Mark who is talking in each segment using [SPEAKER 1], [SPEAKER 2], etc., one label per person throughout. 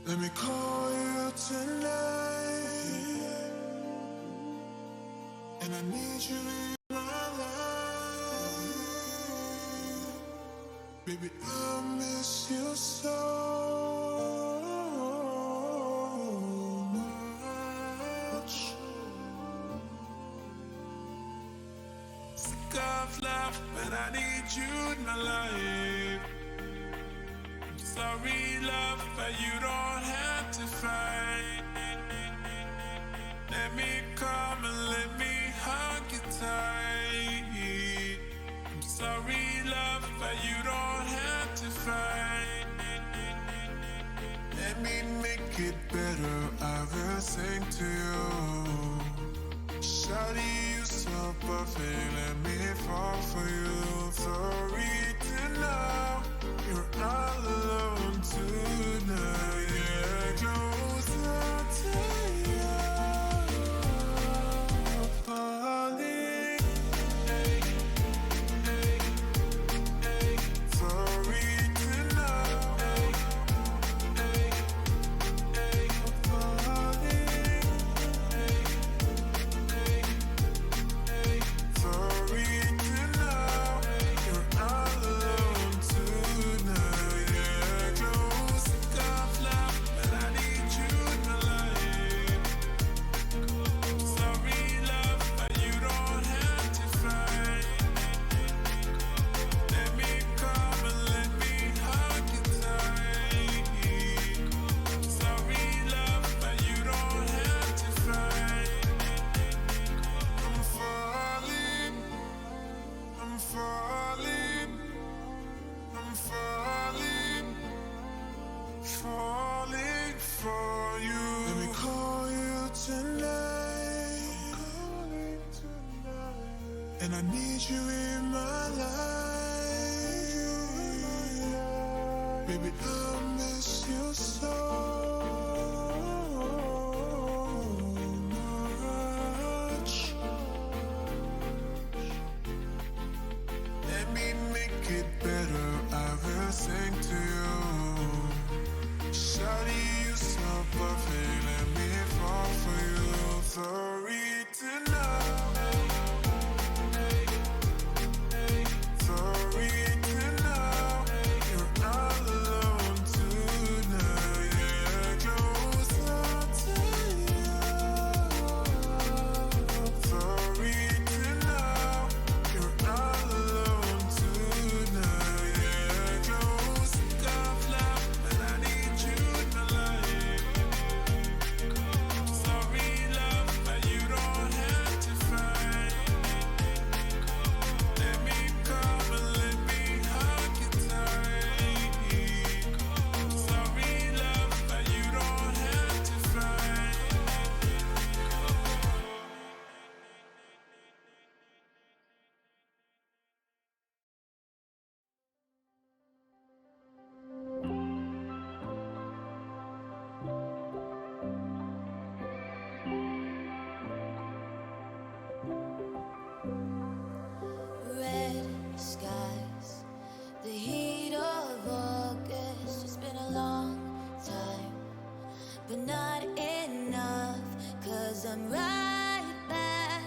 [SPEAKER 1] Let me call you tonight, and I need you in my life. Baby, I miss you so much. Sick of love, but I need you in my life. Sorry, love, but you don't have to fight. Let me come and let me hug you tight. I'm sorry, love, but you don't have to fight. Let me make it better, I will sing to you. Shawty, you so perfect, let me fall for you. Sorry to know you're all alone tonight. Yeah, closer to you, falling. Hey, hey, hey. Sorry to know. Hey, hey, hey. Falling. Hey, hey, hey. Sorry to know you're all alone tonight. Yeah, close the cuff love, but I need you in my life. Sorry, love, but you don't have to fight. Let me come and let me hug you tight. Sorry, love, but you don't have to fight. I'm falling, I'm falling, I'm falling, falling for you. Let me call you tonight, and I need you in my life. Baby, I miss you so much. Let me make it better, I will sing to you. Shawty, you so perfect, let me fall for you. Sorry to know. Sorry to know you're all alone tonight. Yeah, closer to you. Sorry to know you're all alone tonight. Yeah, close the cuff love, but I need you in my life. Sorry, love, but you don't have to fight. Let me come and let me hug you tight. Sorry, love, but you don't have to fight.
[SPEAKER 2] Red skies, the heat of August. It's been a long time, but not enough. 'Cause I'm right back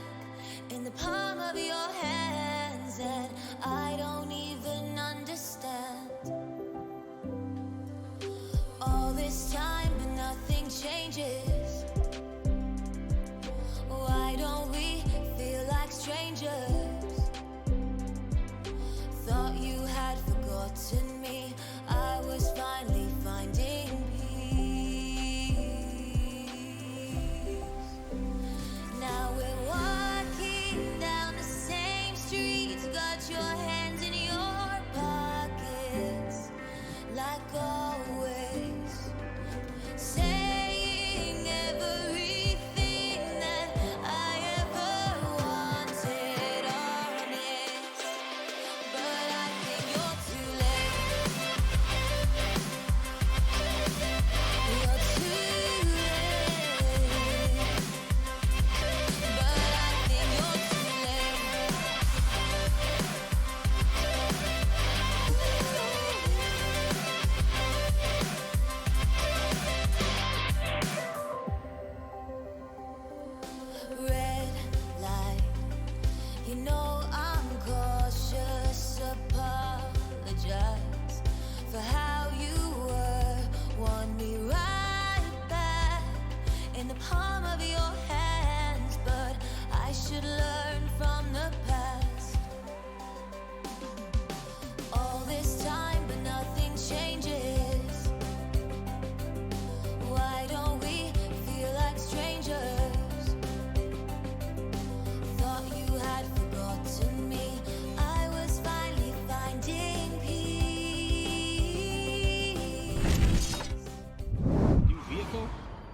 [SPEAKER 2] in the palm of your hands, and I don't even understand. All this time, but nothing changes. Why don't we feel like strangers? Thought you had forgotten me. I was finally finding peace. Now we're walking down the same streets. Got your hands in your pockets, like always.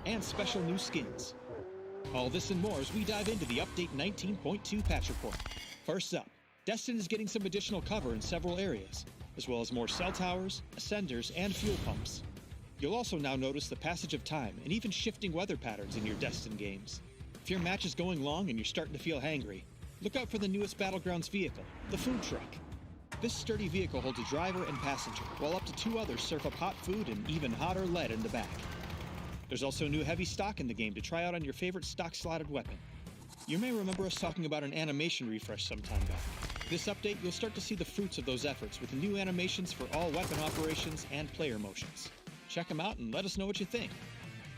[SPEAKER 3] and special new skins. All this and more as we dive into the Update 19.2 patch report. First up, Destin is getting some additional cover in several areas, as well as more cell towers, ascenders, and fuel pumps. You'll also now notice the passage of time and even shifting weather patterns in your Destin games. If your match is going long and you're starting to feel hangry, look out for the newest Battlegrounds vehicle, the food truck. This sturdy vehicle holds a driver and passenger, while up to 2 others serve up hot food and even hotter lead in the back. There's also new heavy stock in the game to try out on your favorite stock-slotted weapon. You may remember us talking about an animation refresh some time back. This update, you'll start to see the fruits of those efforts with new animations for all weapon operations and player motions. Check them out and let us know what you think.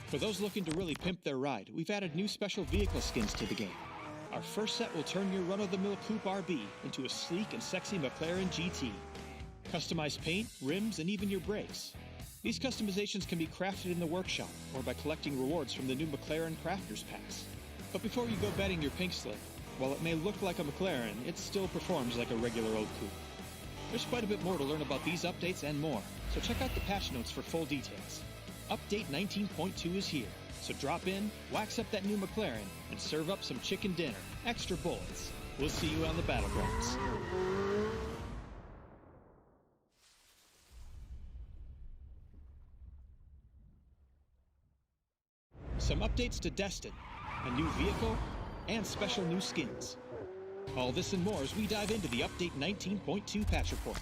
[SPEAKER 3] For those looking to really pimp their ride, we've added new special vehicle skins to the game. Our first set will turn your run-of-the-mill Coupe RB into a sleek and sexy McLaren GT. Customized paint, rims, and even your brakes. These customizations can be crafted in the workshop or by collecting rewards from the new McLaren Crafters Pass. But before you go betting your pink slip, while it may look like a McLaren, it still performs like a regular old coupe. There's quite a bit more to learn about these updates and more, so check out the patch notes for full details. Update 19.2 is here, so drop in, wax up that new McLaren, and serve up some chicken dinner, extra bullets. We'll see you on the battlegrounds. Some updates to Destin, a new vehicle, and special new skins. All this and more as we dive into the Update 19.2 patch report.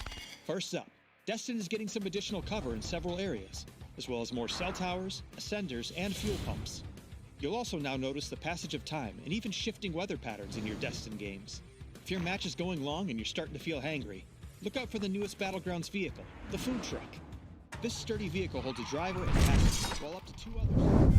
[SPEAKER 3] First up, Destin is getting some additional cover in several areas, as well as more cell towers, ascenders, and fuel pumps. You'll also now notice the passage of time and even shifting weather patterns in your Destin games. If your match is going long and you're starting to feel hangry, look out for the newest Battlegrounds vehicle, the food truck. This sturdy vehicle holds a driver and passenger, while up to 2 others.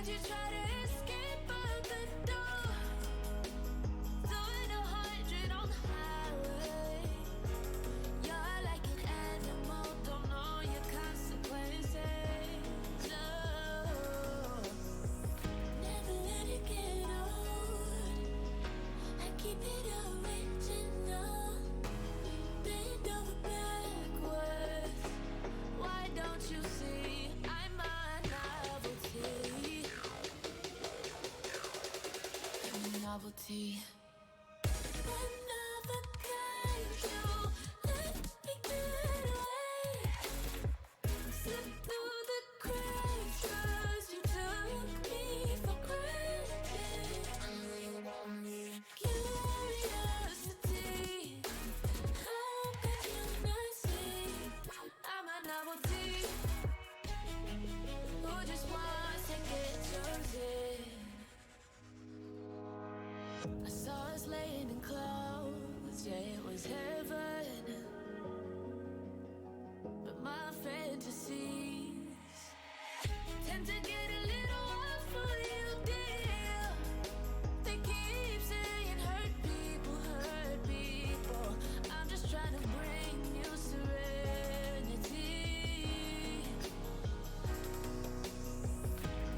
[SPEAKER 2] Why'd you try to escape out the door? Doing 100 on the highway. You're like an animal, don't know your consequences. No, never let it get old. I keep it original. Bend over backwards. Why don't you see I'm a novelty? I'm a novelty. One of a kind, you let me get away. Slip through the cracks 'cause you took me for granted. Curiosity, how could you not see I'm a novelty? Who just wants to get chosen? I saw us laying in clouds, yeah, it was heaven. But my fantasies tend to get a little wild for you, dear. They keep saying hurt people, hurt people. I'm just trying to bring you serenity.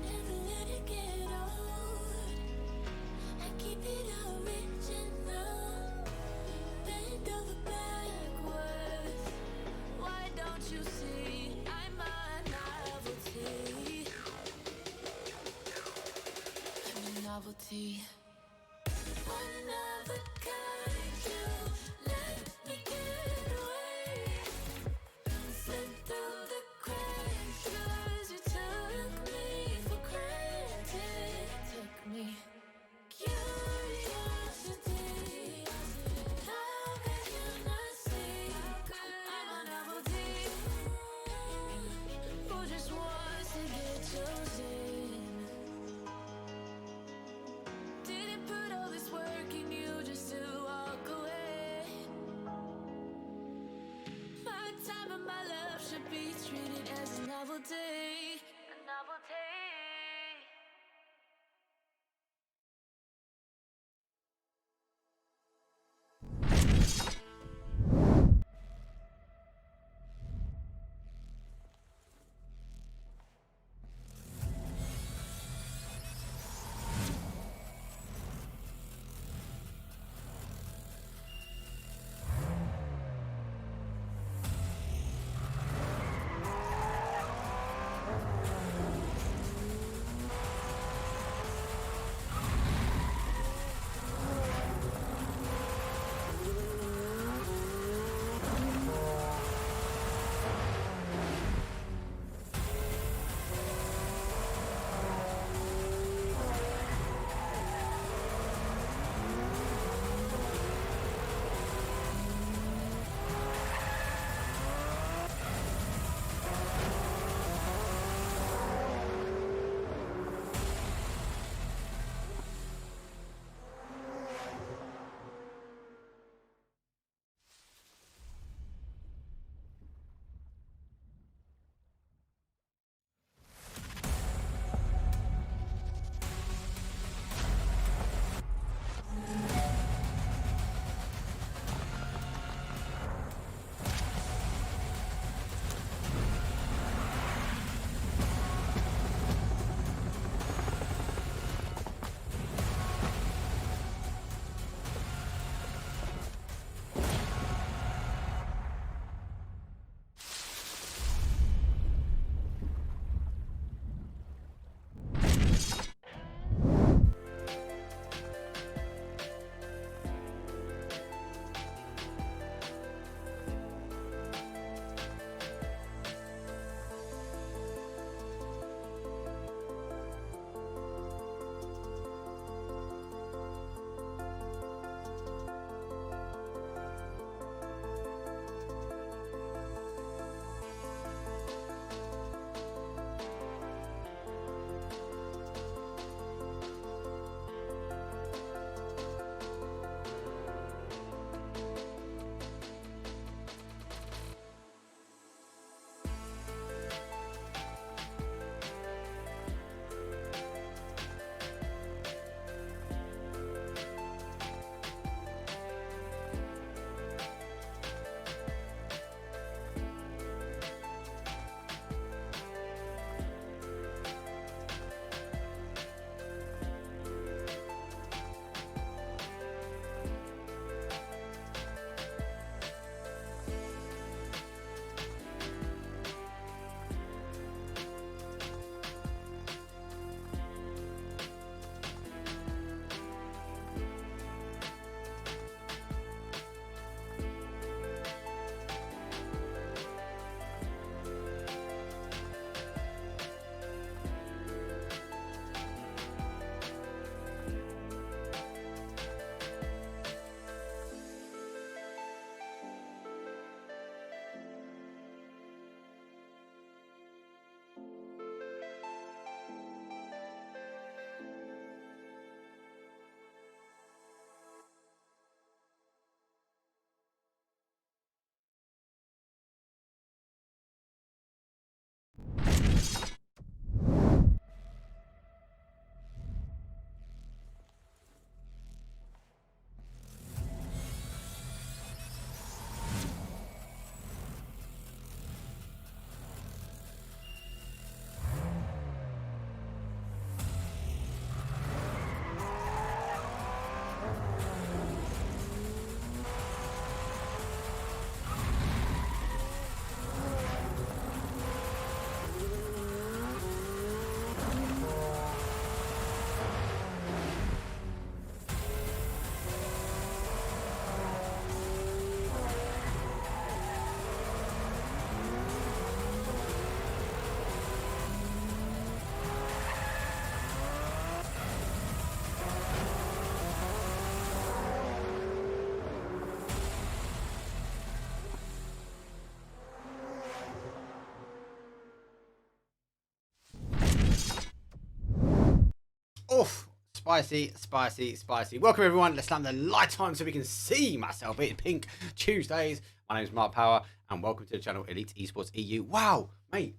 [SPEAKER 2] Never let it get old. I keep it original. Bend over backwards. Why don't you see I'm a novelty? I'm a novelty. One of a kind, you let me get away. Slip through the cracks 'cause you took me for granted. Took me. Curiosity, how could you not see I'm a novelty? Who just wants to get chosen? Did
[SPEAKER 4] Oof. Spicy, spicy, spicy. Welcome everyone. Let's slam the light on so we can see myself. It's Pink Tuesdays. My name's Mark Power and welcome to the channel Elite Esports EU. Wow, mate.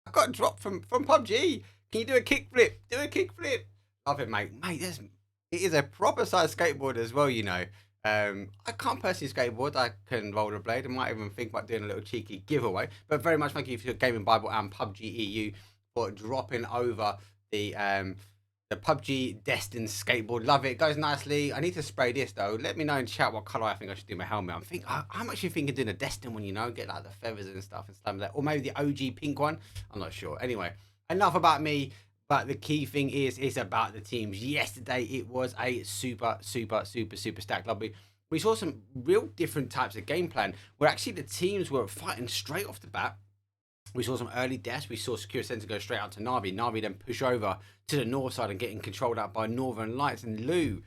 [SPEAKER 4] I got dropped from PUBG. Can you do a kickflip? Do a kickflip. Love it, mate. Mate, it is a proper size skateboard as well, you know. I can't personally skateboard. I can rollerblade. I might even think about doing a little cheeky giveaway. But very much thank you for Gaming Bible and PUBG EU for dropping over the PUBG Destined skateboard. Love it. It goes nicely. I need to spray this though. Let me know in chat what color I think I should do my helmet. I'm thinking, how much you think of doing a Destined one, you know, get like the feathers and stuff and stuff like that, or maybe the OG pink one. I'm not sure. Anyway, enough about me. But the key thing is about the teams. Yesterday it was a super stacked lobby. We saw some real different types of game plan where actually the teams were fighting straight off the bat. We saw some early deaths. We saw Sakura Center go straight out to NAVI. NAVI then push over to the north side and getting controlled out by Northern Lights. And Lou,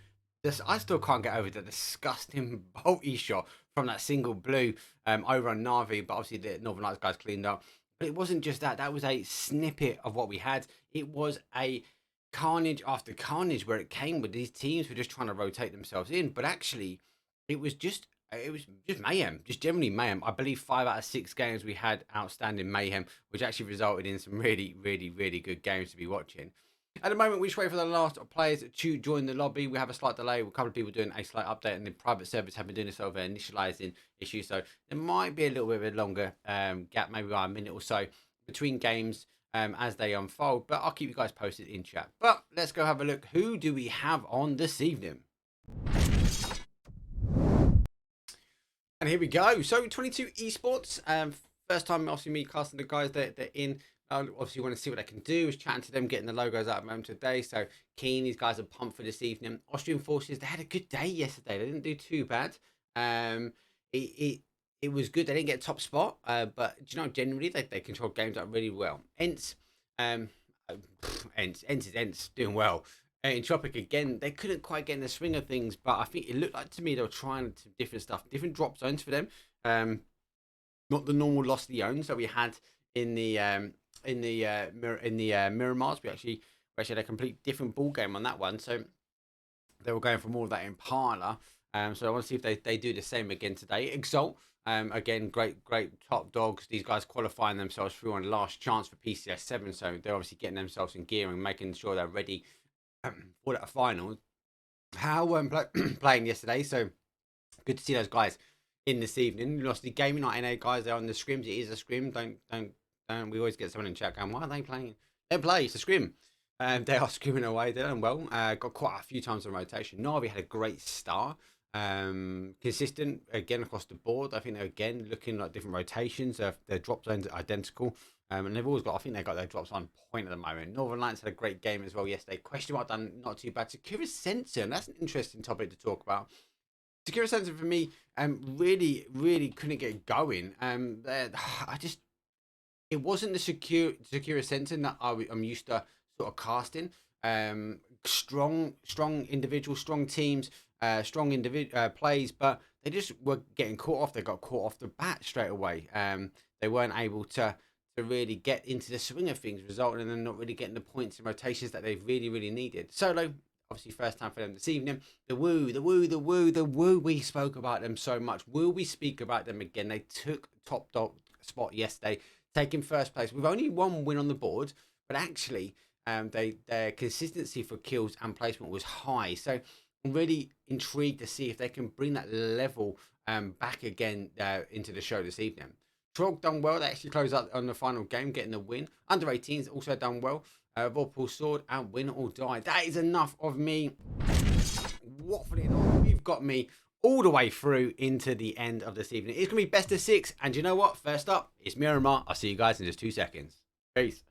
[SPEAKER 4] I still can't get over the disgusting bolty shot from that single blue over on NAVI. But obviously the Northern Lights guys cleaned up. But it wasn't just that. That was a snippet of what we had. It was a carnage after carnage where it came with these teams were just trying to rotate themselves in. But actually, it was just mayhem, just generally mayhem. I believe 5 out of 6 games we had outstanding mayhem, which actually resulted in some really good games to be watching. At the moment, we just wait for the last players to join the lobby. We have a slight delay. A couple of people doing a slight update, and the private servers have been doing this over initializing issues. So there might be a little bit of a longer gap, maybe about a minute or so between games as they unfold. But I'll keep you guys posted in chat. But let's go have a look. Who do we have on this evening? And here we go. So 22 esports. First time obviously me casting the guys that they're in. Obviously want to see what they can do. Was chatting to them, getting the logos out of them today. So keen. These guys are pumped for this evening. Austrian forces. They had a good day yesterday. They didn't do too bad. It was good. They didn't get a top spot. But do you know, generally they control games out really well. ENCE. ENCE is ENCE doing well. Entropiq again, they couldn't quite get in the swing of things, but I think it looked like to me they were trying some different stuff, different drop zones for them. Not the normal Lost Leones that we had in the Miramars. We actually had a complete different ball game on that one. So they were going for more of that Impala. So I want to see if they do the same again today. Exalt, again, great top dogs. These guys qualifying themselves through on last chance for PCS 7. So they're obviously getting themselves in gear and making sure they're ready for that final. HOWL playing yesterday, so good to see those guys in this evening. Luminosity Gaming, not NA guys, they're on the scrims. It is a scrim. Don't. We always get someone in chat going, why are they playing? They play. It's a scrim. They are scrimming away. They're doing well. Got quite a few times on rotation. NAVI had a great start. Consistent again across the board. I think they're again looking like different rotations. Their drop zones are identical. And they've always got, I think they've got their drops on point at the moment. Northern Lights had a great game as well yesterday. Question mark done, not too bad. Sakura Zensen, that's an interesting topic to talk about. Sakura Zensen for me, really couldn't get going. It wasn't the Sakura Zensen that I'm used to sort of casting. Strong individual, strong teams, strong individual plays, but they just were getting caught off. They got caught off the bat straight away. They weren't able to really get into the swing of things, resulting in them not really getting the points and rotations that they really needed. Solo, obviously first time for them this evening. The woo, we spoke about them so much. Will we speak about them again? They took top dog spot yesterday, taking first place with only one win on the board, but actually their consistency for kills and placement was high. So I'm really intrigued to see if they can bring that level back again into the show this evening. Trog done well. They actually closed out on the final game, getting the win. Under 18s also done well. Vorpal sword and win or die. That is enough of me waffling on. You've got me all the way through into the end of this evening. It's going to be best of 6. And you know what? First up, it's Miramar. I'll see you guys in just 2 seconds. Peace.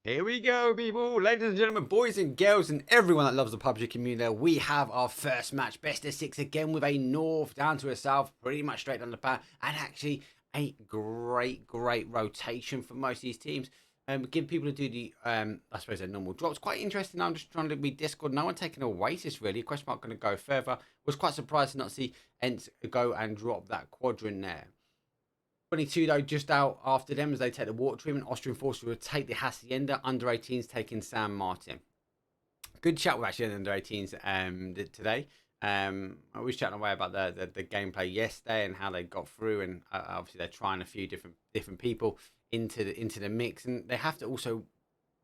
[SPEAKER 4] Here we go, people, ladies and gentlemen, boys and girls, and everyone that loves the PUBG community. We have our first match, best of 6 again, with a north down to a south, pretty much straight down the path, and actually a great rotation for most of these teams. Give people to do the, I suppose, their normal drops. Quite interesting. I'm just trying to be Discord. No one taking Oasis really. Question mark going to go further. Was quite surprised to not see ENCE go and drop that quadrant there. 22 though, just out after them as they take the water treatment. Austrian forces will take the Hacienda. Under 18s taking San Martin. Good chat with actually under 18s today. I was chatting away about the gameplay yesterday and how they got through, and obviously they're trying a few different people into the mix, and they have to also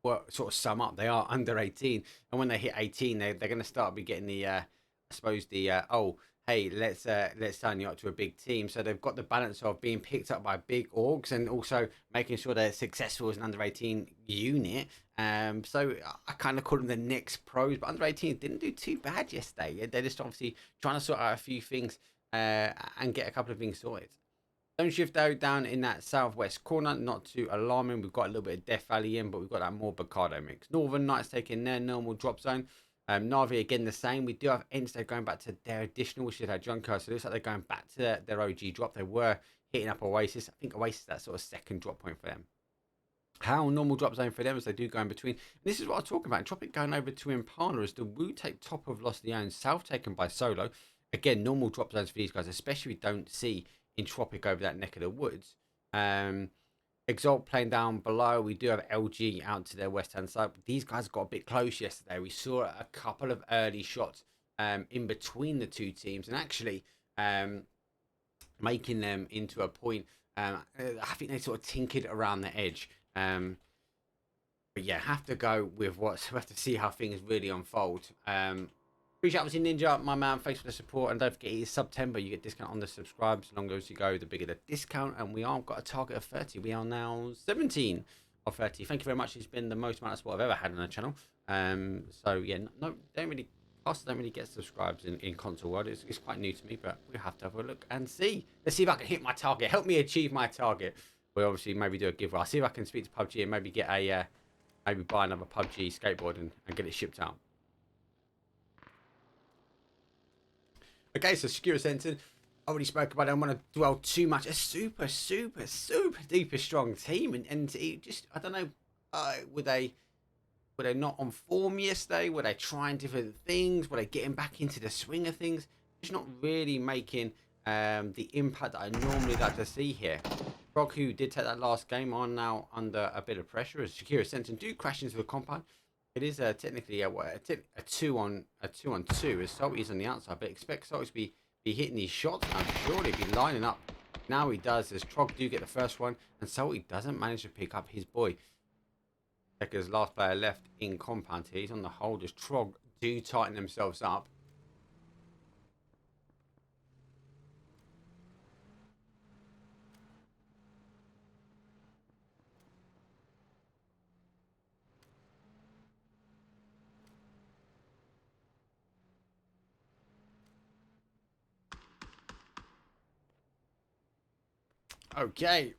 [SPEAKER 4] sort of sum up. They are under 18, and when they hit 18, they're going to start be getting the I suppose the oh, hey, let's sign you up to a big team. So they've got the balance of being picked up by big orgs and also making sure they're successful as an under 18 unit. So I kind of call them the next pros, but under 18 didn't do too bad yesterday. They're just obviously trying to sort out a few things and get a couple of things sorted. Zone shift though down in that southwest corner, not too alarming. We've got a little bit of Death Valley in, but we've got that more Bocado mix. Northern Knights taking their normal drop zone. NAVI again the same. We do have ENCE going back to their additional, which is their Junker. So it looks like they're going back to their OG drop. They were hitting up Oasis. I think Oasis is that sort of second drop point for them. HOWL normal drop zone for them as they do go in between. And this is what I'm talking about. Entropiq going over to Impala as the Wu take top of Lost Leon, south taken by Solo. Again, normal drop zones for these guys, especially if we don't see Entropiq over that neck of the woods. Exalt playing down below. We do have LG out to their west hand side. These guys got a bit close yesterday. We saw a couple of early shots in between the two teams, and actually making them into a point. I think they sort of tinkered around the edge. But yeah, have to go with what's. We have to see how things really unfold. Appreciate obviously Ninja, my man. Thanks for the support, and don't forget it's September. You get discount on the subscribes. The longer as you go, the bigger the discount. And we are got a target of 30. We are now 17 of 30. Thank you very much. It's been the most amount of support I've ever had on the channel. So yeah, no, don't really get subscribes in console world. It's quite new to me, but we have to have a look and see. Let's see if I can hit my target. Help me achieve my target. We'll obviously maybe do a giveaway. I'll see if I can speak to PUBG and maybe get a maybe buy another PUBG skateboard and get it shipped out. Okay, so Sakura Zensen, I already spoke about it. I don't want to dwell too much. A super duper strong team, and it just, I don't know, were they not on form yesterday? Were they trying different things? Were they getting back into the swing of things? Just not really making the impact that I normally like to see here. TROG, who did take that last game, are now under a bit of pressure as Sakura Zensen do crash into the compound. It is technically a 2-on-2 as Salty's on the outside, but expect Salty to be hitting these shots and surely be lining up. Now he does as TROG do get the first one, and Salty doesn't manage to pick up his boy. Checker's last player left in compound here. He's on the hold as TROG do tighten themselves up. Okay.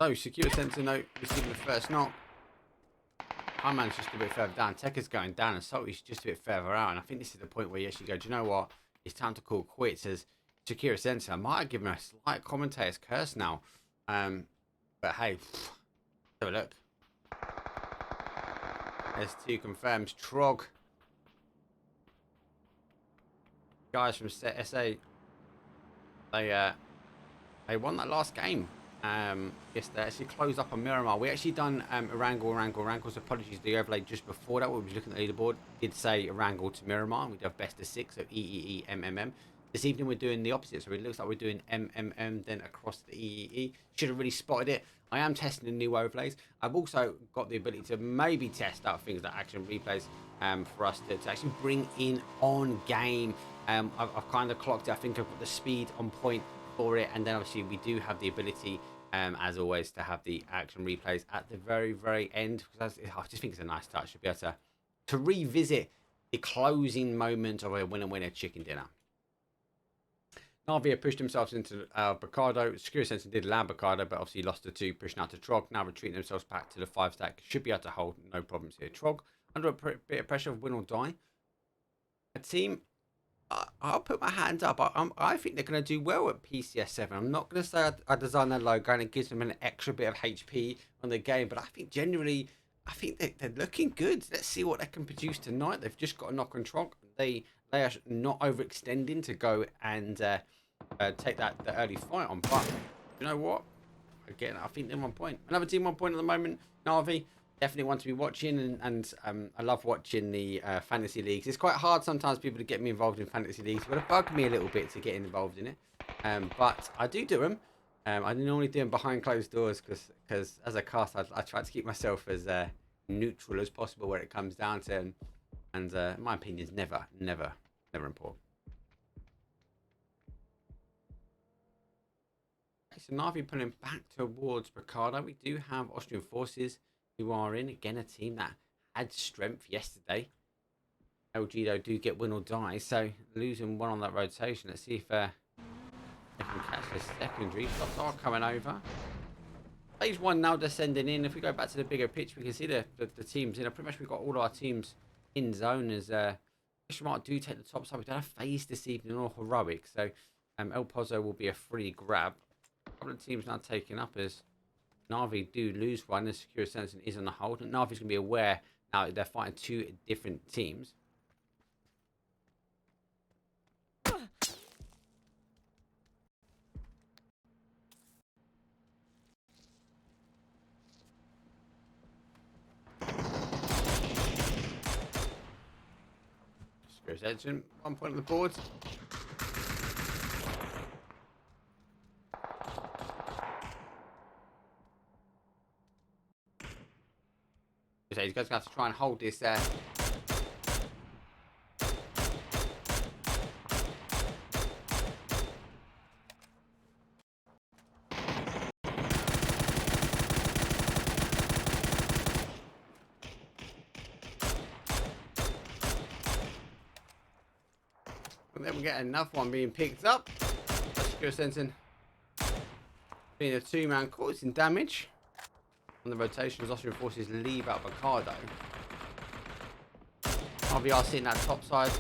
[SPEAKER 4] So, Sakura Zensen note receiving the first knock. Highman's just a bit further down. Tekker's going down, and Salty's just a bit further out. And I think this is the point where you actually go, do you know what? It's time to call quits as Sakura Zensen. I might have given him a slight commentator's curse now. But hey, have a look. S2 confirms TROG. Guys from SA, they won that last game. Yes, they actually closed up on Miramar. We actually done Erangel. So apologies, the overlay just before that. We were looking at the leaderboard. Did say Erangel to Miramar. We have best of 6, so EEE, MMM. This evening we're doing the opposite, so it looks like we're doing MMM then across the EEE. Should have really spotted it. I am testing the new overlays. I've also got the ability to maybe test out things like action replays for us to actually bring in on game. I've kind of clocked it. I think I've got the speed on point for it, and then obviously we do have the ability as always to have the action replays at the very end, because I just think it's a nice touch to be able to revisit the closing moment of a winner chicken dinner. NAVI have pushed themselves into Baccardo. Sakura Zensen did land Baccardo, but obviously lost the 2, pushing out to Trog. Now retreating themselves back to the 5 stack. Should be able to hold, no problems here. Trog, under a bit of pressure of win or die. A team, I'll put my hands up. I think they're going to do well at PCS 7. I'm not going to say I designed their logo and it gives them an extra bit of HP on the game, but I think generally, I think they're looking good. Let's see what they can produce tonight. They've just got a knock on Trog. They are not overextending to go and take the early fight on. But you know what? Again, I think they're 1 point. Another team 1 point at the moment. NAVI, definitely one to be watching, and I love watching the fantasy leagues. It's quite hard sometimes people to get me involved in fantasy leagues, but it bugged me a little bit to get involved in it. But I do them. I normally do them behind closed doors because as a cast, I try to keep myself as neutral as possible where it comes down to, and my opinion is never important. So NAVI pulling back towards Baccardo. We do have Austrian forces who are in. Again, a team that had strength yesterday. LG, though, do get win or die. So losing 1 on that rotation. Let's see if they can catch the secondary. Shots are coming over. Phase 1 now descending in. If we go back to the bigger pitch, we can see the teams in. Pretty much we've got all our teams in zone as Smart do take the top side. We don't have phase this evening or heroic. So El Pozo will be a free grab. A couple of teams now taking up as NAVI do lose 1 as Sakura Zensen is on the hold. And NAVI's going to be aware now that they're fighting 2 different teams. Sakura Zensen, 1 point on the board. So he's going to have to try and hold this there. And then we get another one being picked up. Sakura Zensen being a 2-man causing damage. On the rotation as Austrian forces leave out Baccardo. RVR sitting that top side.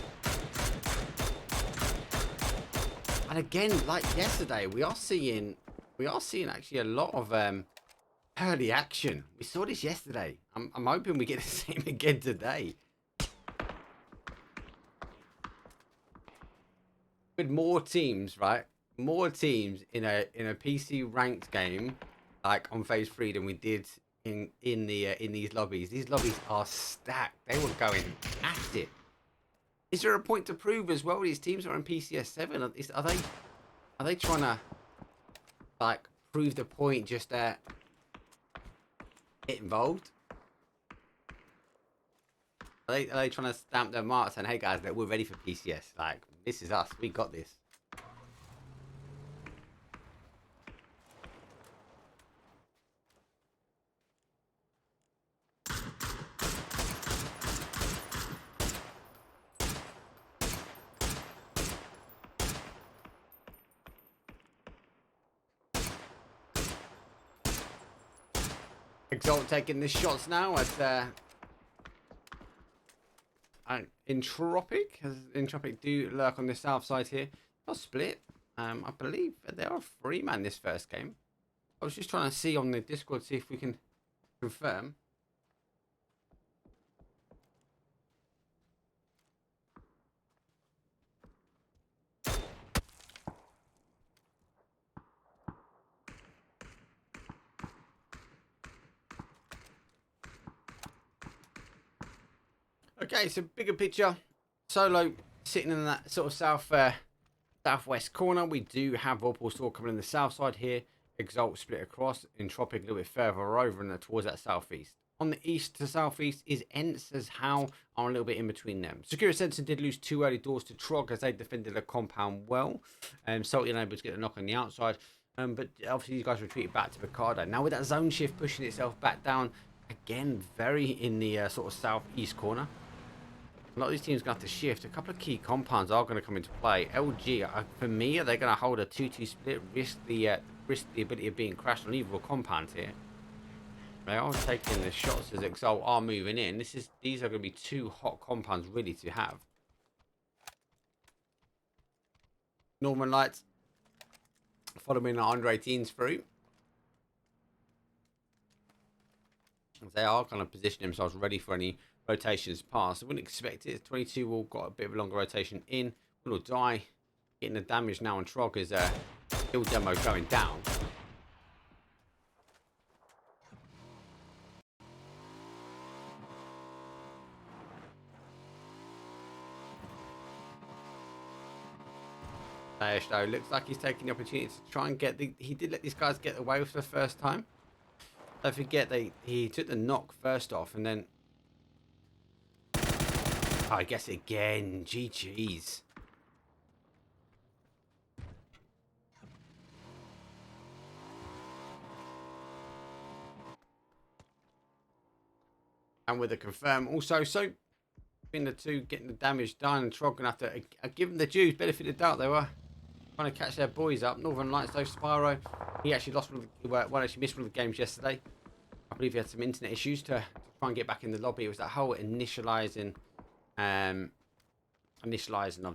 [SPEAKER 4] And again, like yesterday, we are seeing actually a lot of early action. We saw this yesterday. I'm hoping we get the same again today. With more teams, right? More teams in a PC ranked game. Like on phase 3 than we did in these lobbies. These lobbies are stacked. They were going at it. Is there a point to prove as well? These teams are in PCS 7. Are they trying to like prove the point just get involved? Are they trying to stamp their mark saying, hey guys, that we're ready for PCS? Like, this is us. We got this. Exalt taking the shots now at Entropiq. As Entropiq do lurk on the south side here. They'll split. I believe they are 3-man this first game. I was just trying to see on the Discord, see if we can confirm. Okay, so bigger picture. Solo sitting in that sort of southwest corner. We do have Vorpal store coming in the south side here. Exalt split across. Entropiq a little bit further over and towards that southeast. On the east to southeast is ENCE as HOWL are a little bit in between them. Sakura Zensen did lose 2 early doors to Trog as they defended the compound well. Salty unable to get a knock on the outside. But obviously these guys retreated back to Baccardo. Now with that zone shift pushing itself back down. Again, very in the sort of southeast corner. A lot of these teams are going to have to shift. A couple of key compounds are going to come into play. LG, for me, are they going to hold a 2-2 split, risk the ability of being crashed on either compound here? They are taking the shots as Exalt are moving in. These are going to be two hot compounds really to have. Northern Lights following the under 18s through. They are kind of positioning themselves ready for any rotations past. I wouldn't expect it. 22 will got a bit of a longer rotation in. Will die. Getting the damage now on Trog is still demo going down. Though looks like he's taking the opportunity to try and get he did let these guys get away for the first time. Don't forget he took the knock first off and then I guess again. GG's. And with a confirm also, so between the two getting the damage done, Trog gonna have to give them the dues, benefit of the doubt. They were trying to catch their boys up. Northern Lights though, Spyro, he actually lost actually missed one of the games yesterday. I believe he had some internet issues to try and get back in the lobby. It was that whole initializing of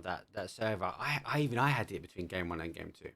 [SPEAKER 4] that server. I had it between game 1 and game 2.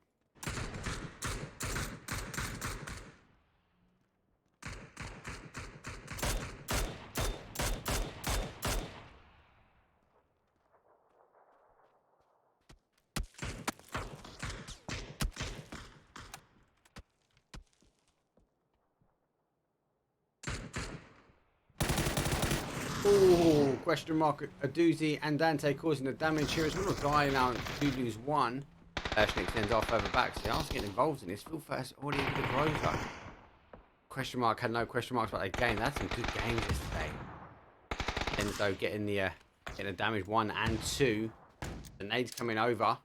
[SPEAKER 4] Oh, question mark. A doozy and Dante causing the damage here. It's going to die now. Do lose one. Snake sends off further back. So they are getting involved in this. Full first already into the Grover. Question mark had no question marks about the game. That's some good games yesterday. Enzo getting the damage 1 and 2. The nades coming over.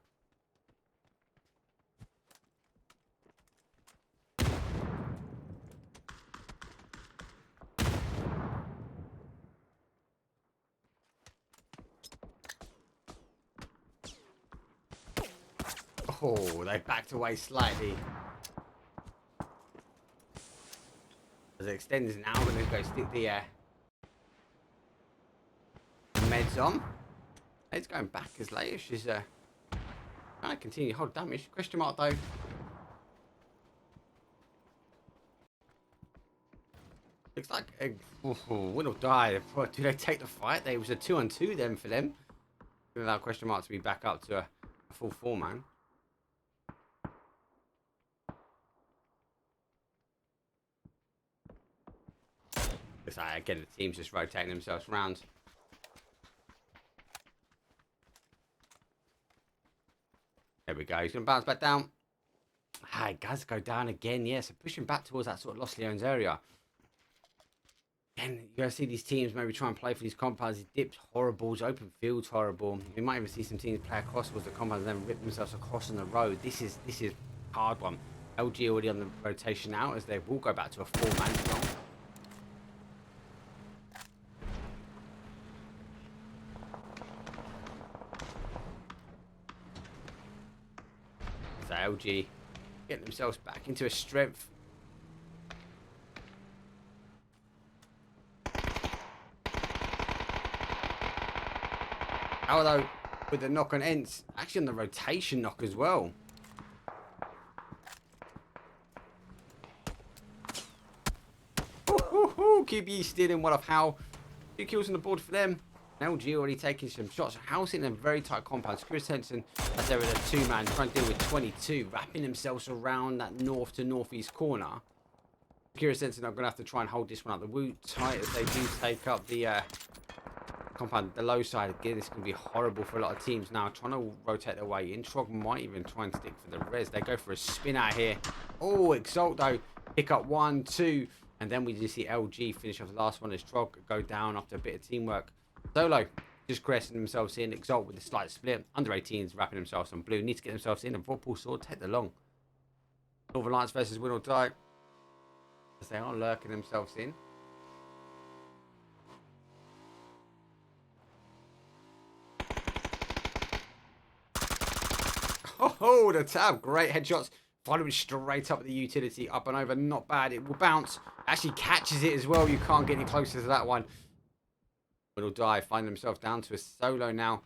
[SPEAKER 4] Oh, they backed away slightly. As it extends now, we're going to go stick the meds on. It's going back as late. She's trying to continue to hold damage. Question mark though. Looks like Winordie died. Do they take the fight? There was a 2-on-2 then for them. Without question mark to be back up to a full 4-man. Looks like again the team's just rotating themselves around. There we go. He's going to bounce back down. Hi, guys, go down again. Yeah, so pushing back towards that sort of Los Leones area. And you're going to see these teams maybe try and play for these compounds. These dips, horribles, open fields, horrible. We might even see some teams play across towards the compounds and then rip themselves across on the road. This is a hard one. LG already on the rotation now as they will go back to a 4-man strong. So LG getting themselves back into a strength. Although with the knock on ENCE, actually on the rotation knock as well. QB stealing one of HOWL. 2 kills on the board for them. LG already taking some shots. HOWL's in a very tight compound. Zensen, as they were a 2-man, trying to deal with 22, wrapping themselves around that north to northeast corner. Zensen are going to have to try and hold this one up the wood tight as they do take up the compound, the low side. Again, this can be horrible for a lot of teams now, trying to rotate their way in. Trog might even try and stick for the res. They go for a spin out here. Oh, Exalt though, pick up 1, 2, and then we just see LG finish off the last one as Trog go down after a bit of teamwork. Solo just caressing themselves in. Exalt with a slight split. Under 18s wrapping themselves on blue. Need to get themselves in. And Vorpal sword take the long. Northern Lights versus Winordie. As they are lurking themselves in. Oh, the tab. Great headshots. Following straight up the utility. Up and over. Not bad. It will bounce. Actually catches it as well. You can't get any closer to that one. Winordie find themselves down to a solo now.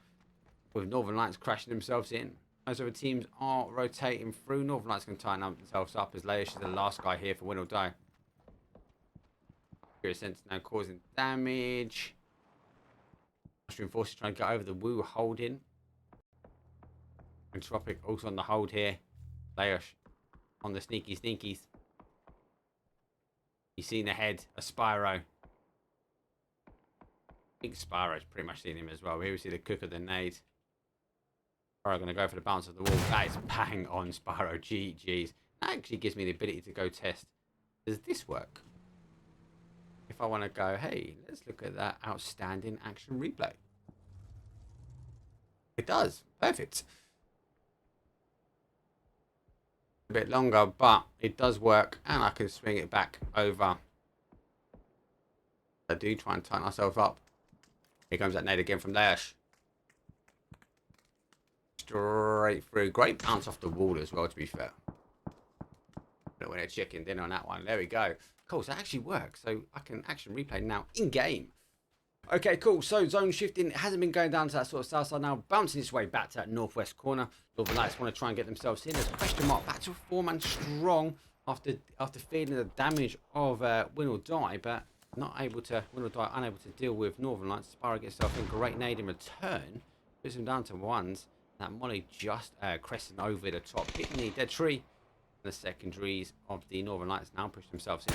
[SPEAKER 4] With Northern Lights crashing themselves in. Most other teams are rotating through. Northern Lights can tighten themselves up as Leish is the last guy here for Winordie. Zensen now causing damage. Austrian forces trying to get over the Woo holding. Entropiq also on the hold here. Leish on the sneakies. He's seen the head of Spyro. I think Spyro's pretty much seen him as well. Here we see the cook of the nade. Spyro going to go for the bounce of the wall. That is bang on Spyro. GG's. That actually gives me the ability to go test. Does this work? If I want to go, hey, let's look at that outstanding action replay. It does. Perfect. A bit longer, but it does work. And I can swing it back over. I do try and tighten myself up. Here comes that nade again from Leish. Straight through. Great bounce off the wall as well, to be fair. But when they're checking in on that one. There we go. Cool, so that actually works. So I can action replay now in game. Okay, cool. So zone shifting hasn't been going down to that sort of south side now. Bouncing its way back to that northwest corner. Northern Lights want to try and get themselves in. There's question mark back to a 4-man strong after feeling the damage of Winordie, but not able to. Winordie unable to deal with Northern Lights. Spyro gets himself in. Great nade in return. Puts him down to ones. That Molly just cresting over the top, hitting the dead tree. The secondaries of the Northern Lights now push themselves in.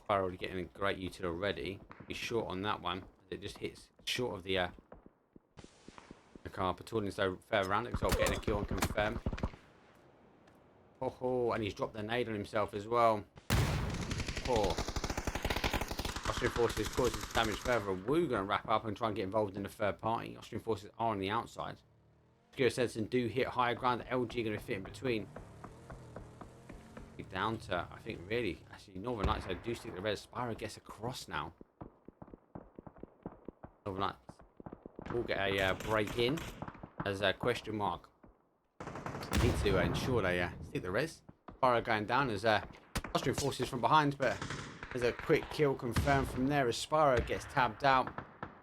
[SPEAKER 4] Already getting a great util already. He's short on that one. It just hits short of the car. Patrolling so further around. Exalt getting a kill and confirm. Oh, and he's dropped the nade on himself as well. Oh. Austrian forces causing damage further. Woo going to wrap up and try and get involved in the third party. Austrian forces are on the outside. Zensen do hit higher ground. The LG going to fit in between. Down to, I think, really, actually, Northern Lights, I do stick the red. Spyro gets across now. Northern Lights will get a break in as a question mark. Need to ensure they stick the res. Spyro going down as Austrian forces from behind, but there's a quick kill confirmed from there as Spyro gets tabbed out.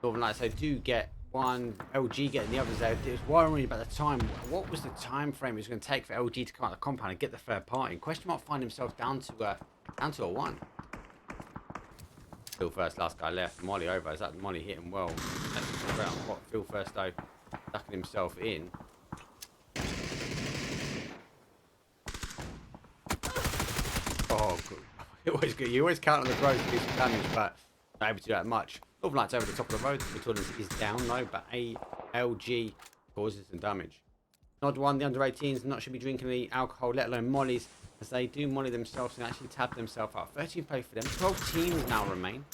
[SPEAKER 4] Northern Lights, they do get one, LG getting the others there. It was worrying about the time. What was the time frame it was going to take for LG to come out of the compound and get the third party? Question mark find himself down to a 1. Phil first, last guy left. Molly over. Is that Molly hitting well? Phil first though, ducking himself in. Oh, good. Always good. You always count on the growth to do some damage, but not able to do that much. Northern Lights over the top of the road. Victorians is down though, but ALG causes some damage. Nod 1, the under 18s not should be drinking the alcohol, let alone mollies, as they do molly themselves and actually tab themselves up. 13 play for them. 12 teams now remain.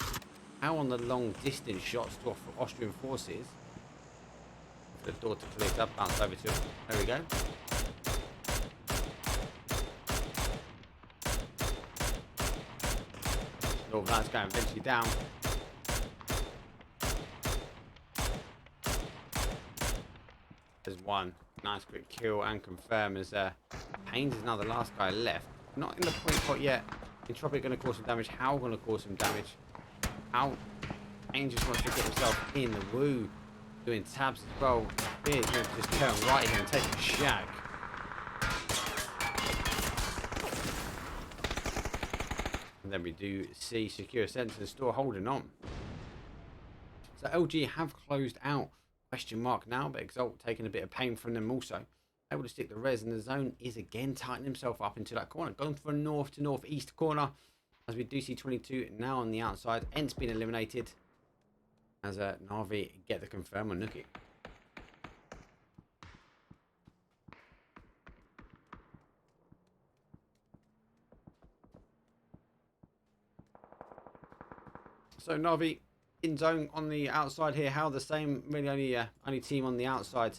[SPEAKER 4] How on the long distance shots to offer Austrian forces. The door to collect up, bounce over to him. There we go. Northern Lights going eventually down. There's one. Nice quick kill and confirm as Haynes is now the last guy left. Not in the point pot yet. Entropiq going to cause some damage. HOWL going to cause some damage. HOWL. Haynes just wants to get himself in. The Woo doing tabs as well. Beard going to just turn right here and take a shag. And then we do see Sakura Zensen store holding on. So LG have closed out. Question mark now, but Exalt taking a bit of pain from them also. Able to stick the res, and the zone is again tightening himself up into that corner. Going for a north to northeast corner. As we do see 22 now on the outside. ENCE being eliminated. As NAVI get the confirm on Nookie. So NAVI in zone on the outside here. HOWL the same, really only team on the outside.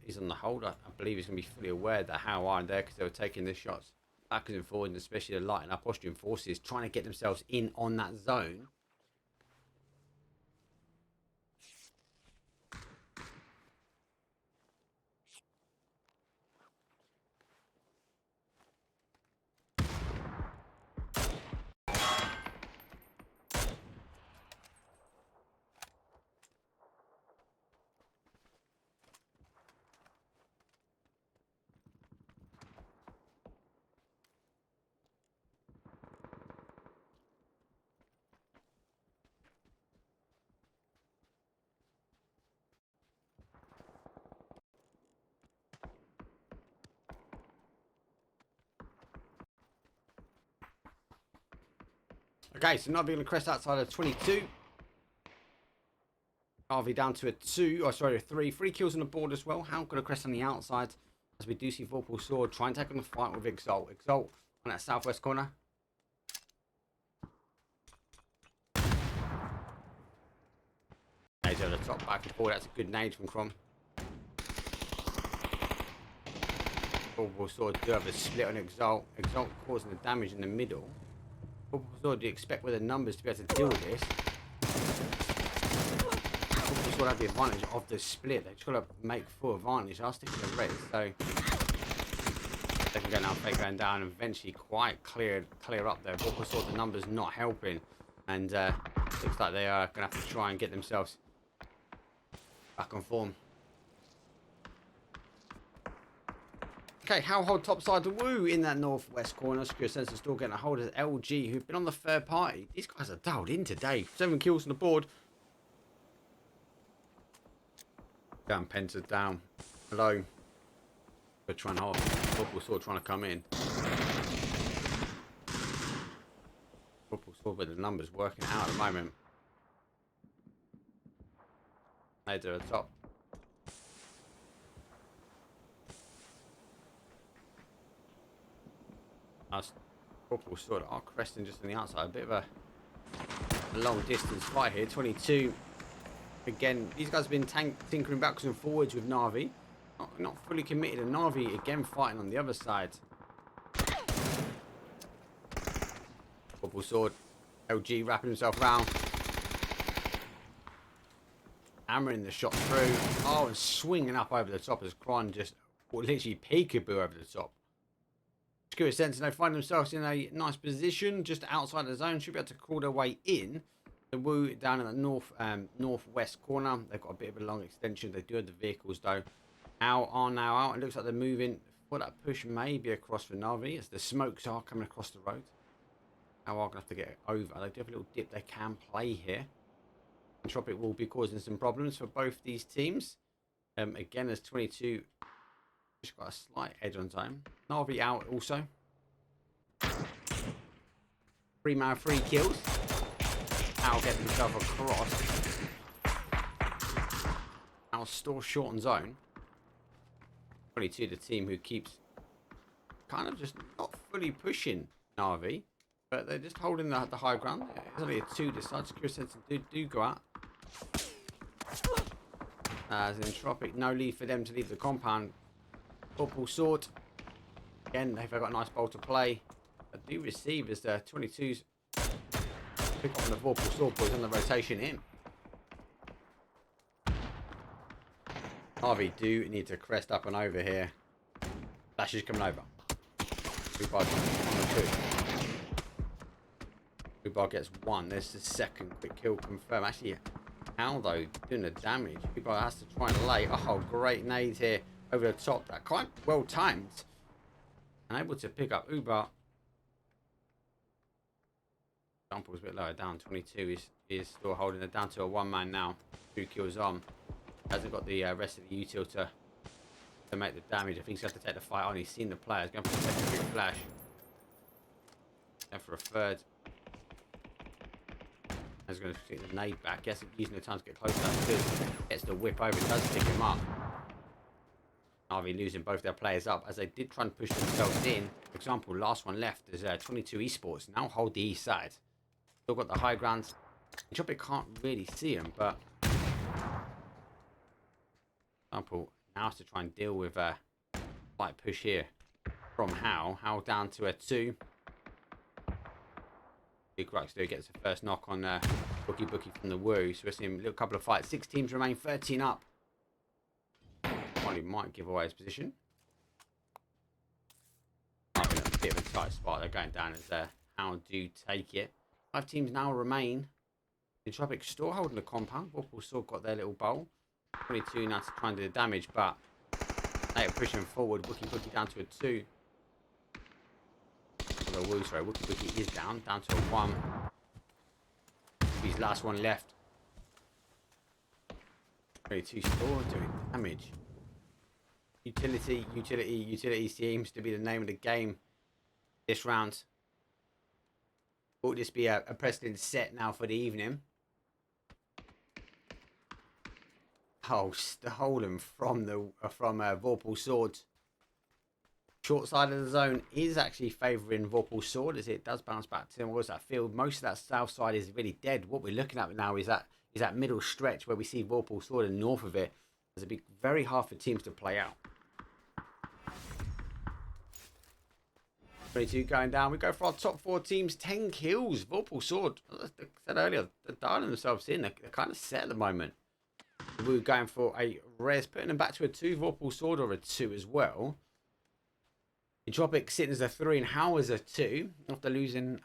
[SPEAKER 4] He's on the hold. I believe he's going to be fully aware that HOWL are there because they were taking the shots backwards and forwards, and especially the lighting up Austrian forces trying to get themselves in on that zone. Okay, so NAVI going to crest outside of 22. RV down to a 2, or sorry, a 3. 3 kills on the board as well. HOWL going to crest on the outside. As we do see Vorpal Sword try and take on the fight with Exalt. Exalt on that southwest corner. Nades over the top, back and forward. That's a good nade from Crom. Vorpal Sword do have a split on Exalt. Exalt causing the damage in the middle. Vorpal Sword, do you expect with the numbers to be able to deal with this? Vorpal Sword have the advantage of the split. They've just got to make full advantage. I'll stick to the res, so they can go now, fake going down, and eventually quite clear up there. Vorpal Sword, the numbers not helping, and looks like they are going to have to try and get themselves back on form. Okay, HOWL hold top side to Woo in that northwest corner. Secure Sensor still getting a hold of LG, who've been on the third party. These guys are dialed in today. 7 kills on the board. Down, Penta down. Hello. We're trying hard. Vorpal Sword trying to come in. Vorpal Sword with the numbers working out at the moment. They do a top. Vorpal Sword are cresting just on the outside. A bit of a long distance fight here. 22. Again, these guys have been tinkering backwards and forwards with NAVI. Not fully committed. And NAVI again fighting on the other side. Vorpal Sword. LG wrapping himself round. Hammering the shot through. Oh, and swinging up over the top as Kron just literally peekaboo over the top. Secure Zensen, they find themselves in a nice position just outside the zone. Should be able to crawl their way in. The Woo down in the northwest corner. They've got a bit of a long extension. They do have the vehicles though. HOWL are now out. It looks like they're moving for that push, maybe across for NAVI as the smokes are coming across the road. HOWL are going to have to get over. They do have a little dip they can play here. Entropiq will be causing some problems for both these teams. Again, as 22 just got a slight edge on time. NAVI out also. 3 man, 3 kills. HOWL getting himself across. HOWL still short on zone. 22 the team who keeps kind of just not fully pushing NAVI, but they're just holding the high ground. There's only a 2 this side. Secure Sensor do go out. As Entropiq, no lead for them to leave the compound. Vorpal Sword. Again, they've got a nice ball to play. They do receive as the 22s pick up on the Vorpal Sword boys on the rotation in. NAVI do need to crest up and over here. Flash is coming over. Ubar on the 2. Ubar gets 1. There's the second quick kill confirmed. Actually, HOWL though doing the damage. Ubar has to try and lay. Oh, great nade here over the top. That quite well timed. And able to pick up Ubar. Example's a bit lower down. 22 is still holding it down to a 1-man now. 2 kills on. Hasn't got the rest of the util to make the damage. I think he's got to take the fight on. He's seen the players going for a secondary flash. And for a third. He's going to take the nade back. Yes, using the time to get closer. That's good. Gets the whip over. It does pick him up. NAVI losing both their players up as they did try and push themselves in. For example, last one left is 22 eSports. Now hold the east side. Still got the high ground. Entropiq can't really see him, but example now has to try and deal with a light push here from HOWL. HOWL down to a 2. Big Rux gets the first knock on Bookie from the Woo. So we're seeing a little couple of fights. 6 teams remain, 13 up. He might give away his position. Might be a bit of a tight spot. They're going down as HOWL do take it. 5 teams now remain. Entropiq still holding the compound. Vorpal still got their little bowl. 22 now to try and do the damage, but they are pushing forward. Bookie down to a 2. The Woo, sorry, Wookie is down to a 1. His last one left. 22 still doing damage. Utility seems to be the name of the game this round. Will this be a precedent set now for the evening? Oh, stolen from Vorpal Sword. Short side of the zone is actually favouring Vorpal Sword as it does bounce back towards that field. Most of that south side is really dead. What we're looking at now is that middle stretch where we see Vorpal Sword and north of it. It'll be very hard for teams to play out. 22 going down. We go for our top 4 teams. 10 kills. Vorpal Sword, as I said earlier, they're dialing themselves in. They're kind of set at the moment. We're going for a res, putting them back to a 2. Vorpal Sword or a 2 as well. Entropiq sitting as a 3 and HOWL as a 2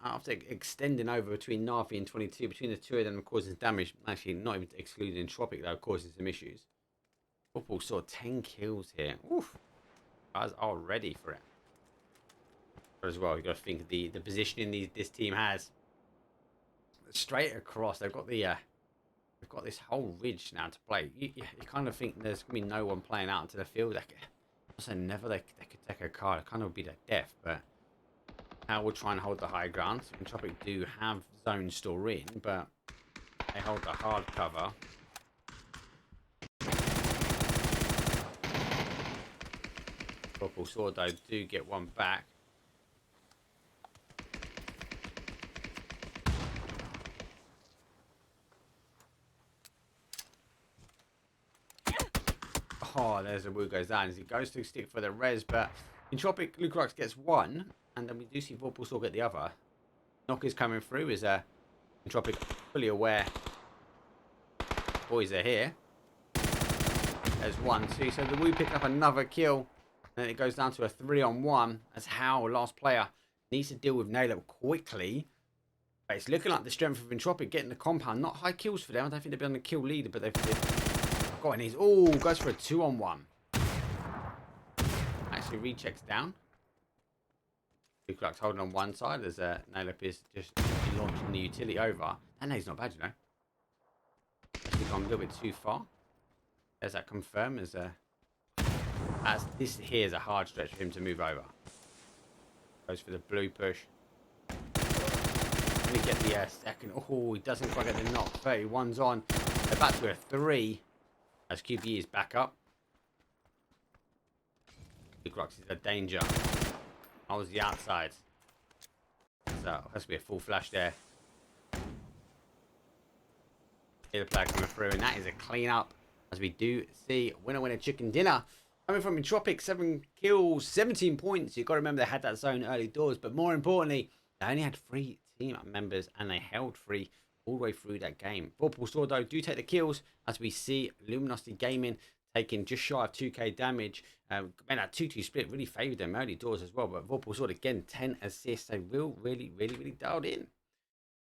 [SPEAKER 4] after extending over between NAVI and 22. Between the two of them causing damage. Actually, not even excluding Entropiq though, causing some issues. Vorpal Sword 10 kills here. Oof. Guys are ready for it. As well, you've got to think the positioning this team has straight across. They've got this whole ridge now to play. You kind of think there's gonna be no one playing out into the field. Also, never they could take a card. It kind of would be their death, but HOWL will try and hold the high ground. Entropiq do have zone store in, but they hold the hard cover. Vorpal Sword though do get one back. Oh, there's a Woo goes down as he goes to stick for the res, but Entropiq Luminosity gets one, and then we do see Vorpal Sword get the other. Knock is coming through as Entropiq fully aware. Boys are here. There's 1, 2, so the Woo pick up another kill, and then it goes down to a 3-on-1 as HOWL, last player, needs to deal with Nail quickly. But it's looking like the strength of Entropiq getting the compound. Not high kills for them. I don't think they've been on the kill leader, but they've got an ease. Oh, goes for a 2-on-1. Actually, rechecks down. Luminosity holding on one side as Nail is just launching the utility over. And he's not bad, you know. Actually gone a little bit too far. There's that confirm as this here is a hard stretch for him to move over. Goes for the blue push. Let me get the second. Oh, he doesn't quite get the knock. 31's on. They're back to a 3 as QB is back up. Luminosity is a danger. I was the outside. So has to be a full flash there. Hear the player coming through, and that is a clean up. As we do see winner chicken dinner coming from Entropiq. 7 kills, 17 points. You've got to remember they had that zone early doors, but more importantly, they only had 3 team members and they held 3 all the way through that game. Vorpal Sword though do take the kills as we see Luminosity Gaming taking just shy of 2k damage. Man, that 2-2 split really favoured them early doors as well, but Vorpal Sword again 10 assists. They will really dialed in.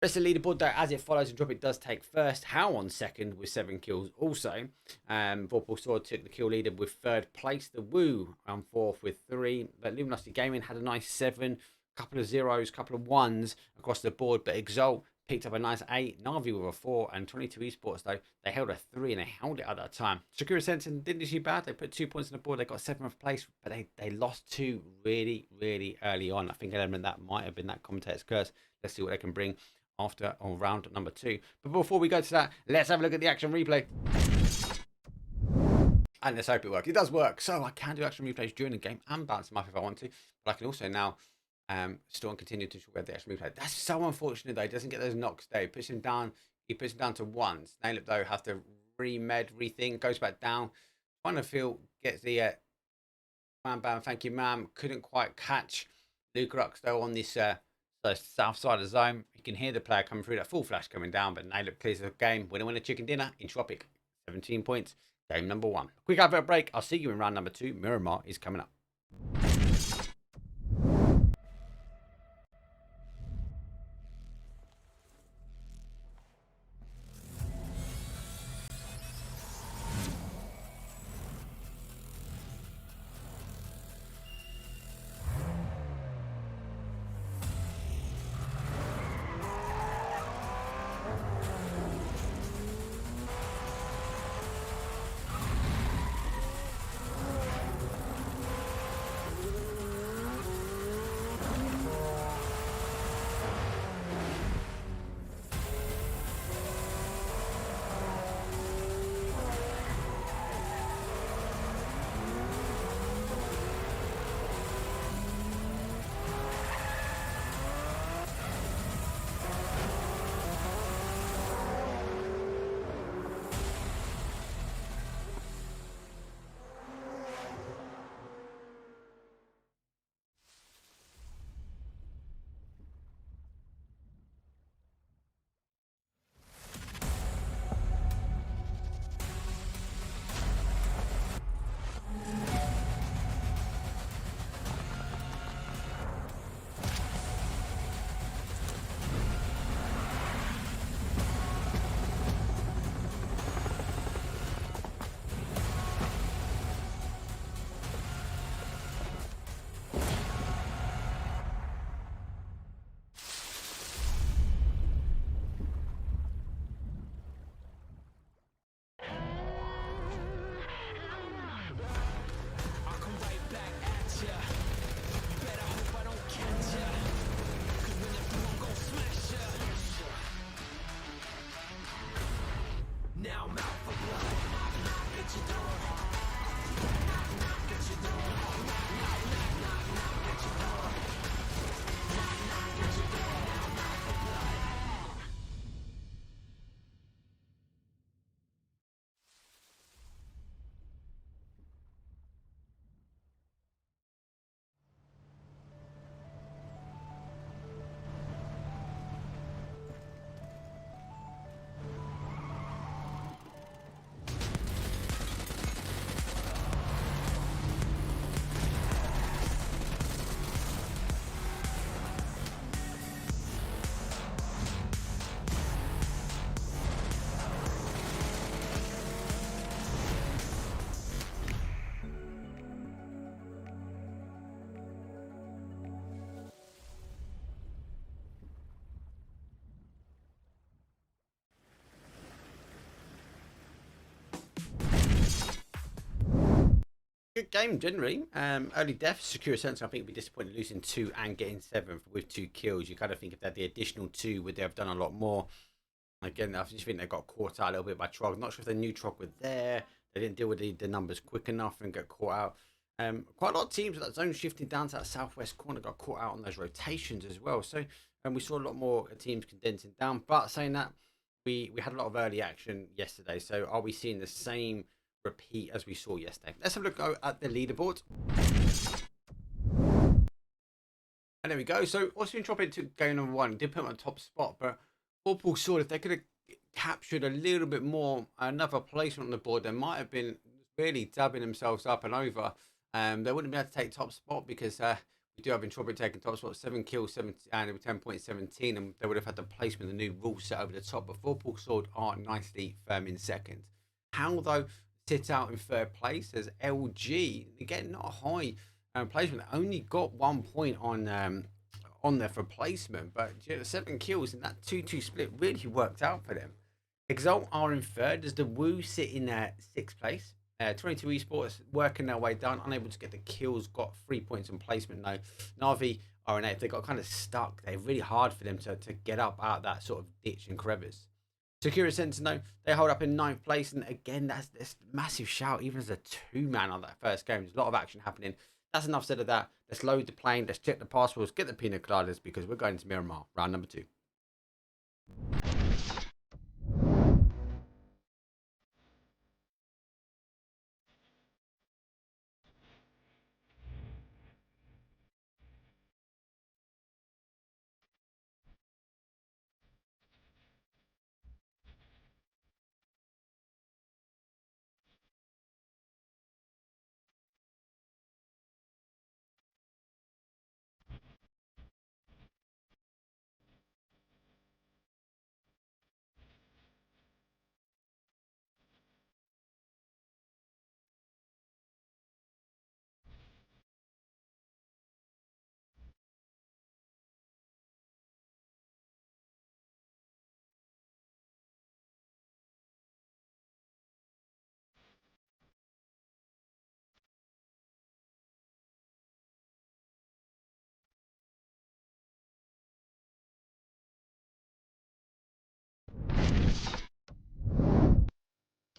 [SPEAKER 4] Rest of the leaderboard though, as it follows, Entropiq does take first. HOWL on second with 7 kills also. Vorpal Sword took the kill leader with 3rd place. The Woo on 4th with 3. But Luminosity Gaming had a nice 7. Couple of 0s, couple of 1s across the board. But Exalt picked up a nice 8. NAVI with a 4. And 22 eSports though, they held a 3 and they held it at that time. Sakura Zensen didn't do too bad. They put 2 points on the board. They got 7th place. But they lost 2 really early on. I think an element that might have been that commentator's curse. Let's see what they can bring after on round number 2. But before we go to that, let's have a look at the action replay. And let's hope it works. It does work. So I can do action replays during the game and bounce them up if I want to. But I can also now still continue to talk about the action replay. That's so unfortunate though. He doesn't get those knocks though. He puts him down to 1. Nailip though has to rethink, goes back down. Trying to gets the bam, thank you ma'am. Couldn't quite catch Luminosity though on this the south side of the zone. You can hear the player coming through, that full flash coming down, but Nailip clears the game. Winner chicken dinner. Entropiq 17 points. Game number 1. Quick advert break. I'll see you in round number 2. Miramar is coming up. good game generally. Early death, Sakura Zensen, I think, would be disappointed losing 2 and getting 7th with 2 kills. You kind of think if they had the additional 2, would they have done a lot more? Again, I just think they got caught out a little bit by Trog. Not sure if they knew Trog were there. They didn't deal with the numbers quick enough and got caught out. Quite a lot of teams with that zone shifting down to that southwest corner got caught out on those rotations as well. So we saw a lot more teams condensing down. But saying that, we had a lot of early action yesterday. So are we seeing the same repeat as we saw yesterday? Let's have a look at the leaderboard. And there we go. So Austrian Entropiq took game number 1. Did put him on top spot, but Vorpal saw if they could have captured a little bit more, another placement on the board, they might have been really dabbing themselves up and over. They wouldn't be able to take top spot because we do have Entropiq taking top spot, 7 kills, 7 and 10.17, and they would have had to placement the new rule set over the top. But Vorpal soared nicely firm in second. HOWL though sit out in third place as LG. Again, not a high placement. They only got 1 point on there for placement, but 7 kills and that 2-2 split really worked out for them. Exalt are in third as the Woo sit in 6th place. 22 eSports working their way down, unable to get the kills, got 3 points in placement. No, NAVI are in 8th. They got kind of stuck. They're really hard for them to get up out of that sort of ditch and crevice. Sakura Zensen though, they hold up in 9th place, and again that's massive shout even as a 2-man on that first game. There's a lot of action happening. That's enough said of that. Let's load the plane. Let's check the passports. Get the pina coladas because we're going to Miramar. Round number 2.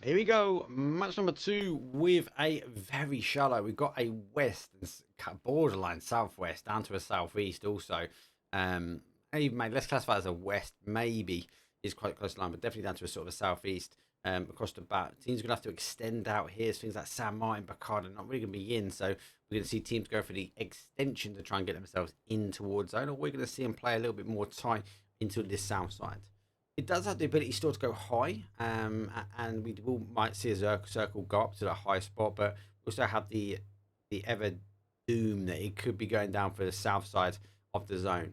[SPEAKER 4] Here we go, match number 2 with a very shallow. We've got a west and borderline southwest down to a southeast also. Even made, let's classify it as a west, maybe is quite close to line, but definitely down to a sort of a southeast across the bat. Teams are going to have to extend out here. So things like San Martin, Bacardi, not really going to be in. So we're going to see teams go for the extension to try and get themselves in towards zone, or we're going to see them play a little bit more tight into this south side. It does have the ability still to go high, and we might see a circle go up to the high spot, but we also have the ever doom that it could be going down for the south side of the zone.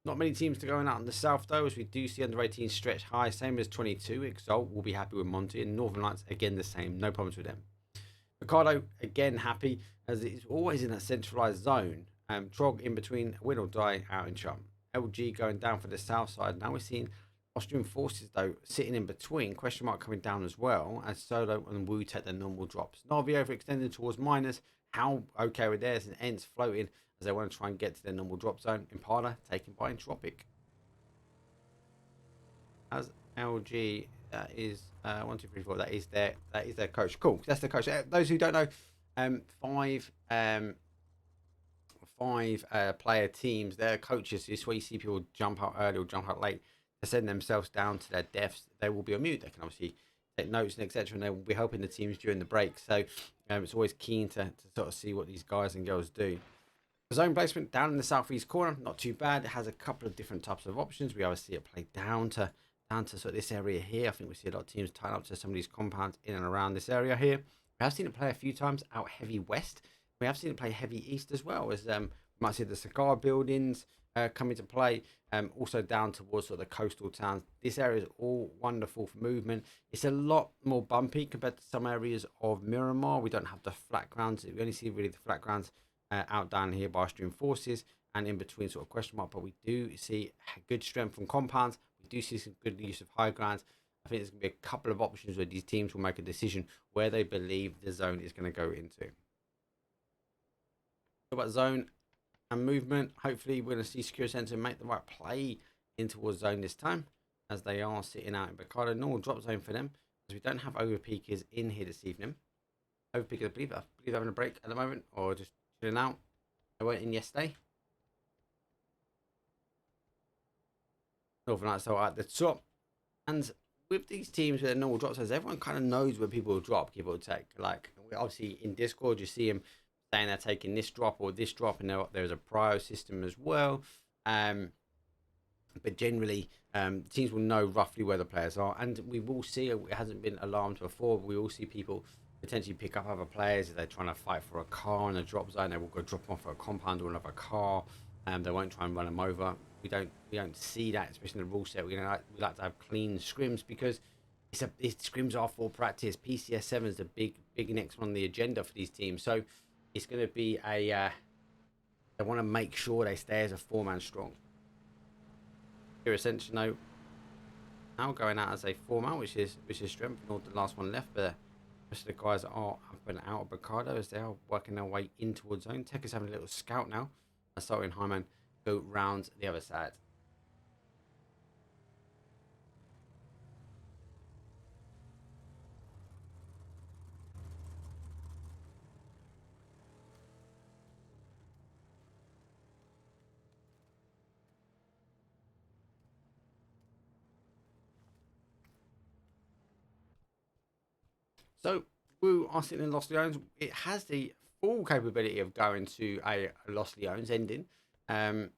[SPEAKER 4] Not many teams to going out in the south though, as we do see under 18 stretch high, same as 22. Exalt will be happy with Monty, and Northern Lights again the same, no problems with them. Ricardo again happy as it's always in a centralized zone. Trog in between, win or die out in chum. LG going down for the south side. Now we're seeing Austrian forces though sitting in between, question mark coming down as well as Solo and Wu take their normal drops. Navi overextended towards miners. How okay with theirs, and ENCE floating as they want to try and get to their normal drop zone. Impala taken by Entropiq. As LG, that is 1, 2, 3, 4. That is their coach. Cool. That's the coach. Those who don't know, five player teams. Their coaches. This way you see people jump out early or jump out late to send themselves down to their deaths. They will be on mute. They can obviously take notes and etc. And they will be helping the teams during the break. So it's always keen to sort of see what these guys and girls do. The zone placement down in the southeast corner, not too bad. It has a couple of different types of options. We always see it play down to sort of this area here. I think we see a lot of teams tying up to some of these compounds in and around this area here. We have seen it play a few times out heavy west. We have seen it play heavy east as well, as we might see the Sakura buildings come into play. Also down towards sort of the coastal towns. This area is all wonderful for movement. It's a lot more bumpy compared to some areas of Miramar. We don't have the flat grounds. We only see really the flat grounds out down here by Austrian forces and in between sort of question mark. But we do see good strength from compounds. We do see some good use of high grounds. I think there's going to be a couple of options where these teams will make a decision where they believe the zone is going to go into. About zone and movement. Hopefully we're going to see Sakura Zensen make the right play in towards zone this time, as they are sitting out in Bakado. Normal drop zone for them, as we don't have overpeakers in here this evening. Overpeakers, I believe they're having a break at the moment, or just chilling out. They weren't in yesterday. Northern Lights are at the top, and with these teams with their normal drop zones, everyone kind of knows where people will drop, give or take. Like, obviously in Discord, you see them saying they're taking this drop or this drop, and there's a prio system as well. But generally, teams will know roughly where the players are, and we will see, it hasn't been alarmed before, but we will see people potentially pick up other players if they're trying to fight for a car in a drop zone. They will go drop off a compound or another car, and they won't try and run them over. We don't see that, especially in the rule set. We like to have clean scrims, because scrims are for practice. PCS 7 is the big next one on the agenda for these teams, so it's going to be a they want to make sure they stay as a 4-man strong. Here essentially now going out as a 4-man, which is strength, not the last one left, but the rest of the guys are up and out of Bakado as they are working their way in towards zone. Tech is having a little scout now. Starting Hyman go round the other side. So Woo are sitting in Lost Leones. It has the full capability of going to a Lost Leones ending. It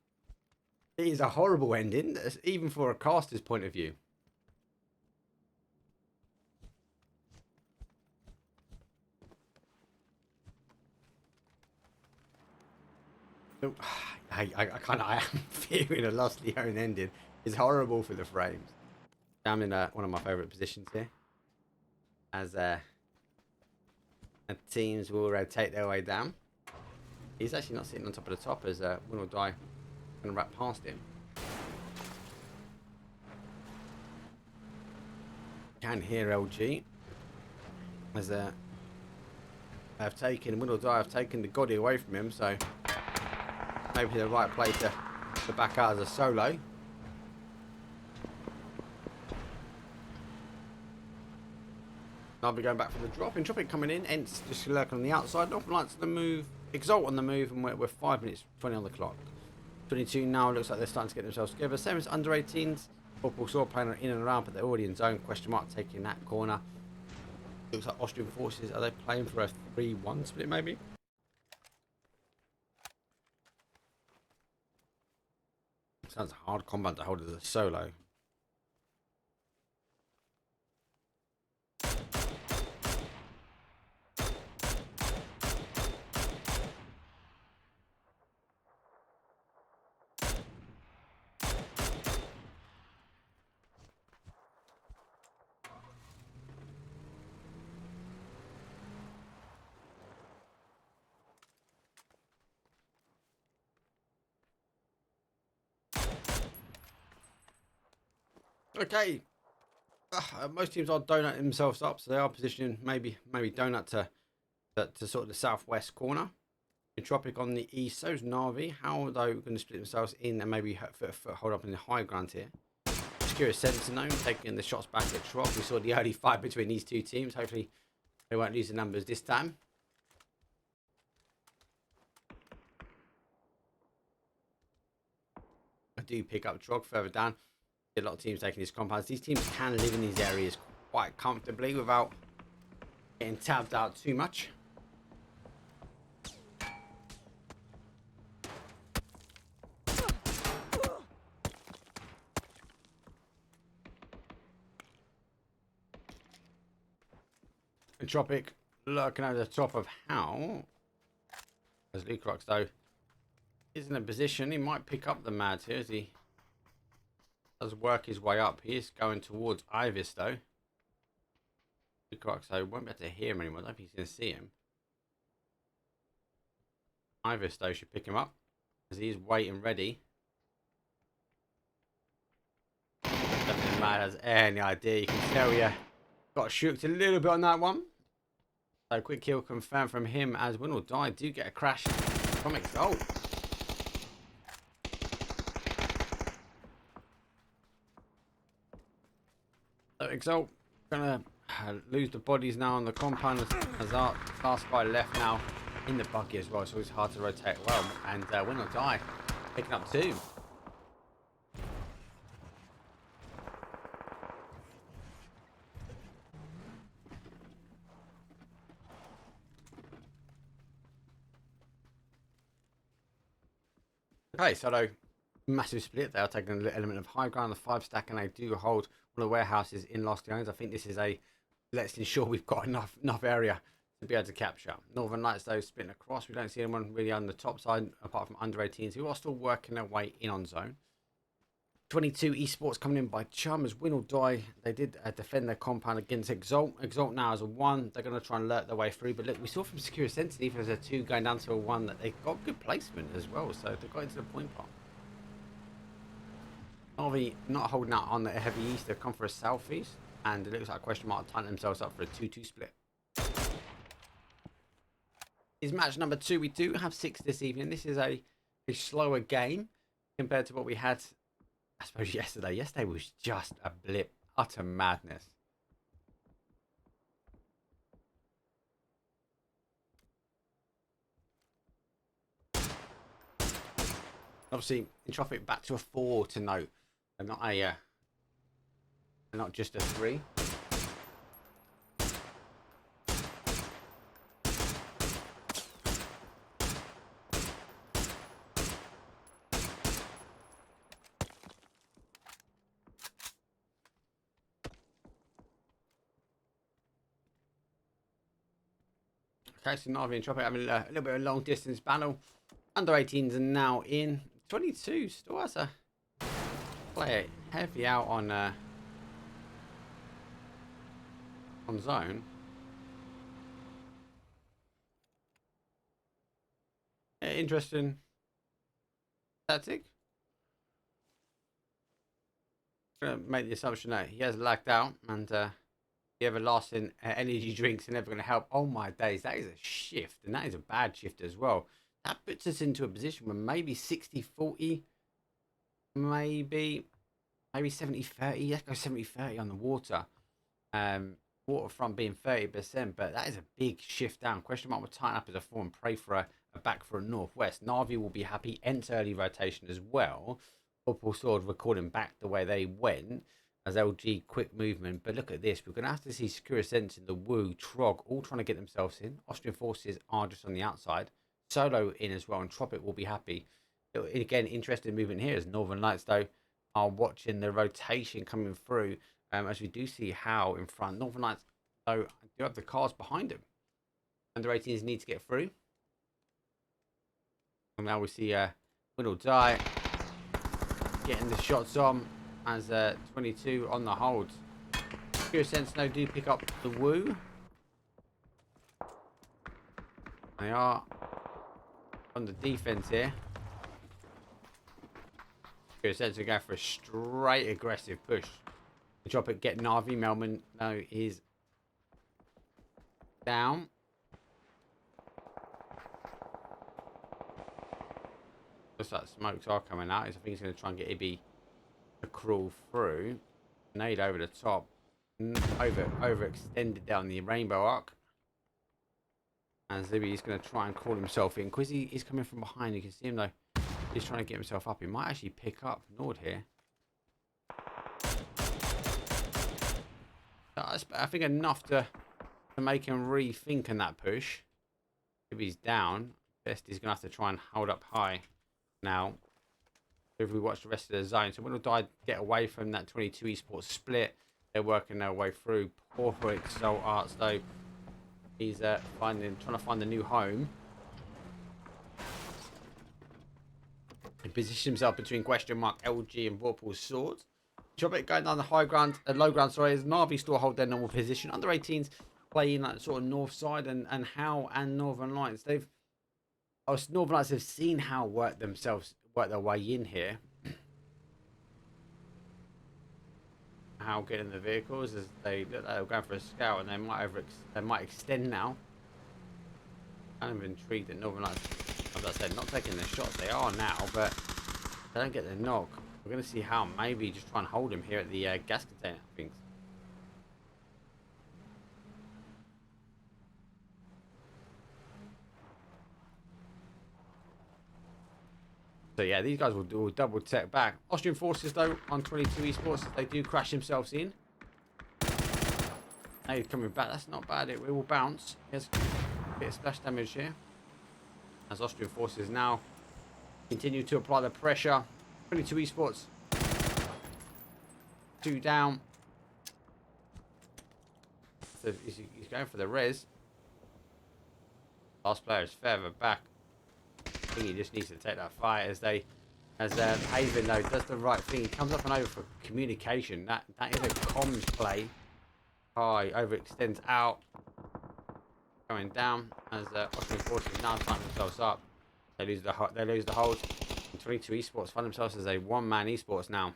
[SPEAKER 4] is a horrible ending, even for a caster's point of view. So, I am fearing a Lost Leone ending. It's horrible for the frames. I'm in one of my favourite positions here, as and teams will rotate their way down. He's actually not sitting on top of the top, as Winordie going to wrap past him. Can hear LG as Winordie have taken the Goddie away from him, so maybe the right play to back out as a solo. I'll be going back for the drop. Entropiq coming in. ENCE just lurking on the outside. Northern Lights on the move. Exalt on the move. And we're 5 minutes 20 on the clock. 22 now. Looks like they're starting to get themselves together. Same as under 18s. Vorpal saw playing in and around, but they're already in zone. Question mark taking that corner. Looks like Austrian forces. Are they playing for a 3-1 split maybe? Sounds a hard combat to hold as a solo. Okay, most teams are donut themselves up, so they are positioning maybe donut to sort of the southwest corner. Entropiq on the east, so's NAVI. How are they going to split themselves in and maybe hold up in the high ground here? Sakura Zensen though, taking the shots back at Trop. We saw the early fight between these two teams. Hopefully they won't lose the numbers this time. I do pick up Trog further down. A lot of teams taking these compounds. These teams can live in these areas quite comfortably without getting tabbed out too much. Entropiq lurking over the top of HOWL. As Lucrox though is in a position, he might pick up the Mads here as he does work his way up. He is going towards Ivis though. Lucrox though won't be able to hear him anymore. I don't think he's going to see him. Ivis though should pick him up as he is waiting ready. Definitely Mad has any idea. You can tell you got shooked a little bit on that one. So quick kill confirmed from him as Winordie do get a crash from Exalt. So Exalt gonna lose the bodies now on the compound as our last guy left now in the buggy as well, so it's hard to rotate well. And Winordie picking up 2. Okay, so though massive split, they are taking a little element of high ground, the 5 stack, and they do hold one of the warehouses in Lost Islands. I think this is a let's ensure we've got enough area to be able to capture. Northern Lights though splitting across. We don't see anyone really on the top side apart from under 18s who are still working their way in on zone. 22 eSports coming in by Chum as win or die. They did defend their compound against Exalt. Exalt now as a 1. They're going to try and lurk their way through. But look, we saw from Sakura Sensitive even as a 2 going down to a 1 that they got good placement as well. So they got into the point part. NAVI not holding out on the heavy east. They've come for a southeast. And it looks like a question mark tying themselves up for a 2-2 split. Is match number 2. We do have 6 this evening. This is a slower game compared to what we had, I suppose, yesterday. Yesterday was just a blip. Utter madness. Obviously, Entropiq back to a 4 to note, and not a, not just a 3. Okay, so NAVI and Entropiq having a little bit of a long distance battle. Under 18s are now in. 22 still has a player heavy out on zone. Yeah, interesting tactic. Gonna make the assumption that he has lagged out and the everlasting energy drinks are never going to help. Oh my days, that is a shift, and that is a bad shift as well. That puts us into a position where maybe 60-40, maybe 70-30. Let's go 70-30 on the water. Waterfront being 30%, but that is a big shift down. Question mark will tighten up as a 4 and pray for a back for a northwest. NAVI will be happy. ENCE early rotation as well. Vorpal sort of recording back the way they went as LG quick movement. But look at this. We're going to have to see Sakura Zensen, the WOO, TROG all trying to get themselves in. Austrian forces are just on the outside. Solo in as well, and Entropiq will be happy. Again, interesting movement here as Northern Lights though are watching the rotation coming through as we do see HOWL in front. Northern Lights though do have the cars behind him. Under 18s need to get through. And now we see Winordie getting the shots on as 22 on the hold. Sakura Zensen do pick up the WOO. They are on the defense here. Zensen go for a straight aggressive push. Entropiq get NAVI. Melman now is down. Looks like smokes are coming out. I think he's going to try and get Ibby to crawl through. Nade over the top. Overextended down the rainbow arc. And Ibby is going to try and crawl himself in. Quizzy is coming from behind. You can see him though. He's trying to get himself up. He might actually pick up Nord here. I think enough to make him rethink in that push. If he's down, best he's going to have to try and hold up high now. If we watch the rest of the zone. So Winordie get away from that 22 eSports split. They're working their way through. Poor for Exalt Arts though. He's trying to find a new home. He positions himself between question mark LG and Vorpal's swords. Entropiq going down the high ground, low ground, sorry, as NAVI still hold their normal position. Under 18s playing that sort of north side, and HOWL and Northern Lights, Northern Lights have seen HOWL work their way in here. HOWL getting the vehicles as they look like they're going for a scout, and they might extend now. kind of intrigued that Northern Lights, as I said, not taking the shots. They are now, but they don't get the knock. We're going to see how maybe just try and hold him here at the gas container, I think. So yeah, these guys will double tech back. Austrian forces though on 22 esports, they do crash themselves in. Now he's coming back. That's not bad. It will bounce. He has a bit of splash damage here. As Austrian forces now continue to apply the pressure. 22 esports. 2 down. So he's going for the res. Last player is further back. I think he just needs to take that fight as Haven though does the right thing. He comes up and over for communication. That is a comms play. High overextends out, going down as Austrian forces now tying themselves up. They lose the hold. And 22 esports find themselves as a one-man esports now.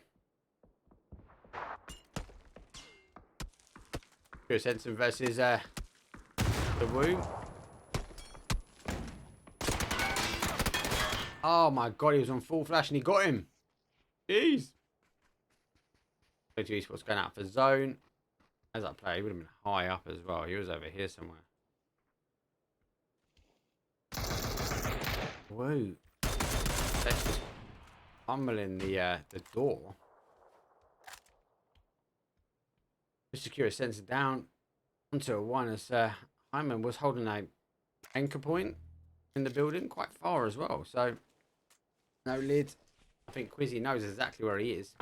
[SPEAKER 4] Zensen versus the Woo. Oh my god, he was on full flash and he got him. Jeez. 22 esports going out for zone. As that player, he would have been high up as well. He was over here somewhere. Whoa. That's just pummeling the door. Just secure a sensor down onto a 1 as Hyman was holding a anchor point in the building quite far as well. So no lid. I think Quizzy knows exactly where he is.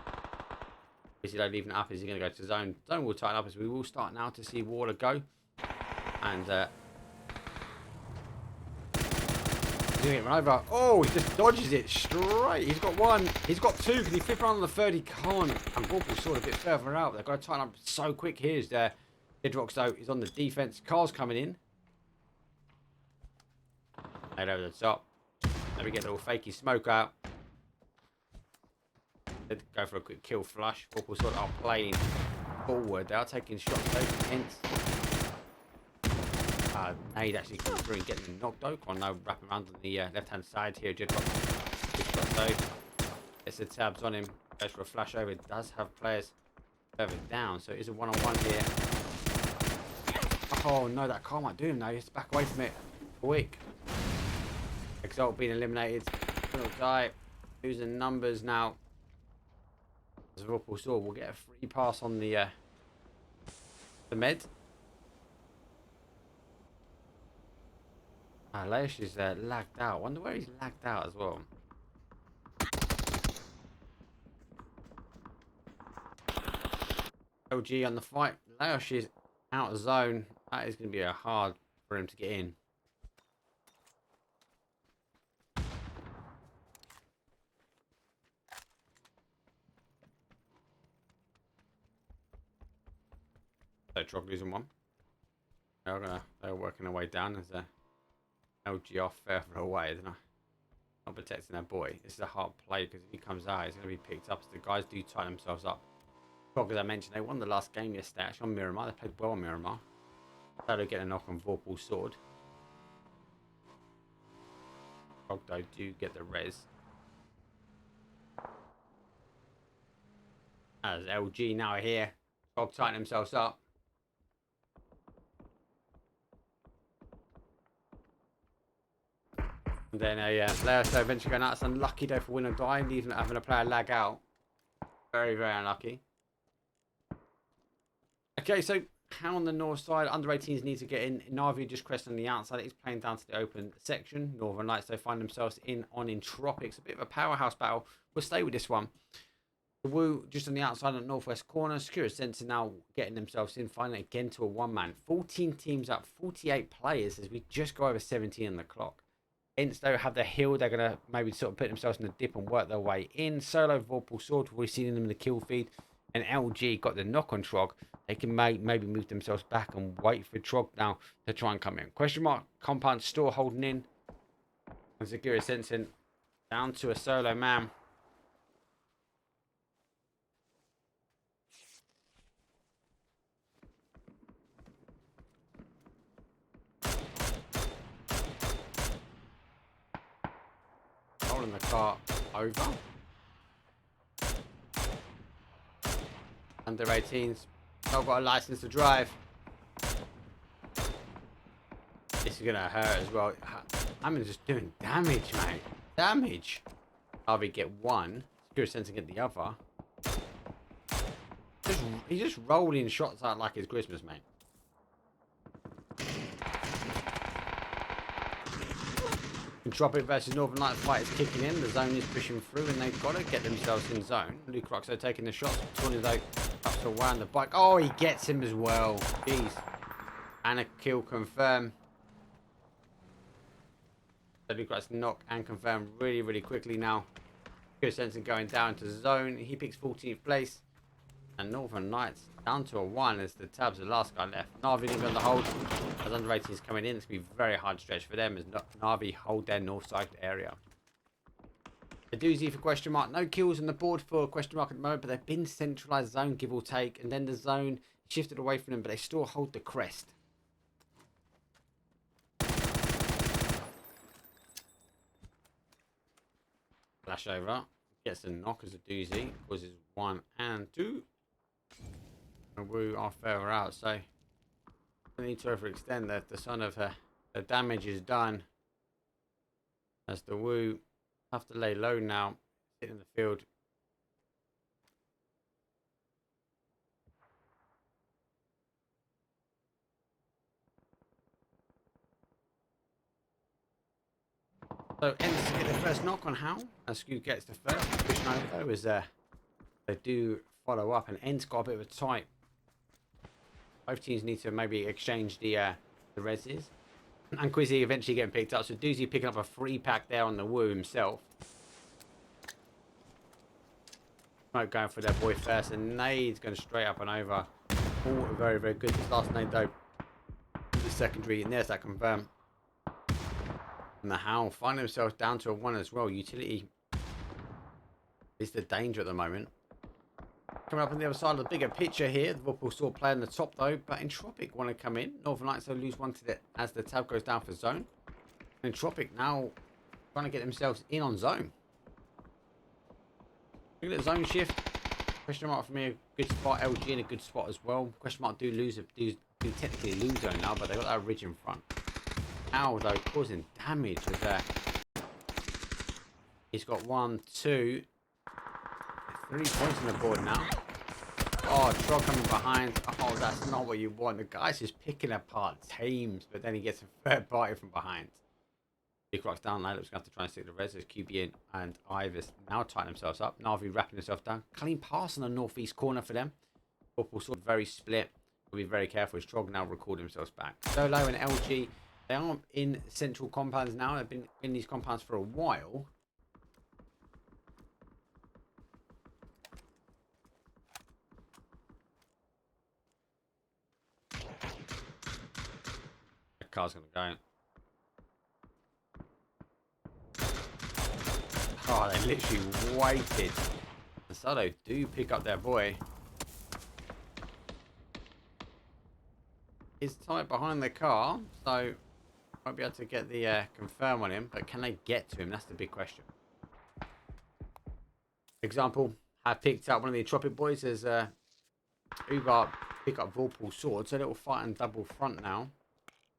[SPEAKER 4] Quizzy leaving it up. Is he going to go to zone? Zone will tighten up as we will start now to see Water go. And he's going to get run over. Oh, he just dodges it straight. He's got 1. He's got 2. Can he flip around on the 3rd? He can't. And Vorpal's sort of a bit further out. They've got to tighten up so quick. Here's Hidrox though. He's on the defense. Carl's coming in. Right over the top. Let me get a little fakey smoke out. They'd go for a quick kill flush. Vorpal sort of are playing forward. They are taking shots though. Hence, Nade actually comes through and getting the knocked though. On no wrapping around on the left hand side here. Jidrox gets the tabs on him. Goes for a flash over. It does have players further down, so it is a 1-on-1 here. Oh no, that car might do him now. He has to back away from it quick. Exalt being eliminated. Will die. Losing numbers now. As Vorpal saw, we'll get a free pass on the med. Leish is lagged out. Wonder where he's lagged out as well. LG on the fight. Leish is out of zone. That is going to be hard for him to get in. So Trog losing 1. They're working their way down as LG off further away. They're not protecting their boy. This is a hard play because if he comes out, he's going to be picked up. So the guys do tighten themselves up. Trog, as I mentioned, they won the last game yesterday actually on Miramar. They played well on Miramar. So they get a knock on Vorpal's sword. Trog though do get the res. As LG now here. Trog tighten themselves up. And then a player so eventually going out. It's unlucky though for Winordie, leaving having a player lag out. Very, very unlucky. Okay, so how on the north side, under 18s need to get in. NAVI just crest on the outside. He's playing down to the open section. Northern Lights, they find themselves in on Entropiq. It's a bit of a powerhouse battle. We'll stay with this one. The Woo just on the outside on the northwest corner. Sakura Zensen now getting themselves in, finally again to a 1-man. 14 teams up, 48 players as we just go over 17 on the clock. ENCE though have the heal. They're going to maybe sort of put themselves in the dip and work their way in. Solo Vorpal sword. We've seen them in the kill feed. And LG got the knock on Trog. They can maybe move themselves back and wait for Trog now to try and come in. Question mark. Compound still holding in. And Sakura Zensen down to a solo man. holding the car over. Under 18s. Not got a license to drive. This is going to hurt as well. I'm just doing damage, mate. Damage. NAVI get one. Sakura Zensen get the other. He's just rolling shots out like it's Christmas, mate. Entropiq versus Northern Lights fight is kicking in. The zone is pushing through and they've got to get themselves in zone. Luminosity taking the shots. Tony though up to one the bike. Oh, he gets him as well. Jeez. And a kill confirmed. So Luminosity knock and confirm really, really quickly now. Sakura Zensen going down to zone. He picks 14th place. And Northern Lights down to a 1 as the Tab's the last guy left. NAVI on the hold. As under 18s coming in, it's going to be very hard stretch for them as NAVI hold their north side area. A doozy for question mark. No kills on the board for question mark at the moment, but they've been centralized zone, give or take. And then the zone shifted away from them, but they still hold the crest. Flash over. Gets a knock as a doozy. Causes 1 and 2. And Woo are further out, so we need to overextend that. The son of the damage is done. As the Woo have to lay low now, sit in the field. So ENCE get the first knock on HOWL. As Scoot gets the first. Pushing over though is they do follow up, and ENCE got a bit of a tight. Both teams need to maybe exchange the reses. And Quizzy eventually getting picked up. So Doozy picking up a free pack there on the Woo himself. Smoke going for their boy first. And Nade's going straight up and over. All very, very good. This last nade though. The secondary. And there's that confirm. And the HOWL find themselves down to a 1 as well. Utility is the danger at the moment. Coming up on the other side of the bigger picture here, the Vorpal still playing the top though, but Entropiq want to come in. Northern Lights will lose one to the as the tab goes down for zone. And Entropiq now trying to get themselves in on zone. Look at the zone shift. Question mark for me, a good spot. LG in a good spot as well. Question mark do technically lose zone now, but they got that ridge in front. HOWL though causing damage with that. He's got 1, 2. 3 points on the board now. Oh, Trog coming behind. Oh, that's not what you want. The guy's just picking apart teams, but then he gets a third party from behind. Big rocks down. Layup's going to have to try and stick the res. QB and Ivers now tighten themselves up. NAVI wrapping himself down. Clean pass on the northeast corner for them. Vorpal sort of very split. We'll be very careful as Trog now record themselves back. Solo and LG, they aren't in central compounds now. They've been in these compounds for a while. Car's gonna go. Oh, they literally waited. And Solo do pick up their boy. He's tight behind the car, so won't be able to get the confirm on him. But can they get to him? That's the big question. Example, have picked up one of the Entropiq boys as Uber pick up Vorpal sword, so little fight and double front now.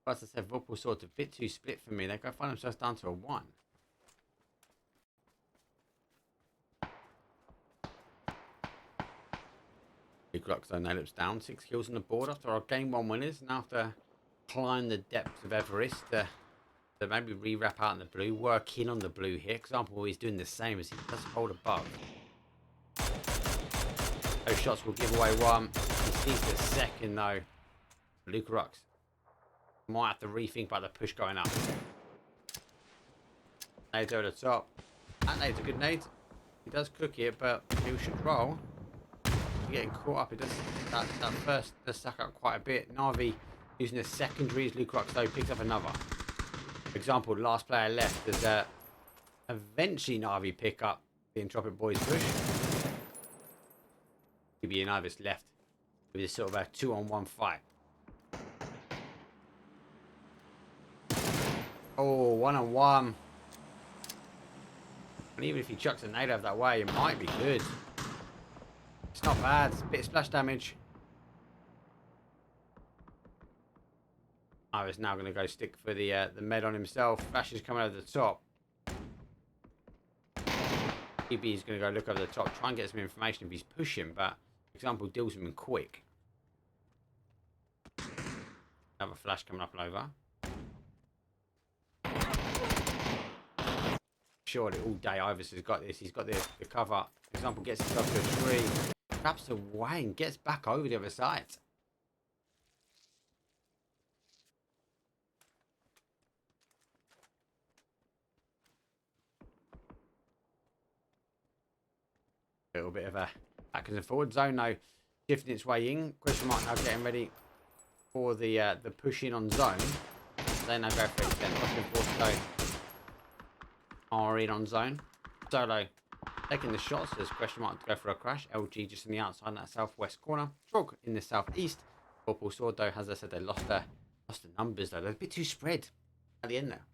[SPEAKER 4] As I said, Vorpal sword's a bit too split for me. They go find themselves down to a 1. Big Glocks though, Nailup's down. 6 kills on the board after our game 1 winners. Now have to climb the depths of Everest to maybe re-wrap out in the blue. Work in on the blue here. Example, he's doing the same as he does hold above. Those shots will give away 1. He sees the second though. Luke Rocks might have to rethink about the push going up. Nade over the top. That nade's a good nade. He does cook it, but he should roll. He's getting caught up. It does that first does suck up quite a bit. NAVI using the secondaries. Luke Rocks though picks up another. For example, last player left as eventually NAVI pick up the Entropiq boys push. QB and Ivis left with this sort of a 2-on-1 fight. Oh, 1-on-1. And even if he chucks a nade out that way, it might be good. It's not bad. It's a bit of splash damage. I was now going to go stick for the med on himself. Flash is coming over the top. EB is going to go look over the top, try and get some information if he's pushing, but, for example, deals him in quick. Another flash coming up and over. Surely all day Ivers has got this. He's got the cover. For example, gets himself to a tree, traps away and gets back over the other side. A little bit of a backwards and forward zone now, shifting its way in. Question mark now getting ready for the push in on zone. They now go for it again. Looking for zone. Are in on zone. Solo taking the shots as question mark to go for a crash. LG just on the outside in that southwest corner. Trog in the southeast. Vorpal Sword though, as I said, they lost the numbers though. They're a bit too spread at the end there.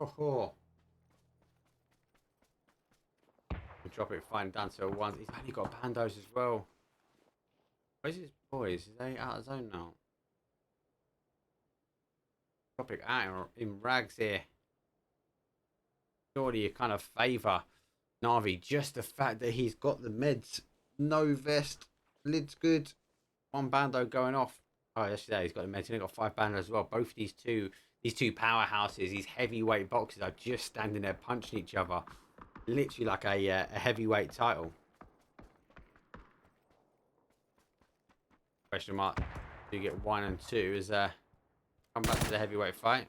[SPEAKER 4] Oh. Drop it fine down to a 1. He's only got bandos as well. Where's his boys? Are they out of zone now? Drop it out in rags here. Surely you kind of favour Navi. Just the fact that he's got the meds. No vest. Lid's good. 1 bando going off. Oh, yes, yeah, he's got the meds. He's got 5 bandos as well. Both of these two powerhouses, these heavyweight boxes are just standing there punching each other. Literally like a heavyweight title. Question mark. Do you get 1 and 2 as come back to the heavyweight fight.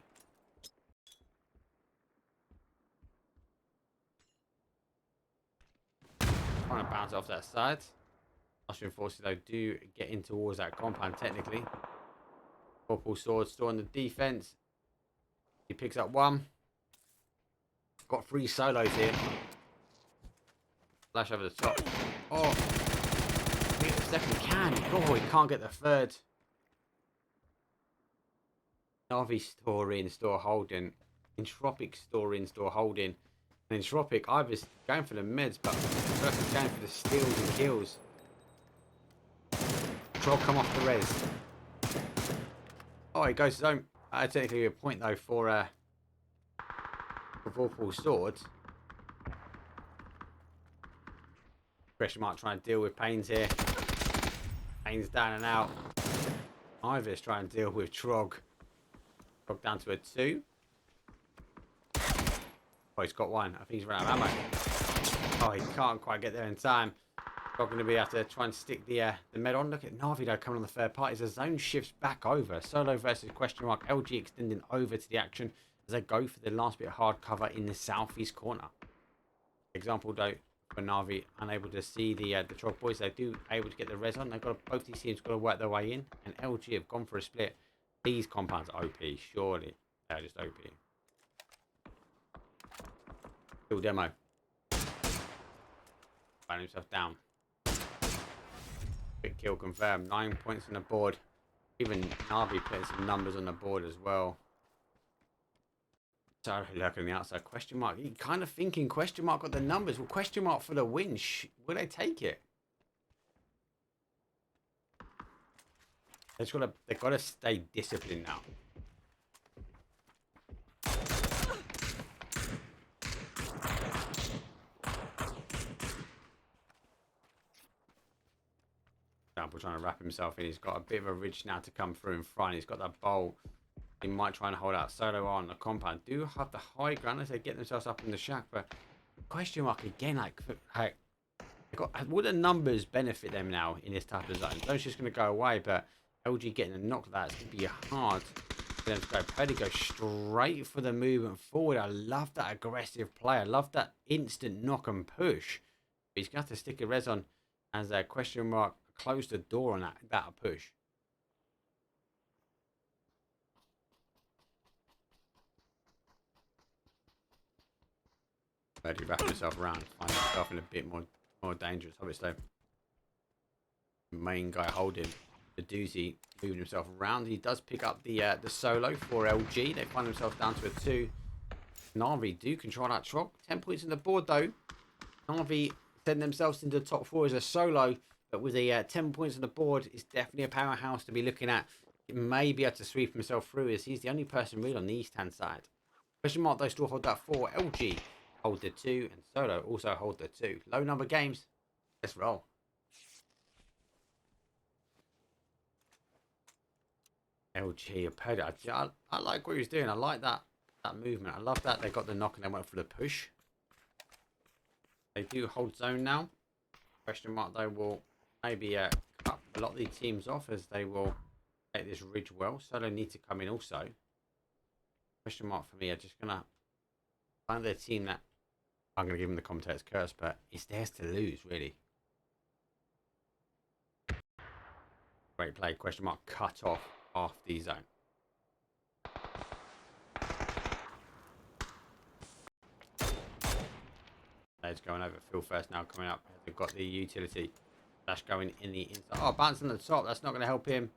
[SPEAKER 4] Trying to bounce off that side. Austrian forces though do get in towards that compound technically. Vorpal Sword storing the defense. He picks up 1. Got 3 solos here. Flash over the top. Oh, get the second can. Oh, he can't get the third. Navi store in, store holding. Entropiq store in, store holding. And Entropiq, I was going for the meds, but first going for the steals and kills. Troll come off the res. Oh, he goes home. Technically a point though for Vorpal Sword. Question mark trying to deal with Pains here. Pains down and out. Ivers trying to deal with Trog. Trog down to a 2. Oh, he's got 1. I think he's run out of ammo. Oh, he can't quite get there in time. Trog going to be able to try and stick the med on. Look at Navi though coming on the third party as the zone shifts back over. Solo versus question mark. LG extending over to the action as they go for the last bit of hard cover in the southeast corner. Example though for Navi, unable to see the Trog boys. They do able to get the res on. They've got both these teams got to work their way in, and LG have gone for a split. These compounds are OP, surely they're just OP. Kill demo. Find himself down. Quick kill confirmed. 9 points on the board. Even Navi putting some numbers on the board as well. So lurking on the outside. Question mark. You kind of thinking question mark got the numbers. Well, question mark for the win. Will they take it? They've got to stay disciplined now. Trying to wrap himself in. He's got a bit of a ridge now to come through in front. He's got that bowl. He might try and hold out. Solo on the compound. Do have the high ground as they get themselves up in the shack, but question mark again. Like, hey, will the numbers benefit them now in this type of zone? Those just going to go away, but LG getting a knock like that, it's going to be hard for them to go. Petty go straight for the movement forward. I love that aggressive play. I love that instant knock and push. But he's going to have to stick a res on as a question mark. Close the door on that push. Ready to wrap himself around, find himself in a bit more dangerous. Obviously, main guy holding The doozy moving himself around. He does pick up the solo for LG. They find themselves down to a 2. NAVI do control that Trog. 10 points on the board though. NAVI send themselves into the top 4 as a solo, but with a 10 points on the board, it's definitely a powerhouse to be looking at. It may be able to sweep himself through as he's the only person really on the east-hand side. Question mark though still hold that 4. LG hold the 2 and solo also hold the 2. Low number games. Let's roll. LG, I like what he was doing. I like that movement. I love that they got the knock and they went for the push. They do hold zone now. Question mark though will maybe cut a lot of the teams off as they will take this ridge well. So they need to come in also. Question mark for me are just gonna find their team that I'm gonna give them the commentator's curse, but it's theirs to lose really. Great play. Question mark cut off the zone. It's going over field first now coming up. They've got the utility. Dash going in the inside. Oh, bouncing on the top. That's not going to help him.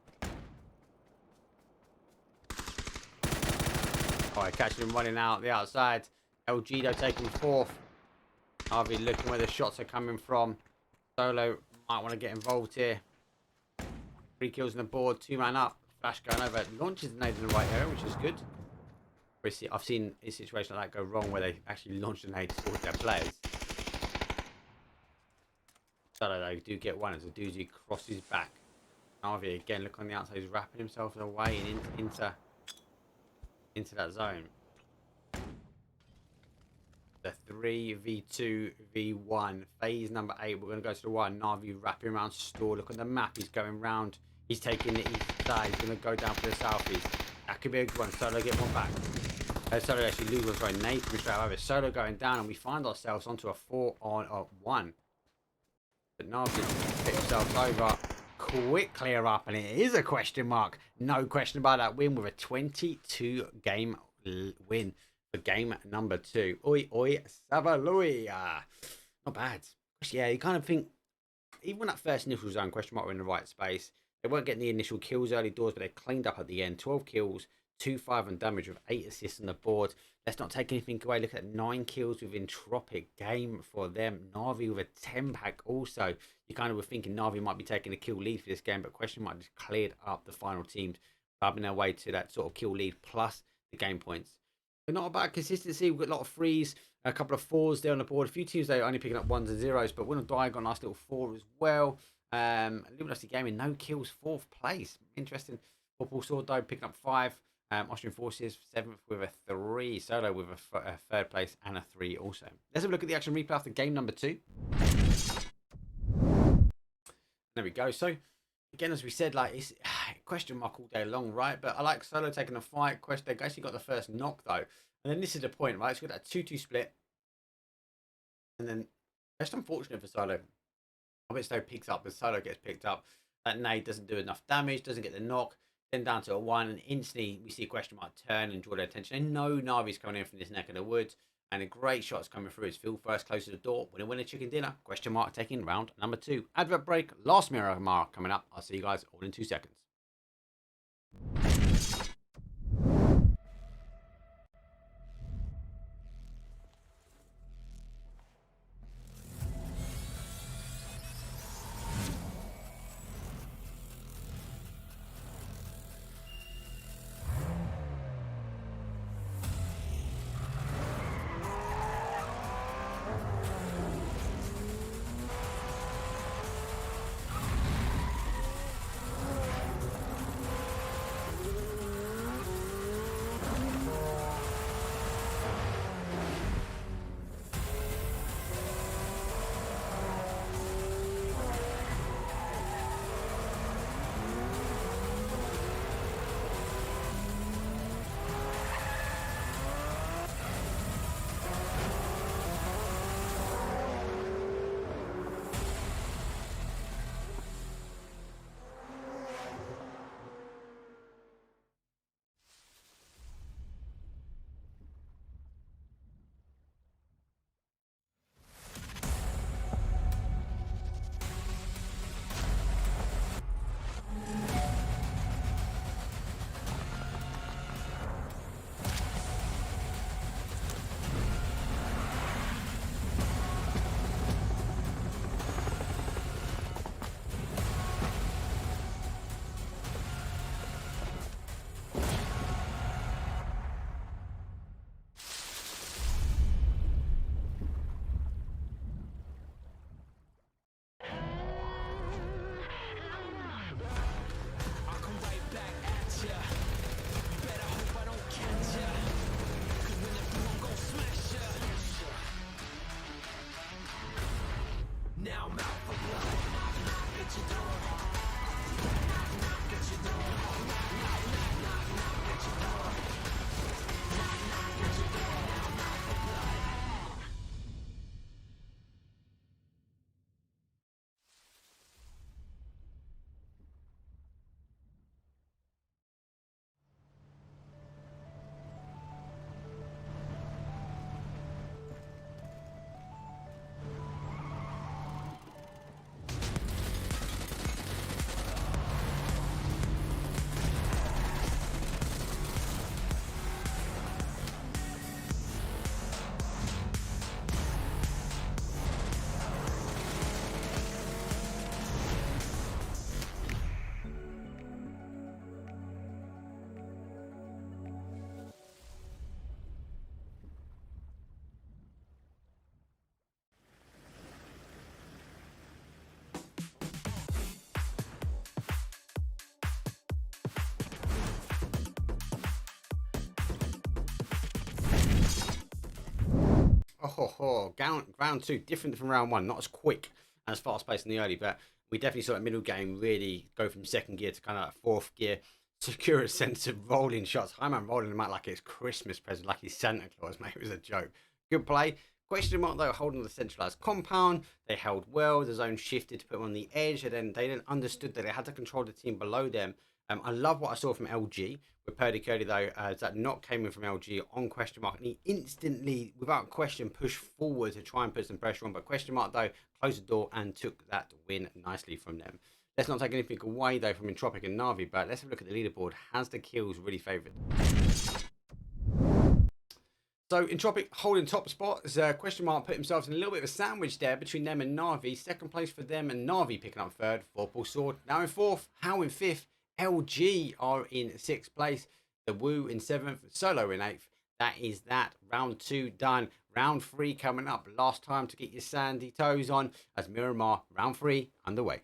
[SPEAKER 4] Oh, catching him running out the outside. LG though taking 4th. Harvey looking where the shots are coming from. Solo might want to get involved here. 3 kills on the board. 2 man up. Flash going over. Launches the nade in the right area, which is good. I've seen a situation like that go wrong where they actually launch the nade towards their players. So they do get one as a doozy crosses back. Harvey again, look on the outside, he's wrapping himself away and into that zone. The 3v2v1 phase number 8. We're going to go to the 1. Navi wrapping around store. Look on the map. He's going round. He's taking the east side. He's going to go down for the southeast. That could be a good one. Solo get one back. Solo actually lose one. Sorry, Nathan straight over. Solo going down, and we find ourselves onto a 4-on-1. But Navi picks himself over. Quick clear up, and it is a question mark. No question about that win with a 22 game win for game number 2. Oi, oi, Savaluia. Not bad. Yeah, you kind of think, even when that first initial zone, question mark, were in the right space, they weren't getting the initial kills early doors, but they cleaned up at the end. 12 kills, 2-5 on damage with 8 assists on the board. Let's not take anything away. Look at 9 kills with Entropiq. Game for them. Navi with a 10-pack also. You kind of were thinking Navi might be taking a kill lead for this game, but question mark just cleared up the final teams, rubbing their way to that sort of kill lead plus the game points. But not about consistency. We've got a lot of 3s, a couple of 4s there on the board. A few teams, they're only picking up 1s and 0s, but Winordie got a nice little 4 as well. Luminosity Gaming, no kills, 4th place. Interesting. Vorpal Sword though, picking up 5. Austrian Forces, 7th with a 3. Solo with a 3rd place and a 3 also. Let's have a look at the action replay after game number 2. There we go. So, again, as we said, like, it's question mark all day long, right? But I like Solo taking a fight. They actually got the first knock, though. And then this is the point, right? So we got that 2-2 split. And then, just unfortunate for Solo. Obviously, picks up, the Solo gets picked up. That nade doesn't do enough damage, doesn't get the knock. Then down to a 1, and instantly we see a question mark turn and draw their attention. And no Navi's coming in from this neck of the woods. And a great shot's coming through. It's field first, close to the door. Winner chicken dinner. Question mark taking round number 2. Advert break. Last mirror mark coming up. I'll see you guys all in 2 seconds. Round 2, different from round 1. Not as quick and as fast paced in the early, but we definitely saw that middle game really go from second gear to kind of like fourth gear. Sakura sense of rolling shots. High man rolling them out like it's Christmas present, like he's Santa Claus, mate. It was a joke. Good play. Question mark though, holding the centralized compound. They held well. The zone shifted to put them on the edge, and then they then understood that they had to control the team below them. I love what I saw from LG with Purdy Curdy though, as that knock came in from LG on question mark, and he instantly, without question, pushed forward to try and put some pressure on. But question mark though closed the door and took that win nicely from them. Let's not take anything away though from Entropiq and Navi, but let's have a look at the leaderboard. Has the kills really favoured? So Entropiq holding top spot. As question mark put himself in a little bit of a sandwich there between them and Navi. Second place for them and Navi picking up third. Vorpal Sword now in fourth. HOWL in fifth. LG are in sixth place. The Woo in seventh. Solo in eighth. That is that. Round 2 done. Round 3 coming up. Last time to get your sandy toes on as Miramar round 3 underway.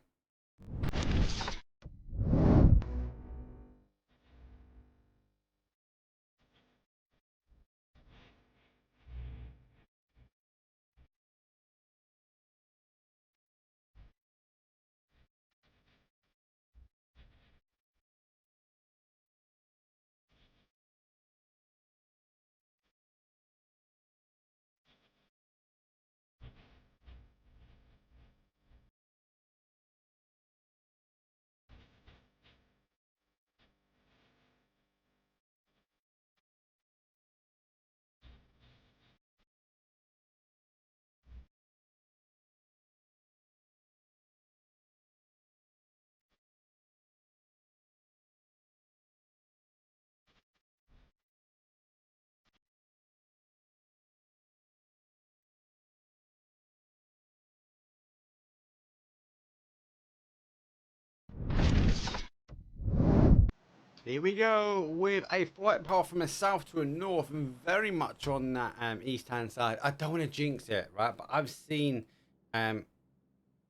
[SPEAKER 4] Here we go with a flight path from a south to a north and very much on that east hand side. I don't want to jinx it, right? But I've seen a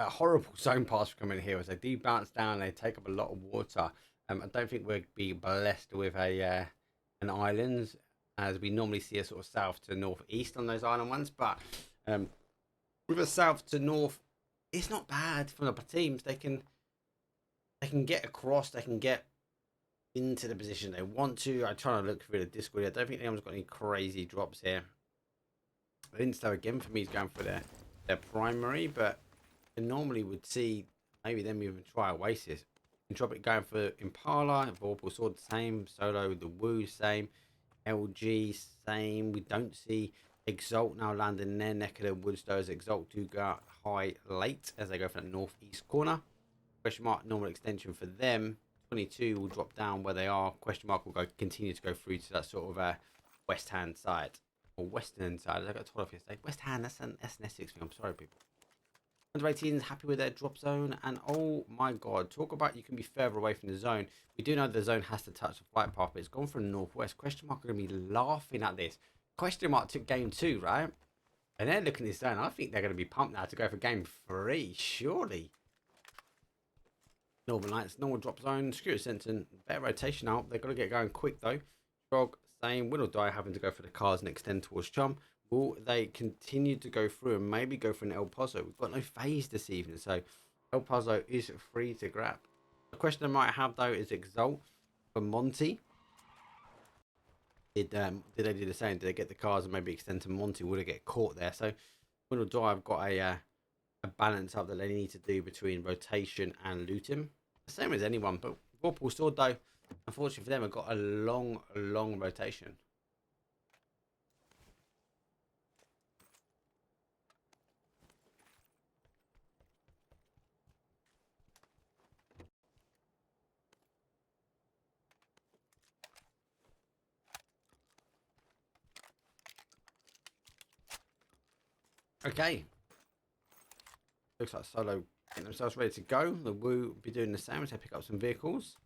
[SPEAKER 4] horrible zone pass coming here as they do bounce down. They take up a lot of water. I don't think we'd be blessed with a an island as we normally see a sort of south to northeast on those island ones. But with a south to north, it's not bad for the teams. They can get across. They can get into the position they want to. I'm trying to look through the Discord. I don't think anyone's got any crazy drops here. Vince though again for me is going for their primary, but I normally would see maybe them even try Oasis. Entropiq going for Impala, Vorpal Sword same, Solo the Woo same, LG same. We don't see Exalt now landing in their neck of the woods though, as Exalt do go high late as they go for the northeast corner. Question mark normal extension for them. 22 will drop down where they are. Question mark will continue to go through to that sort of west hand side or western side. I got told off yesterday. West hand, that's an Essex thing. I'm sorry, people. Under 18s happy with their drop zone, and oh my god, talk about you can be further away from the zone. We do know the zone has to touch the flight path, but it's gone from the northwest. Question mark are going to be laughing at this. Question mark took game 2, right? And they're looking at this zone. I think they're going to be pumped now to go for game 3, surely. Northern Lights, normal drop zone, Sakura Zensen, better rotation out. They've got to get going quick though. Trog, same, Winordie having to go for the cars and extend towards Chum. Will they continue to go through and maybe go for an El Pozo? We've got no phase this evening, so El Pozo is free to grab. The question I might have though is Exalt for Monty. Did they do the same? Did they get the cars and maybe extend to Monty? Would they get caught there? So Winordie have got a balance up that they need to do between rotation and looting. Same as anyone, but Vorpal Sword though, unfortunately for them, have got a long rotation. Okay. Looks like Solo getting themselves ready to go. The Woo will be doing the same as they pick up some vehicles.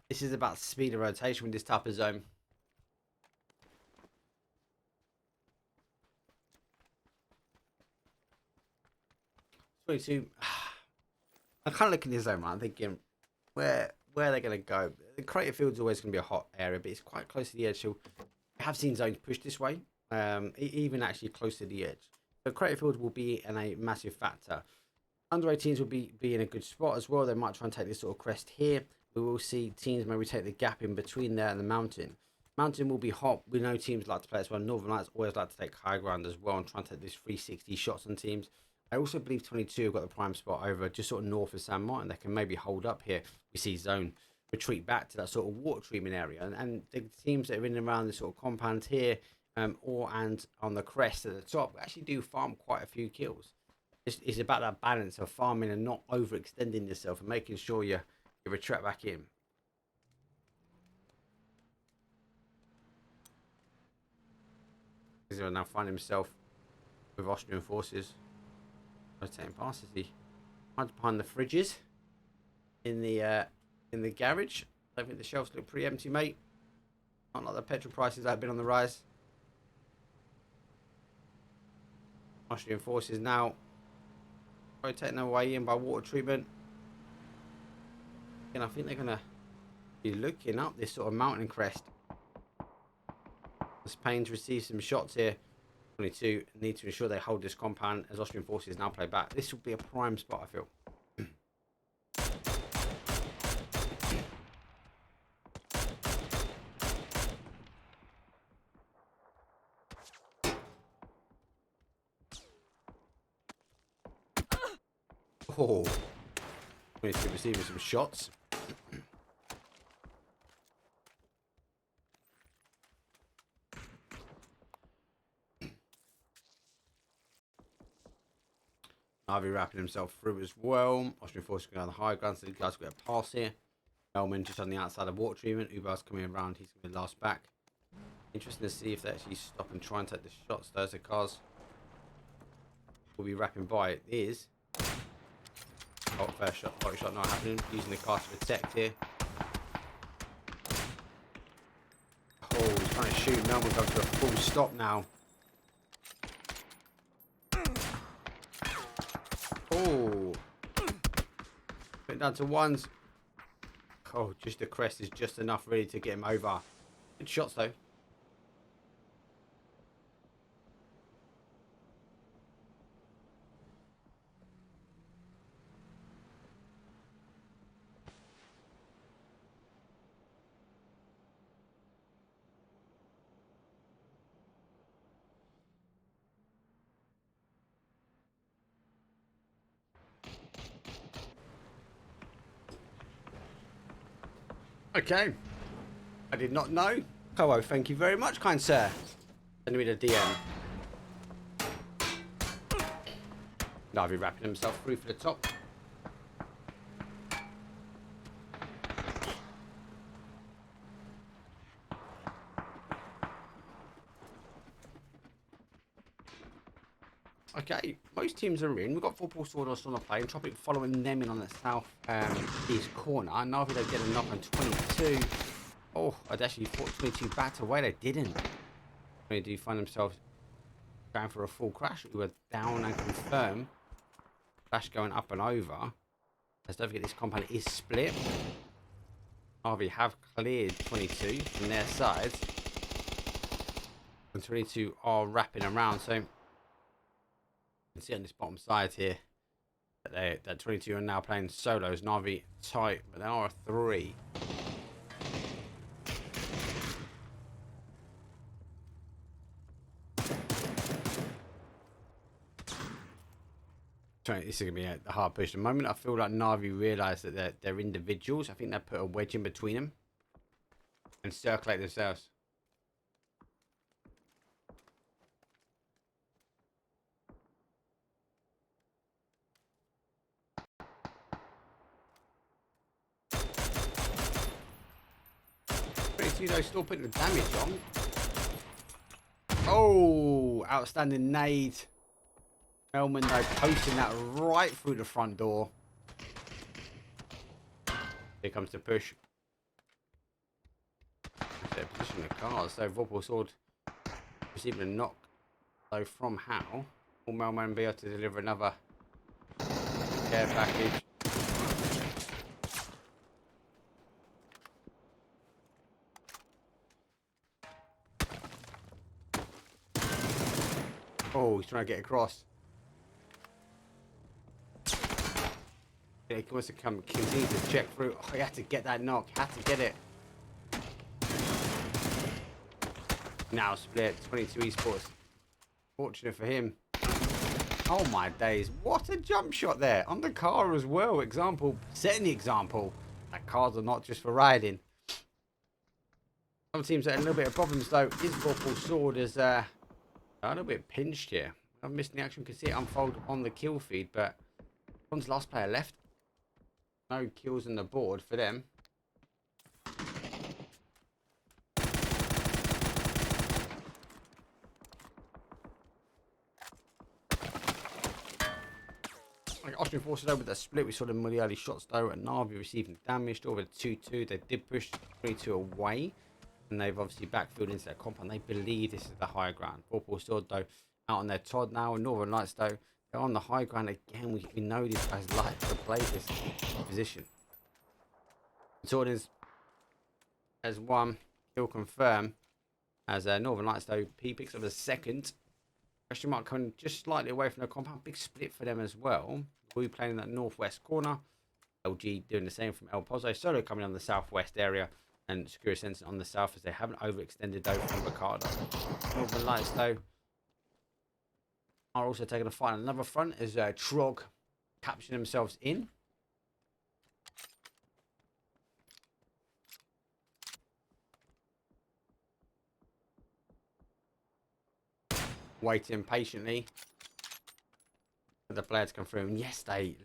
[SPEAKER 4] This is about speed of rotation with this type of zone. I'm kind of looking at this zone, right? I'm thinking, where are they going to go? The crater field's always going to be a hot area, but it's quite close to the edge. So we have seen zones push this way. even actually close to the edge. So creative field will be a massive factor. Under 18s will be in a good spot as well. They might try and take this sort of crest here. We will see teams maybe take the gap in between there and the mountain. Mountain will be hot. We know teams like to play as well. Northern Lights always like to take high ground as well and try and take these 360 shots on teams. I also believe 22 have got the prime spot over just sort of north of San Martin. They can maybe hold up here. We see zone retreat back to that sort of water treatment area. And the teams that are in and around this sort of compound here and on the crest at the top actually do farm quite a few kills. It's about that balance of farming and not overextending yourself and making sure you retreat back in. He's now find himself with Austrian forces rotating past as he hides behind the fridges in the garage. I think the shelves look pretty empty, mate. Not like the petrol prices that have been on the rise. Austrian forces now rotating their way in by water treatment. And I think they're going to be looking up this sort of mountain crest. Spain to receive some shots here. 22 need to ensure they hold this compound as Austrian forces now play back. This will be a prime spot, I feel. Oh, 22 receiving some shots. NAVI wrapping himself through as well. Austrian forces going on the high ground, so these guys will get a pass here. Elman just on the outside of water treatment. Ubal's coming around, he's going to be last back. Interesting to see if they actually stop and try and take the shots. Those are cars will be wrapping by. It is. Oh, fair shot, body shot not happening. Using the car to protect here. Oh, he's trying to shoot. Melman goes to a full stop now. Oh, put it down to ones. Oh, just the crest is just enough really to get him over. Good shots though. Okay. I did not know. Oh, thank you very much, kind sir. Send me the DM. NAVI wrapping himself through for the top. Okay, most teams are in. We've got Vorpal Sawdust on the play. Entropiq following them in on the south east corner. NAVI they get a knock on 22. Oh, I'd actually thought 22 backed away. They didn't. They do find themselves going for a full crash. We were down and confirm. Crash going up and over. Let's don't forget this compound is split. NAVI have cleared 22 from their side. And 22 are wrapping around. So you can see on this bottom side here that 22 are now playing solos. NAVI tight, but there are 3. This is going to be a hard push. The moment I feel like NAVI realise that they're individuals, I think they put a wedge in between them and circulate themselves. Though still putting the damage on. Oh, outstanding nade. Melman though posting that right through the front door. Here comes the push. They're positioning the cars. So Vorpal Sword receiving a knock though from HOWL. Will Melman be able to deliver another care package? Oh, he's trying to get across. Yeah, he wants to continue to check through. Oh, he had to get that knock. Had to get it. Now split. 22 eSports. Fortunate for him. Oh my days. What a jump shot there. On the car as well. Example. Setting the example. That cars are not just for riding. Some teams had a little bit of problems though. His Vorpal sword is a little bit pinched here. I'm missing the action. You can see it unfold on the kill feed, but one's last player left. No kills on the board for them. Austrian forces over the split. We saw them with the early shots though, and NAVI receiving damage over 2-2. They did push 3-2 away, and they've obviously backfilled into their compound. They believe this is the high ground. Vorpal sword though out on their Todd now, and Northern Lights though they're on the high ground again. We know these guys like to play this position. Sword has one kill confirm as Northern Lights though P picks up the second. Question mark coming just slightly away from the compound. Big split for them as well. We'll be playing in that northwest corner. LG doing the same from El Pozo. Solo coming on the southwest area. And Sakura Zensen on the south as they haven't overextended though from Ricardo. Northern Lights though are also taking a fight on another front as Trog capturing themselves in. Waiting patiently for the player to come through. And yes,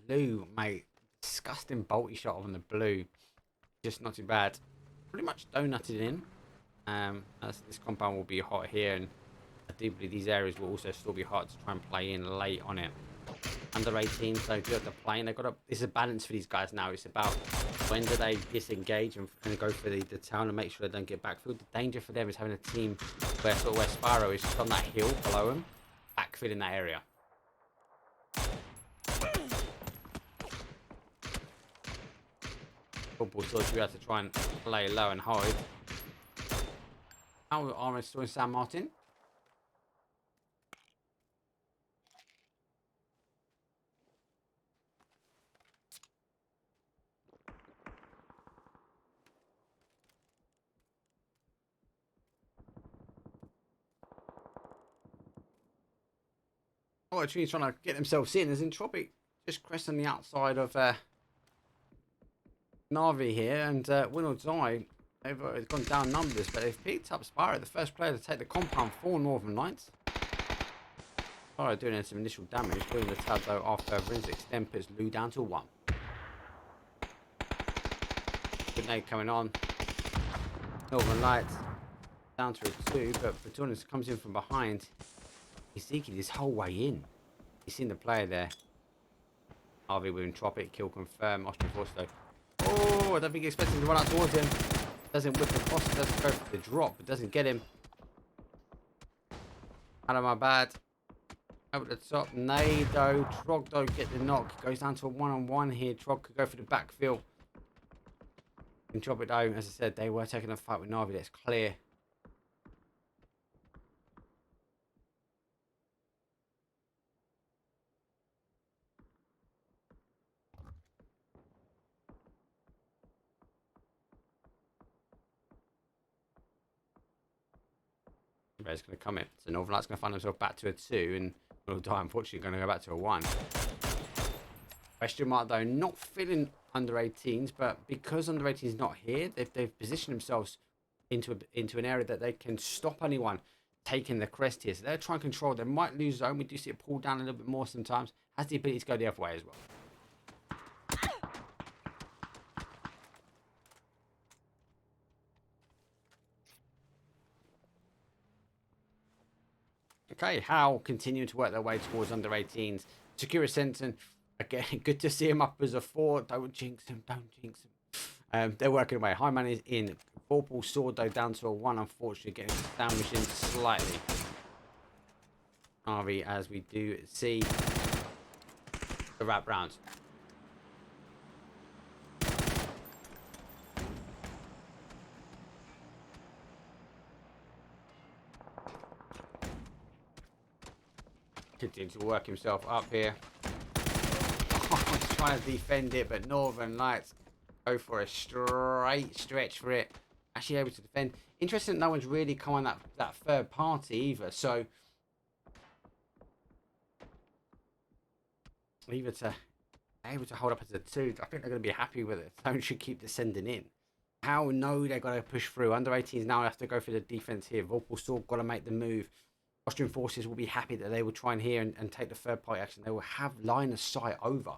[SPEAKER 4] Lou, mate, disgusting bolty shot on the blue. Just not too bad. Pretty much donutted in. As this compound will be hot here, and I do believe these areas will also still be hot to try and play in late on it. Under 18, so do have to play, and they've got to. It's a balance for these guys now. It's about when do they disengage and go for the town and make sure they don't get backfilled. The danger for them is having a team where Spyro is just on that hill below them, backfill in that area. Football still you have to try and play low and hide. How are we still in San Martin? Oh, actually trying to get themselves in. There's Entropiq just cresting the outside of NAVI here, and Winordie, they've gone down numbers, but they've picked up Spyro, the first player to take the compound for Northern Lights. Spyro doing some initial damage, doing the tab though after Vince extend puts Lou down to 1. Good nade coming on. Northern Lights down to a 2, but Bratonis comes in from behind. He's seeking his whole way in. He's seen the player there. RV with Entropiq, kill confirm. Austrian force though. Oh, I don't think he expects him to run out towards him. Doesn't whip across, doesn't go for the drop, but doesn't get him. Out of my bad. Over the top. Nade though. Trog though get the knock. Goes down to a 1-on-1 here. Trog could go for the backfill. Entropiq though, as I said, they were taking a fight with Navi. That's clear. It's going to come in. So Northern Lights going to find themselves back to a 2, and Winordie unfortunately going to go back to a 1. Question mark though, not feeling under 18s, but because under 18s not here, they've positioned themselves into an area that they can stop anyone taking the crest here. So they're trying to control. They might lose zone. We do see it pull down a little bit more sometimes. Has the ability to go the other way as well. Okay, HOWL continue to work their way towards under 18s. Sakura Zensen, again, good to see him up as a 4. Don't jinx him, don't jinx him. They're working away. High man is in. Vorpal sword though down to a 1, unfortunately, getting damaged in slightly. RV as we do see the wrap rounds. Continues to work himself up here. Oh, he's trying to defend it, but Northern Lights go for a straight stretch for it. Actually able to defend. Interesting that no one's really come on that third party either. So able to hold up as a 2. I think they're going to be happy with it. Zone should keep descending in. HOWL know they've got to push through. Under 18s now have to go for the defense here. Vorpal Sword got to make the move. Austrian forces will be happy that they will try in here and take the third party action. They will have line of sight over.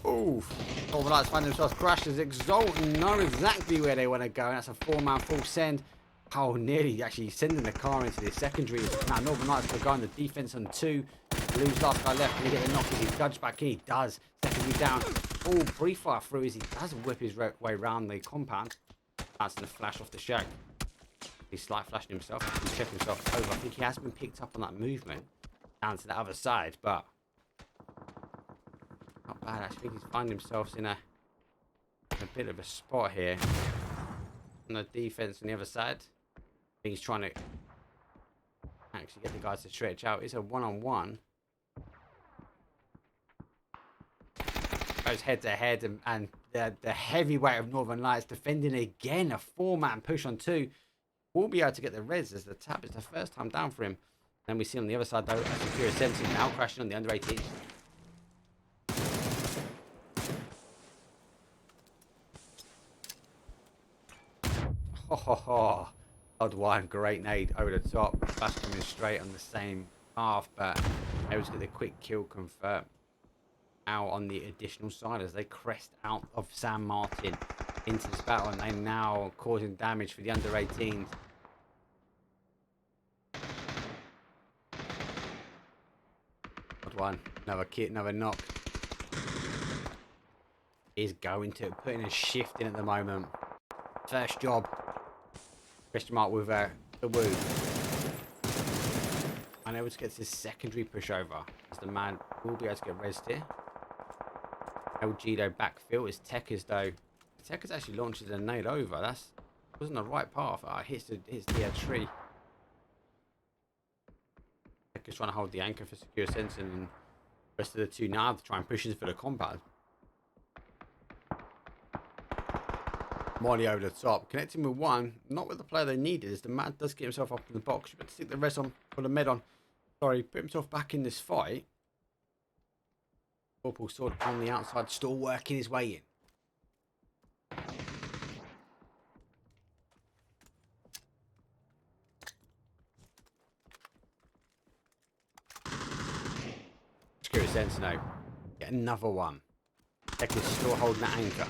[SPEAKER 4] Oof. All the lights find themselves crashed as Exalt know exactly where they want to go. And that's a 4-man full send. HOWL nearly actually sending the car into the secondary. Now Northern Lights will go on the defense on 2. Lose last guy left. Can he get the knock as he dodged back in? He does. Secondary down. Oh, brief fire through as he does whip his way around the compound. That's the flash off the shack. He's slight flashing himself. He's checking himself over. I think he has been picked up on that movement down to the other side, but not bad. I think he's finding himself in a bit of a spot here on the defense on the other side. I think he's trying to actually get the guys to stretch out. It's a one-on-one. Goes head to head, and the heavyweight of Northern Lights defending again. A 4-man push on 2. Will be able to get the res as the tap is the first time down for him. And we see on the other side though, a Sakura Zensen now crashing on the under 18. Ho ho ho. Odd one, great nade over the top. Flash coming straight on the same path, but able to get the quick kill confirmed. Out on the additional side as they crest out of San Martin into this battle, and they now causing damage for the under 18s. Odd one, another kit, another knock. Is going to putting a shift in at the moment. First job. Question mark with the woo. Unable to get this secondary push over as the man will be able to get rezzed here. LG though backfield is Tekers though. Tekers actually launches a nade over. That's wasn't the right path. Hits the tree. Tekers trying to hold the anchor for Sakura Zensen, and the rest of the 2 now to try and push this for the compound. Molly over the top, connecting with 1, not with the player they needed, as the man does get himself up in the box. But to stick the res on, or the med on, sorry, put himself back in this fight. Vorpal Sword on the outside, still working his way in. Sakura Zensen now, get another one. Tech is still holding that anchor.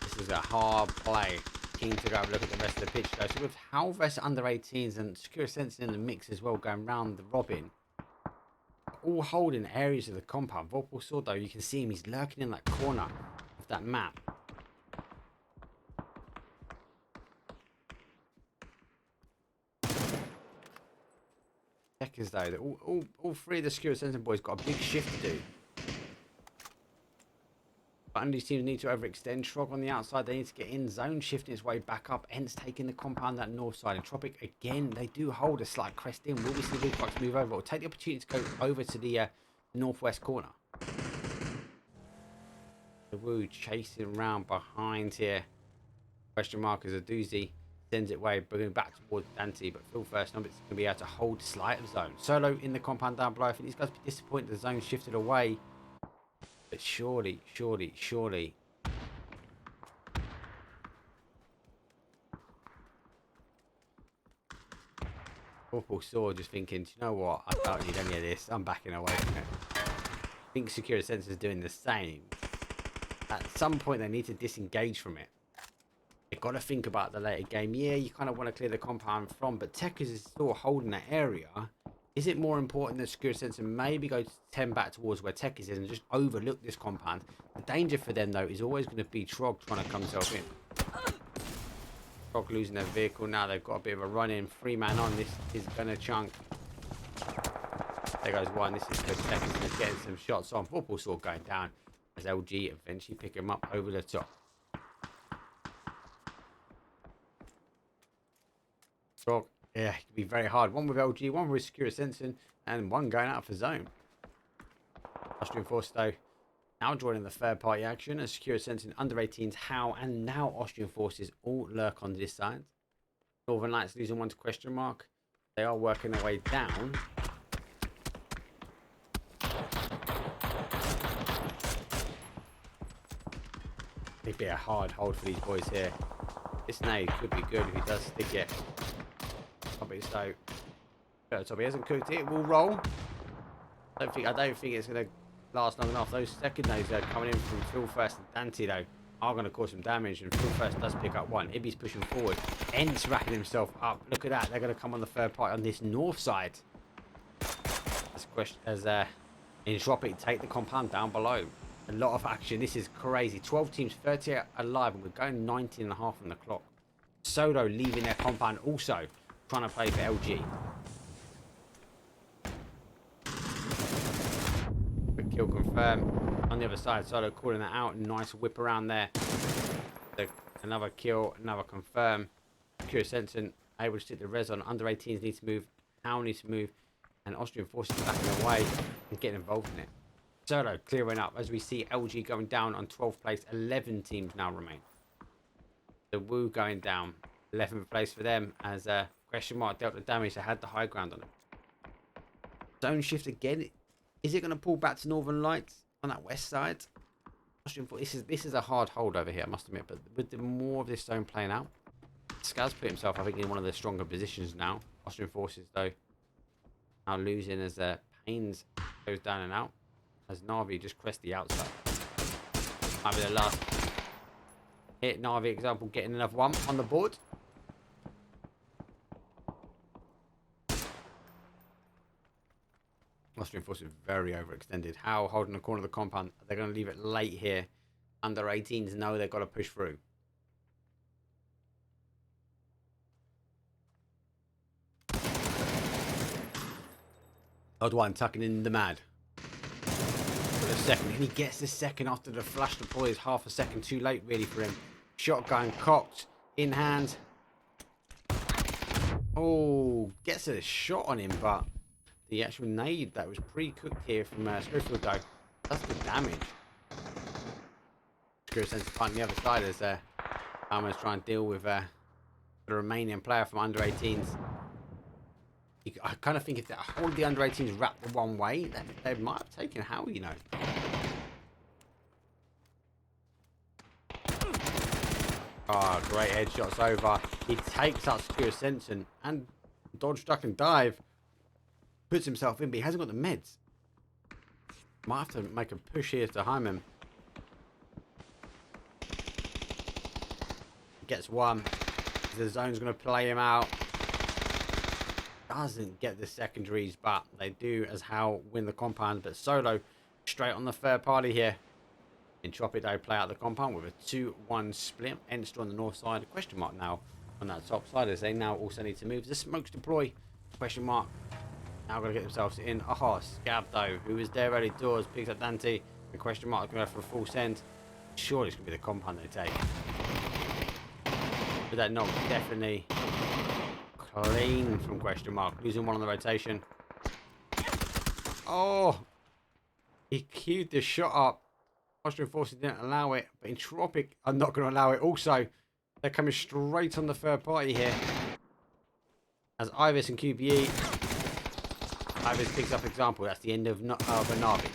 [SPEAKER 4] This is a hard play. Keen to go have a look at the rest of the pitch though. So with HOWL versus under 18s and Sakura Zensen in the mix as well, going round the robin, all holding areas of the compound. Vorpal Sword though, you can see him, he's lurking in that corner of that map. Checkers though, all 3 of the Sakura Zensen boys got a big shift to do. But under these teams need to overextend. Trog on the outside, they need to get in. Zone shifting its way back up. ENCE taking the compound that north side. Entropiq again, they do hold a slight crest in. Will we see the big box move over? Or take the opportunity to go over to the northwest corner. The Woo chasing around behind here. Question mark as a doozy sends it away, bringing back towards Dante. But Phil first number is going to be able to hold slight of zone. Solo in the compound down below. I think these guys will be disappointed the zone shifted away. But surely. Vorpal Sword just thinking, do you know what? I don't need any of this. I'm backing away from it. I think Sakura Zensen is doing the same. At some point, they need to disengage from it. You've got to think about the later game. Yeah, you kind of want to clear the compound from, but Tekers is still holding that area. Is it more important that Sakura Zensen maybe go 10 back towards where Tekers is and just overlook this compound? The danger for them, though, is always going to be Trog trying to come himself in. Trog losing their vehicle now. They've got a bit of a run in. 3-man on. This is going to chunk. There goes one. This is good. Second is getting some shots on. Vorpal sort of going down as LG eventually pick him up over the top. Trog, yeah, it can be very hard. One with LG, one with Sakura Zensen, and one going out for zone. Austrian forces though now joining the third party action as Sakura Zensen, under 18s, HOWL, and now Austrian forces all lurk on this side. Northern Lights losing one to question mark. They are working their way down. It'd be a hard hold for these boys here. This nade could be good if he does stick it. Probably so. He hasn't cooked it. It will roll. I don't think it's going to last long enough. Those second nades that are coming in from Phil First and Dante though are going to cause some damage, and Phil First does pick up one. Ibby's pushing forward. ENCE racking himself up. Look at that. They're going to come on the third party on this north side. As Entropiq take the compound down below. A lot of action. This is crazy. 12 teams, 38 alive, and we're going 19.5 on the clock. Solo leaving their compound also trying to play for LG. Quick kill confirmed. On the other side, Solo calling that out. Nice whip around there. Another kill, another confirm. Sakura Zensen able to stick the res on. Under 18s need to move. HOWL needs to move. And Austrian forces backing away and getting involved in it. Solo clearing up as we see LG going down on 12th place. 11 teams now remain. The Woo going down. 11th place for them as question mark dealt the damage. They had the high ground on it. Zone shift again. Is it going to pull back to Northern Lights on that west side? This is a hard hold over here, I must admit. But with the more of this zone playing out, Skaz put himself, I think, in one of the stronger positions now. Austrian forces, though, now losing as Pains goes down and out. As NAVI just crest the outside. Might be the last hit. NAVI, example, getting another one on the board. Austrian forces very overextended. HOWL holding the corner of the compound. They're going to leave it late here. Under 18s know they've got to push through. Odd one tucking in the mad. For a second. And he gets the second after the flash deploy is half a second too late really for him. Shotgun cocked. In hand. Oh, gets a shot on him, but the actual nade that was pre-cooked here from Skrifield though does the damage. Sakura Zensen finding the other side as Alma's trying to deal with the Romanian player from under 18s. I kind of think if the whole of the under 18s wrapped the one way, they might have taken HOWL, you know. Oh, great headshots over. He takes out Sakura Zensen and dodge, duck, and dive. Puts himself in, but he hasn't got the meds. Might have to make a push here to Hyman. Gets one. The zone's going to play him out. Doesn't get the secondaries, but they do as HOWL win the compound. But Solo straight on the third party here. Entropiq though play out the compound with a 2-1 split. ENCE on the north side. Question mark now on that top side as they now also need to move. The smokes deploy. Question mark. Now going to get themselves in. Aha, Scab though, who is there early doors, picks up Dante. The question mark going to go for a full send. Surely it's going to be the compound they take. But that knock definitely clean from question mark. Losing one on the rotation. Oh, he queued the shot up. Austrian forces didn't allow it, but Entropiq are not going to allow it. Also, they're coming straight on the third party here. As Ivis and QBE. Ivis picks up example. That's the end of a NAVI.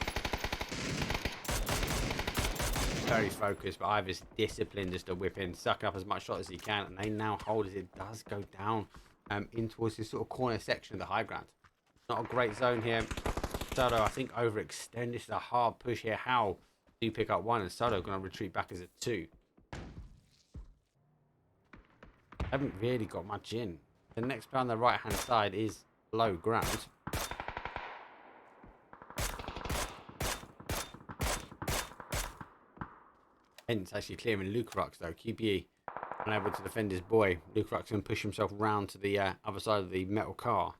[SPEAKER 4] Very focused, but Ivis disciplined just to whip in, suck up as much shot as he can, and they now hold as it does go down in towards this sort of corner section of the high ground. Not a great zone here. Solo, I think, overextend. This is a hard push here. HOWL do pick up one, and Solo going to retreat back as a 2. Haven't really got much in. The next player on the right hand side is low ground. ENCE actually clearing Luke Rux though. QBE unable to defend his boy. Lukerock's going to push himself round to the other side of the metal car.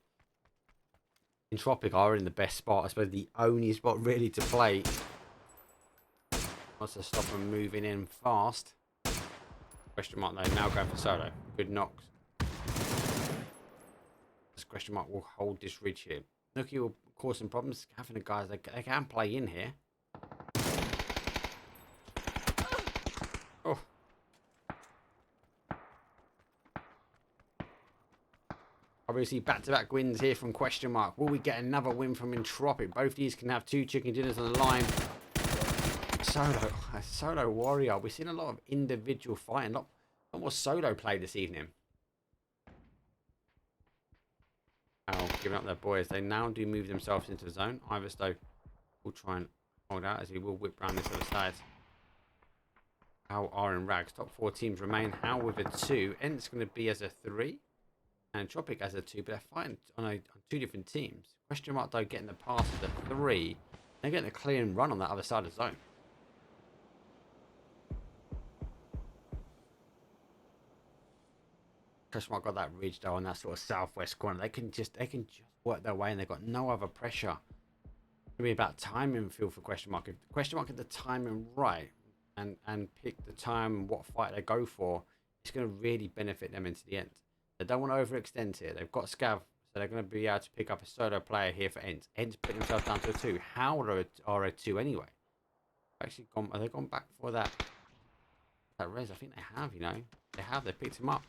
[SPEAKER 4] Entropiq are in the best spot. I suppose the only spot really to play. Wants to stop them moving in fast. Question mark though, now going for solo. Good knocks. This question mark will hold this ridge here. Nookie will cause some problems. Having the guys, they can play in here. Oh. Obviously, back-to-back wins here from question mark. Will we get another win from Entropiq? Both these can have 2 chicken dinners on the line. Solo, a solo warrior. We've seen a lot of individual fighting, a lot more solo play this evening. Oh, giving up their boys. They now do move themselves into the zone. Iverstow will try and hold out as he will whip round this other side. HOWL are in rags. Top 4 teams remain. HOWL with a 2. ENCE going to be as a 3. And Entropiq as a 2. But they're fighting on 2 different teams. Question mark though getting the pass as a 3. They're getting a clear run on that other side of the zone. Question mark got that ridge though on that sort of southwest corner. They can just work their way and they've got no other pressure. It'll be about timing feel for question mark. If question mark get the timing right and pick the time what fight they go for, it's going to really benefit them into the end. They don't want to overextend here. They've got Scav, so they're going to be able to pick up a solo player here for ENCE. ENCE put themselves down to a 2. HOWL are a 2 anyway. Actually gone, have they gone back for that res? I think they have, you know. They picked him up.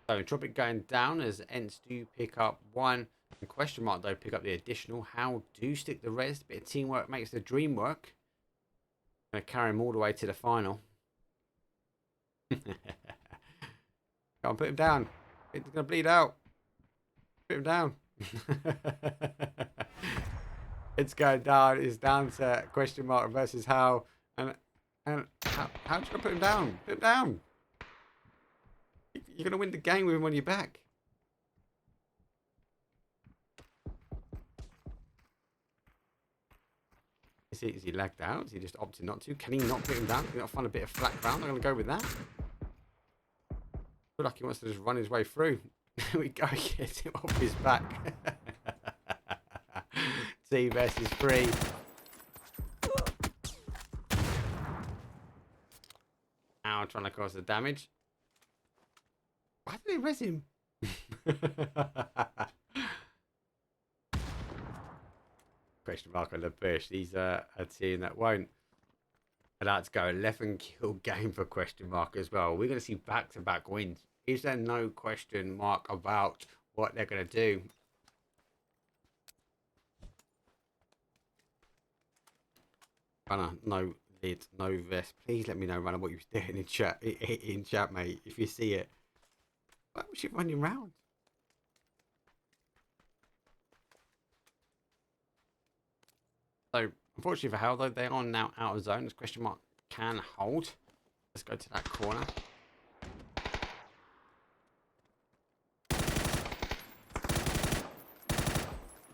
[SPEAKER 4] So Entropiq going down as ENCE do pick up 1. And question mark though pick up the additional. HOWL do stick the res. Bit of teamwork makes the dream work. Gonna carry him all the way to the final. Can't put him down. It's gonna bleed out. Put him down. It's going down. It's down to question mark versus HOWL. And how's you gonna put him down? Put him down. You're going to win the game with him on your back. Is he lagged out? Is he just opted not to? Can he not put him down? Can he not find a bit of flat ground? I'm going to go with that. I feel like he wants to just run his way through. There we go. Get him off his back. 2 versus 3. Now trying to cause the damage. Why did they res him? Question mark on the bush. These are a team that won't allow it to go. 11 kill game for question mark as well. We're going to see back-to-back wins. Is there no question mark about what they're going to do? Runner, no lid, no vest. Please let me know, Runner, what you're doing in chat, mate. If you see it. Why was she running round? So, unfortunately for HOWL, though, they are now out of zone. This question mark can hold. Let's go to that corner.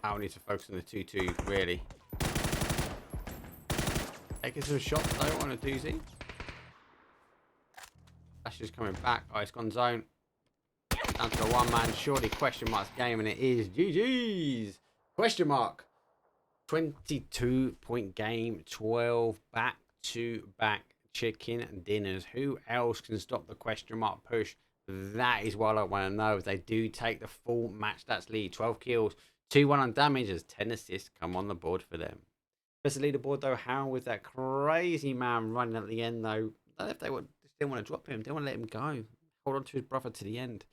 [SPEAKER 4] HOWL needs to focus on the 2-2, really. Taking some shots, though, on a doozy. That's just coming back. Oh, it's gone zone. Down to a 1-man, surely question mark's game, and it is GG's. Question mark. 22-point game, 12 back-to-back chicken dinners. Who else can stop the question mark push? That is what I want to know. If they do take the full match stats lead, 12 kills, 2-1 on damage, as 10 assists come on the board for them. Best of leaderboard though, HOWL with that crazy man running at the end though. I don't know if they still want to drop him. They want to let him go. Hold on to his brother to the end.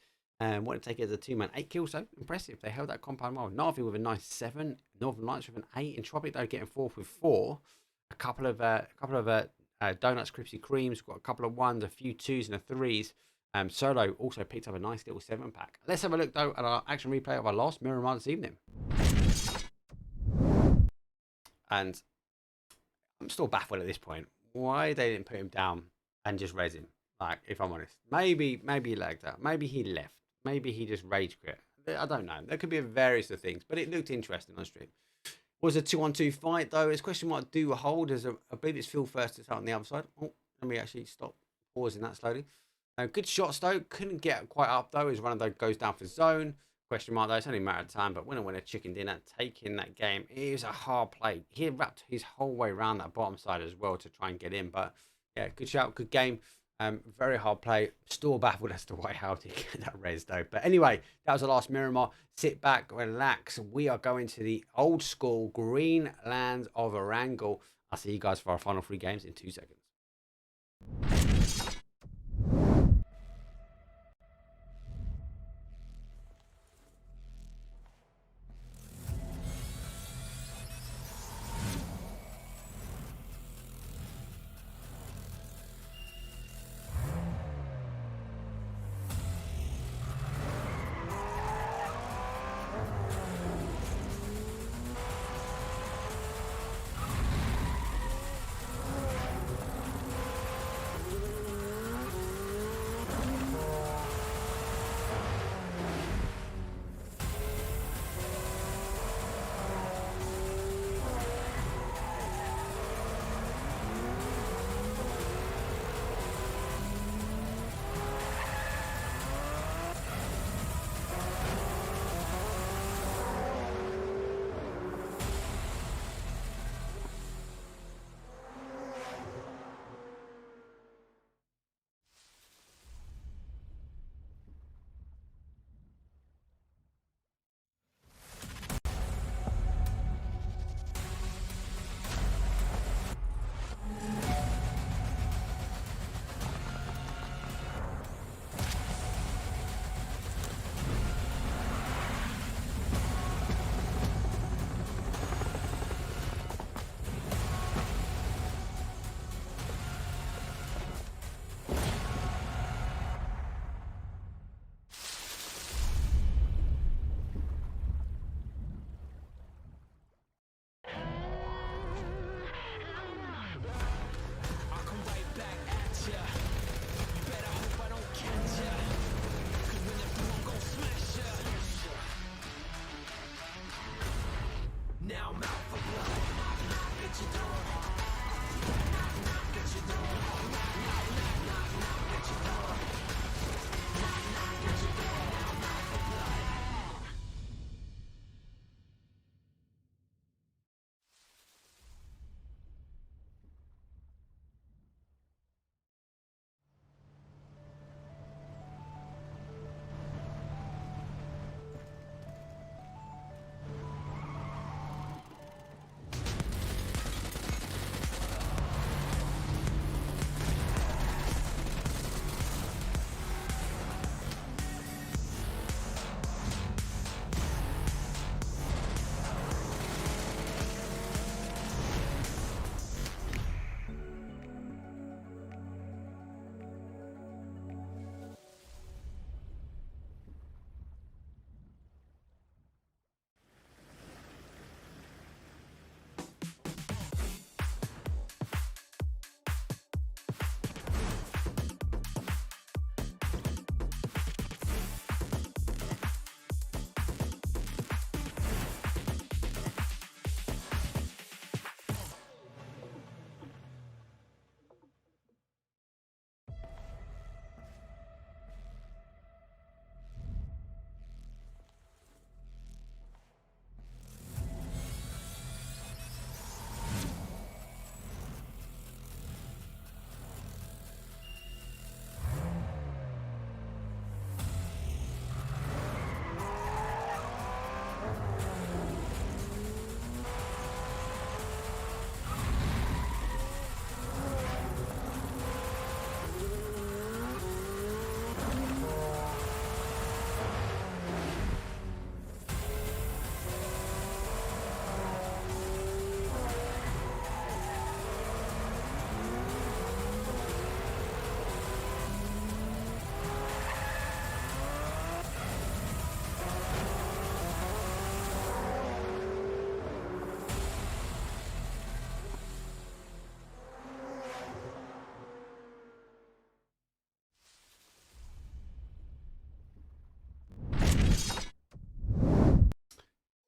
[SPEAKER 4] Want to take it as a 2-man. 8 kills though. Impressive. They held that compound well. NAVI with a nice 7. Northern Lights with an 8. Entropiq though getting 4th with 4. A couple of donuts, Crispy Creams. Got a couple of 1s, a few 2s and a 3s. Solo also picked up a nice little 7-pack. Let's have a look though at our action replay of our last Miramar this evening. And I'm still baffled at this point. Why they didn't put him down and just res him? Like, if I'm honest. Maybe he lagged out. Maybe he left. Maybe he just rage quit. I don't know. There could be various of things, but it looked interesting on stream. It was a 2-on-2 fight though. It's question mark do hold as I believe it's Phil first to start on the other side. Oh, let me actually stop pausing that slowly. Good shots though. Couldn't get quite up though as Ronaldo goes down for zone. Question mark though. It's only a matter of time. But winner chicken dinner, taking that game. It was a hard play. He wrapped his whole way around that bottom side as well to try and get in. But yeah, good shout, good game. Very hard play. Still baffled as to why HOWL did get that res though. But anyway, that was the last Miramar. Sit back, relax. We are going to the old school green lands of Erangel. I'll see you guys for our final 3 games in 2 seconds.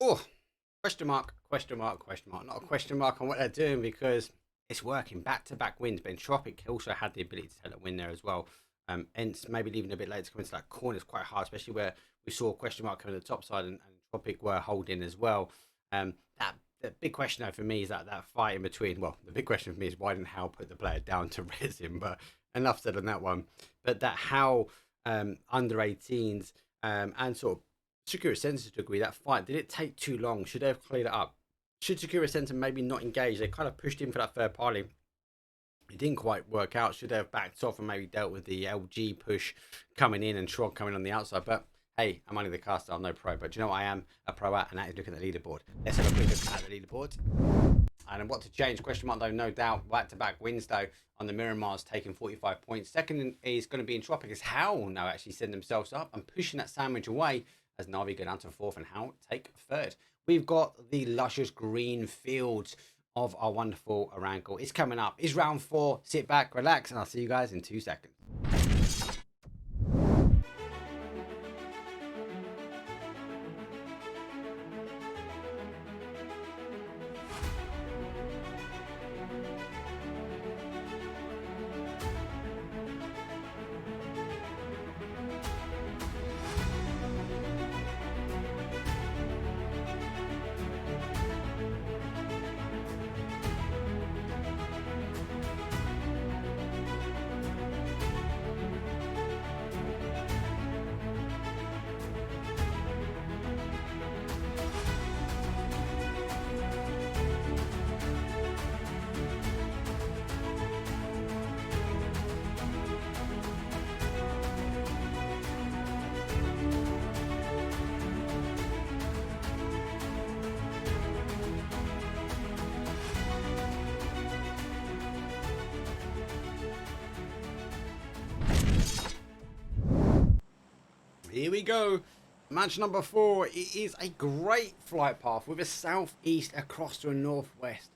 [SPEAKER 4] Oh, question mark, question mark, question mark. Not a question mark on what they're doing because it's working. Back-to-back wins. But Entropiq also had the ability to take a win there as well. ENCE maybe leaving a bit late to come into that corner. It's quite hard, especially where we saw a question mark coming to the top side, and Entropiq were holding as well. The big question though for me is that fight in between. Well, the big question for me is why didn't HOWL put the player down to res him? But enough said on that one. But that HOWL under 18s and sort of Sakura Zensen to agree, that fight, did it take too long? Should they have cleared it up? Should Sakura Zensen maybe not engage? They kind of pushed in for that third party. It didn't quite work out. Should they have backed off and maybe dealt with the LG push coming in and Trog coming on the outside? But hey, I'm only the caster, I'm no pro. But do you know what I am a pro at? And that is looking at the leaderboard. Let's have a quick look at the leaderboard. And what to change? Question mark though, no doubt. Back-to-back wins though on the Miramar's taking 45 points. Second is going to be Entropiq, as HOWL now actually setting themselves up and pushing that sandwich away as NAVI go down to fourth and HOWL take third. We've got the luscious green fields of our wonderful Arankle. It's coming up. It's round 4. Sit back, relax, and I'll see you guys in 2 seconds. Here we go. Match number 4. It is a great flight path with a southeast across to a northwest.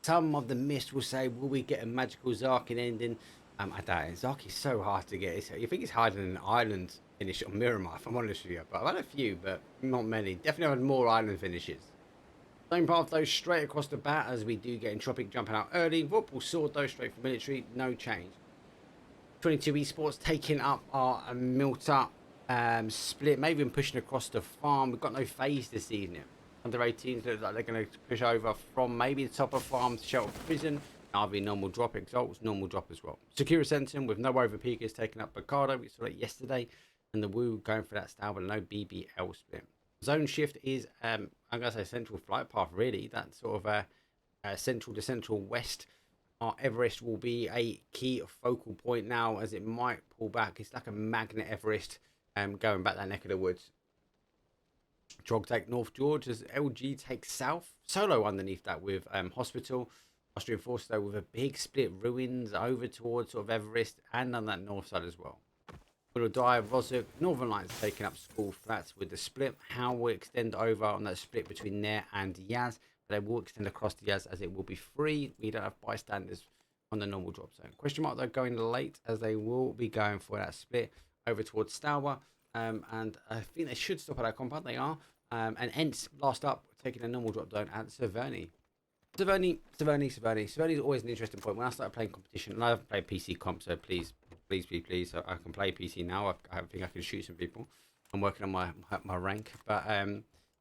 [SPEAKER 4] Some of the mist will say, will we get a magical Zarkin ending? I doubt it. Zark is so hard to get. You think it's harder than an island finish on Miramar, if I'm honest with you. But I've had a few, but not many. Definitely had more island finishes. Same path though, straight across the bat as we do get Entropiq jumping out early. Vorpal sword though, straight for military, no change. 22 eSports taking up our Milta split, maybe even pushing across the farm. We've got no phase this evening. Under 18s look like they're going to push over from maybe the top of farm to shelter prison. NAVI normal drop, Exalt normal drop as well. Sakura Zensen with no over peakers taking up Picardo. We saw it yesterday. And the Woo going for that style, but no BBL split. Zone shift is, I'm going to say central flight path really. That sort of central to central west. Our Everest will be a key focal point now as it might pull back. It's like a magnet Everest. Going back that neck of the woods. Trog take North George as LG takes south. Solo underneath that with Hospital. Austrian force though with a big split ruins over towards sort of Everest and on that north side as well. Winordie, Rosuk, Northern Lights taking up school flats with the split. How will extend over on that split between there and Yaz. But they will extend across the Yaz as it will be free. We don't have bystanders on the normal drop zone. Question mark though going late as they will be going for that split over towards Stour. And I think they should stop at that compound. They are. And ENCE last up, taking a normal drop zone at Severny. Severny is always an interesting point. When I started playing competition, and I haven't played PC comp, so please, so I can play PC now. I think I can shoot some people. I'm working on my rank. But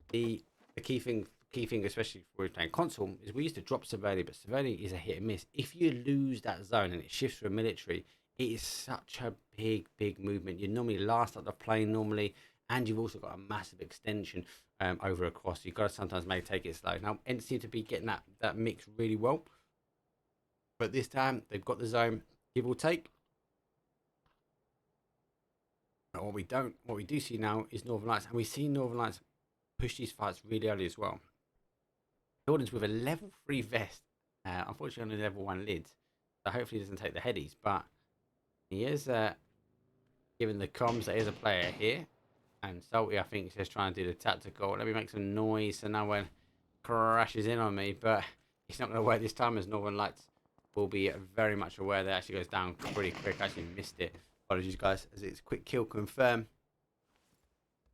[SPEAKER 4] the key thing, especially for playing console, is we used to drop Severny, but Severny is a hit and miss. If you lose that zone and it shifts from military, it is such a big movement. You normally last up the plane normally, and you've also got a massive extension over across. You've got to sometimes maybe take it slow. Now, ENCE seem to be getting that mix really well. But this time, they've got the zone, give or take. But what we do see now is Northern Lights, and we see Northern Lights push these fights really early as well. Jordan's with a level 3 vest, unfortunately on a level 1 lid, so hopefully he doesn't take the headies, but he is given the comms that he is a player here. And Salty, I think, is just trying to do the tactical. Let me make some noise so no one crashes in on me. But he's not going to work this time as Northern Lights will be very much aware that it actually goes down pretty quick. I actually missed it. Apologies, guys, as it's quick kill confirm.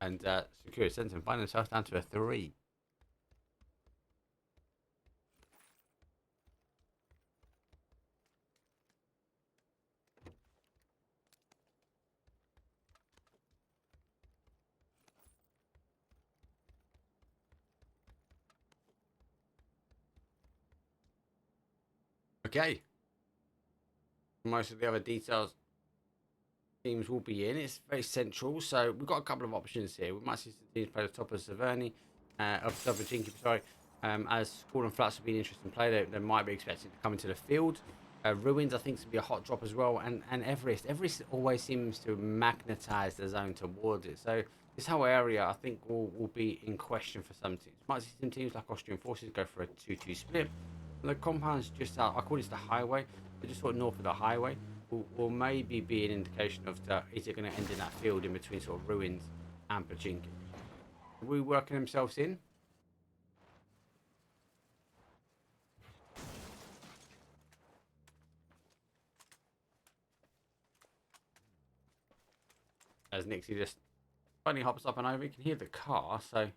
[SPEAKER 4] And Sakura Zensen find themselves down to a 3. Okay. Most of the other details teams will be in. It's very central, so we've got a couple of options here. We might see some teams play the top of Saverni, of top of Jinky, sorry. As School and Flats will be an interesting play, they might be expecting to come into the field. Ruins, I think, is going to be a hot drop as well. And Everest. Everest always seems to magnetize the zone towards it. So this whole area, I think, will be in question for some teams. Might see some teams like Austrian Forces go for a 2-2 split. And the compound's just out, I call this the highway. They're just sort of north of the highway. Will maybe be an indication of is it going to end in that field in between sort of Ruins and Pachinki. Are we working themselves in? As Nixie just finally hops up and over, you can hear the car, so I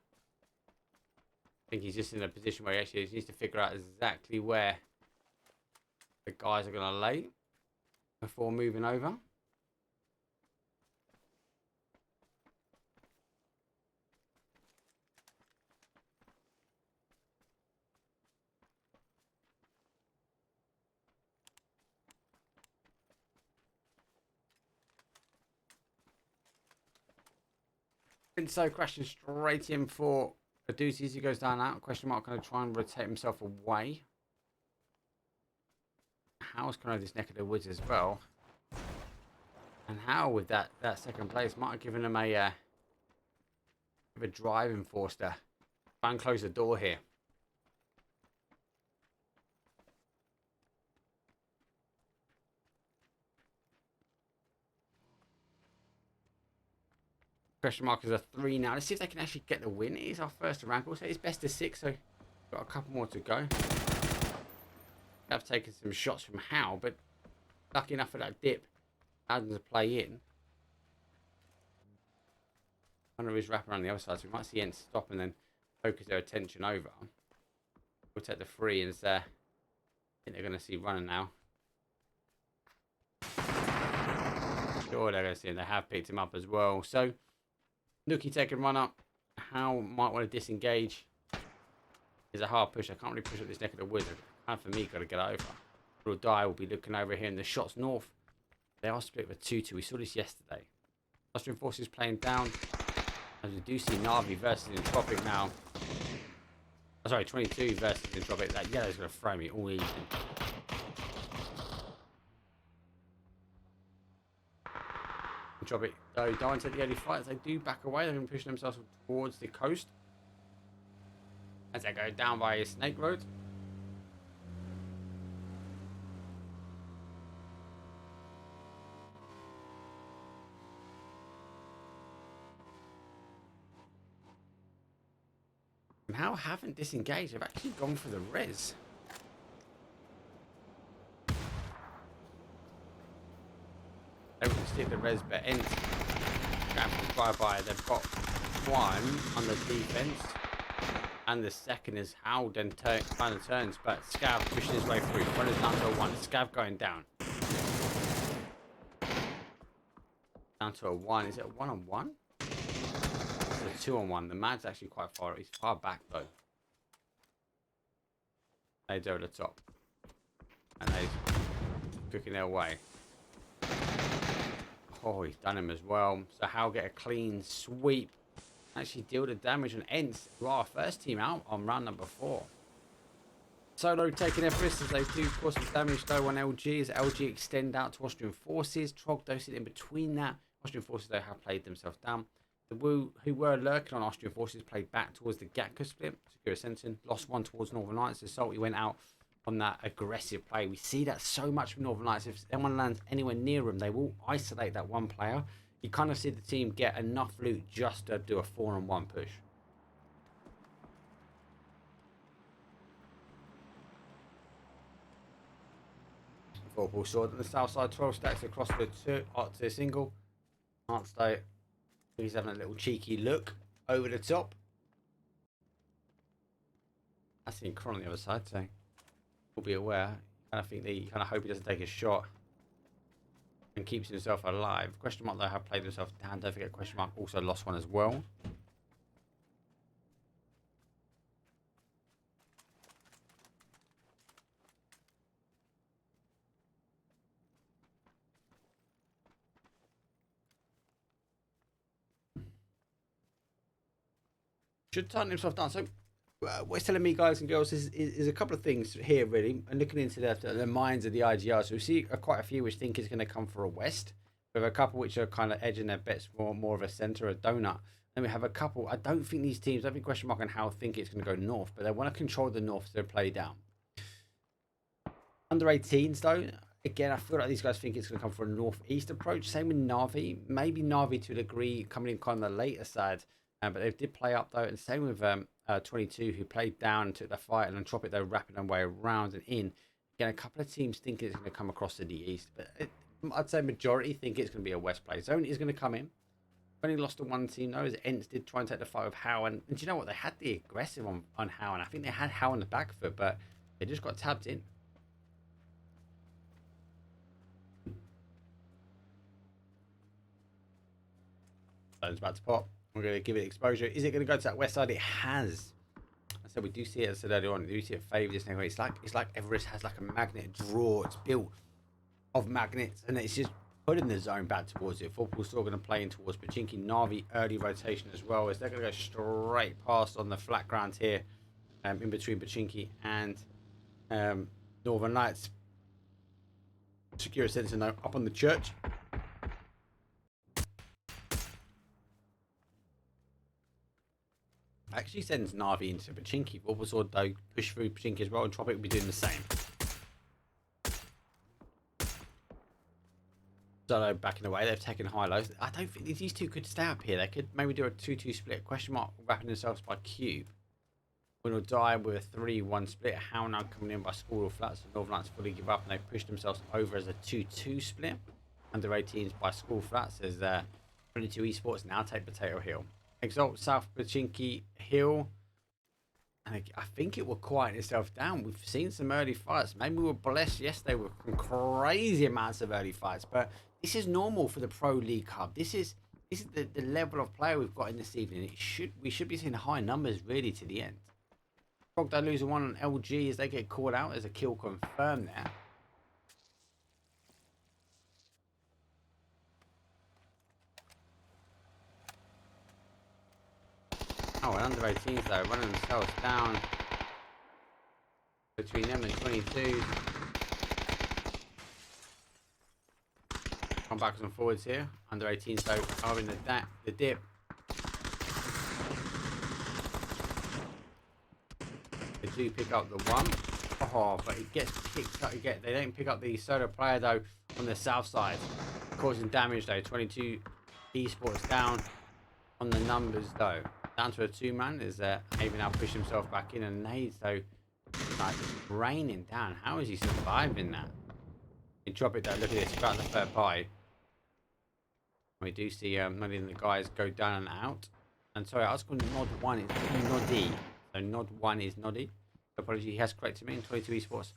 [SPEAKER 4] think he's just in a position where he actually needs to figure out exactly where the guys are going to lay before moving over. Vincere crashing straight in for a deuce. He goes down out. Question mark, going to try and rotate himself away. How's kind of this neck of the woods as well. And how with that second place might have given him a driving force to try and close the door here. Question mark is a 3 now. Let's see if they can actually get the win. It is our first round. Also, it's best of 6, so got a couple more to go. I've taken some shots from HOWL, but lucky enough for that dip, having to play in. One of his wrap around the other side, so we might see ENCE stop and then focus their attention over. We'll take the free, and I think they're going to see running now. Sure, they're going to see him. They have picked him up as well. So, Nookie taking run up. HOWL might want to disengage. It's a hard push. I can't really push up this neck of the woods. And for me, got to get over. Or die will be looking over here in the shots north. They are split with 2-2. We saw this yesterday. Austrian Forces playing down. As we do see NAVI versus Entropiq now. Oh, sorry, 22 versus Entropiq. That yellow's going to throw me all evening. Entropiq, though, don't take the early fights. They do back away. They're going to push themselves towards the coast. As they go down by Snake Road. And HOWL haven't disengaged. They've actually gone for the res. They will stick the res, but ENCE going for the drive-by. They've got one on the defense, and the second is HOWL then kind of turns, but Scav pushing his way through. Runners down to a 1. Scav going down. Down to a 1. Is it a 1-on-1? It's a 2-on-1. The man's actually quite far. He's far back though. They do at the top, and they're cooking their way. Oh, he's done him as well. So HOWL get a clean sweep. Actually deal the damage on ENCE, who are first team out on round number 4. Solo taking Everest as they do cause some damage though on LG as LG extend out to Austrian Forces. TROGLODITAS in between that. Austrian Forces though have played themselves down. The Wu, who were lurking on Austrian Forces, played back towards the Gatka split. Sakura Zensen lost one towards Northern Lights. Assault, he went out on that aggressive play. We see that so much from Northern Lights. If anyone lands anywhere near them, they will isolate that one player. You kind of see the team get enough loot just to do a 4-on-1 push. Vorpal saw that the south side 12 stacks across the single. Artstay, he's having a little cheeky look over the top. I see Kron on the other side, so we'll be aware. I think they kind of hope he doesn't take a shot and keeps himself alive. Question mark, though, have played himself down. Don't forget, question mark also lost one as well. should tighten himself down. So what it's telling me, guys and girls, is a couple of things here, really. And looking into the minds of the IGR. So we see quite a few which think it's going to come for a west. We have a couple which are kind of edging their bets more of a centre, a donut. Then we have a couple, I don't think these teams, I think question mark on how think it's going to go north, but they want to control the north to play down. Under 18s, though, again, I feel like these guys think it's going to come for a northeast approach. Same with NAVI. Maybe NAVI to a degree coming in kind of the later side. But they did play up, though. And same with 22, who played down and took the fight. And Entropiq, they're wrapping their way around and in. Again, a couple of teams think it's going to come across to the east. But I'd say majority think it's going to be a west play. Zone is going to come in. Only lost to one team, though, as ENCE did try and take the fight with HOWL. And do you know what? They had the aggressive on HOWL. And I think they had HOWL on the back foot, but they just got tapped in. Zone's about to pop. We're going to give it exposure. Is it going to go to that west side? It has. I said we do see it. As I said earlier on, we do see it favour this neighbourhood. It's like Everest has like a magnet draw. It's built of magnets, and it's just putting the zone back towards it. Vorpal's still going to play in towards Pachinki. NAVI early rotation as well, as they're going to go straight past on the flat ground here, in between Pachinki and Northern Lights. Sakura Zensen though up on the church. Actually sends NAVI into Pachinki. Vorpal though push through Pachinki as well, and Entropiq will be doing the same. So backing away, they've taken high lows. I don't think these two could stay up here. They could maybe do a 2-2 split. Question mark wrapping themselves by cube. Winordie with a 3-1 split. HOWL now coming in by School Flats. The Northern Lights fully give up and they've pushed themselves over as a 2-2 split. Under 18s by School Flats as 22 eSports now take Potato Hill. Exalt South Pachinki Hill. And I think it will quieten itself down. We've seen some early fights. Maybe we were blessed yesterday with some crazy amounts of early fights, but this is normal for the Pro League Hub. This is the level of player we've got in this evening. We should be seeing high numbers really to the end. TROGLODITAS losing one on LG as they get called out as a kill confirmed there. Oh, and under 18s though, running themselves down between them and 22s. Come backwards and forwards here. Under 18s though are in the dip. They do pick up the one. Oh, but it gets picked up again. They don't pick up the solo player though on the south side, causing damage though. 22 eSports down on the numbers though. Down to a 2-man is Ava now push himself back in and nades though, like raining down. How is he surviving that? Entropiq though, look at this, about the third party. We do see many of the guys go down and out. And sorry, I was calling Nod 1 is Winordie. So Nod 1 is Noddy. Apologies, he has corrected me. In 22 eSports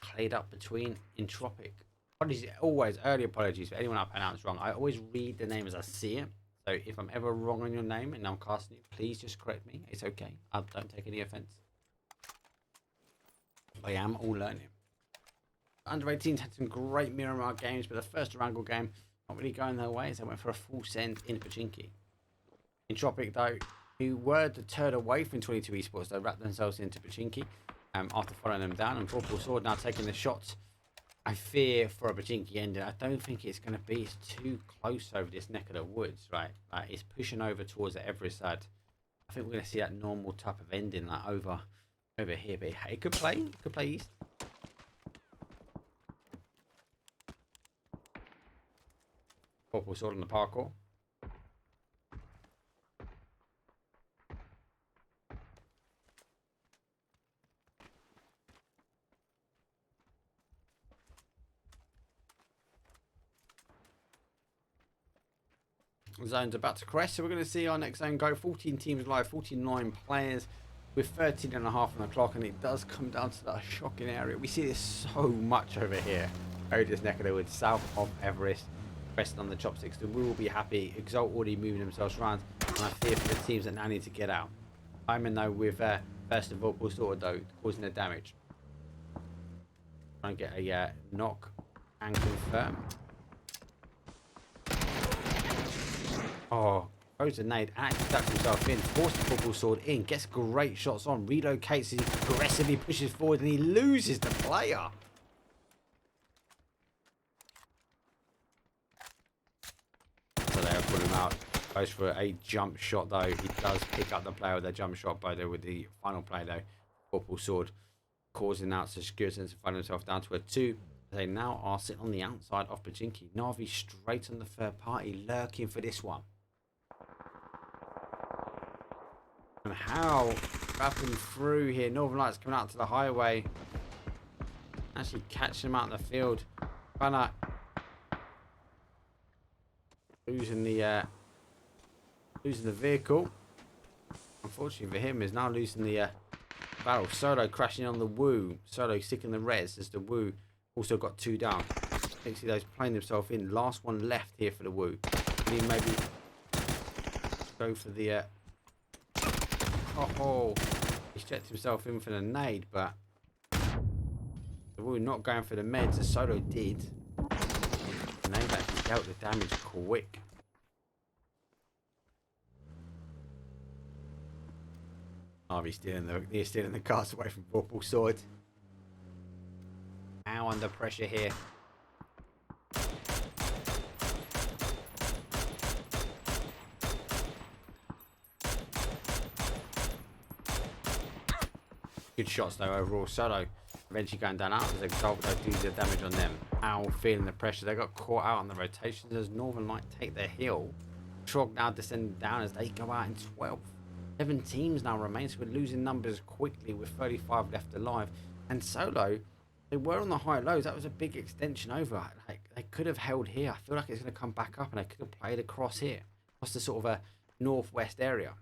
[SPEAKER 4] played up between Entropiq. Apologies, always early apologies for anyone I pronounce wrong. I always read the name as I see it. So if I'm ever wrong on your name and I'm casting you, please just correct me. It's okay. I don't take any offense. I am all learning. Under 18s had some great Miramar games, but the first Wrangle game not really going their way, so they went for a full send in Pachinki. Entropiq though, who were deterred away from 22 eSports, they wrapped themselves into Pachinki after following them down, and Vorpal now taking the shots. I fear for a Pachinki ending. I don't think it's going to be. It's too close over this neck of the woods, right? Like it's pushing over towards the Everest side. I think we're going to see that normal type of ending, like over here. But it could play. It could play east. Vorpal sword on the parkour. Zone's about to crest, so we're going to see our next zone go. 14 teams live, 49 players with 13.5 on the clock, and it does come down to that shocking area. We see this so much over here, over this neck of the woods, south of Everest, resting on the chopsticks. So we will be happy. Exalt already moving themselves around, and I fear for the teams that now need to get out. I'm in though with first of all, sort of though causing the damage. Trying to get a knock and confirm. Oh, throws a nade, and actually ducks himself in, forces the football sword in, gets great shots on, relocates, he aggressively pushes forward, and he loses the player. So they have put him out. Goes for a jump shot though. He does pick up the player with a jump shot, but with the final play though, football sword causing out to Zensen to find himself down to a 2. They now are sitting on the outside of Pachinki. NAVI straight on the third party, lurking for this one. And HOWL wrapping through here. Northern Lights coming out to the highway. Actually catching him out in the field. Banner losing the vehicle. Unfortunately for him, is now losing the barrel. Solo crashing on the Woo. Solo sticking the res as the Woo also got 2 down. Thinks he's playing himself in. Last one left here for the Woo. Can he maybe go for the oh, he's checked himself in for the nade, but the Woo not going for the meds as Solo did. The nade actually dealt the damage quick. NAVI stealing the cast away from Vorpal sword. Now under pressure here. Good shots though overall. Solo eventually going down out as Exalt do the damage on them. HOWL feeling the pressure. They got caught out on the rotations as Northern Light take their hill. Trog now descending down as they go out in 12th. 7 teams now remain, so we're losing numbers quickly with 35 left alive. And Solo, they were on the high lows. That was a big extension over. Like, they could have held here. I feel like it's going to come back up, and they could have played across here, across the sort of a northwest area.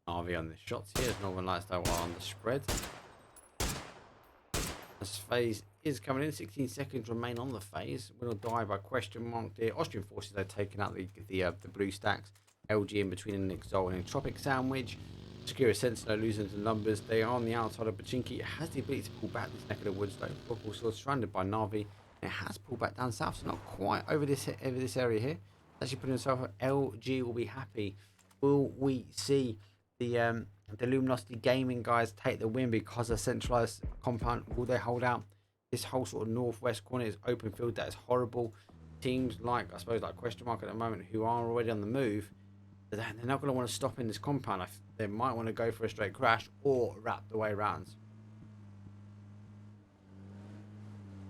[SPEAKER 4] NAVI on the shots here. Northern Lights though are on the spread. This phase is coming in. 16 seconds remain on the phase. Winordie by question mark. The Austrian forces are taking out the blue stacks. LG in between an Exalt and Entropiq sandwich. Sakura Sentinel losing some numbers. They are on the outside of Pachinki. It has the ability to pull back this neck of the woods though. Football sword surrounded by NAVI. It has pulled back down south, so not quite over this area here. Actually putting himself at LG will be happy. Will we see the Luminosity Gaming guys take the win because of centralized compound? Will they hold out? This whole sort of northwest corner is open field. That is horrible. Teams like, I suppose, like question mark at the moment, who are already on the move, they're not going to want to stop in this compound. They might want to go for a straight crash or wrap the way rounds.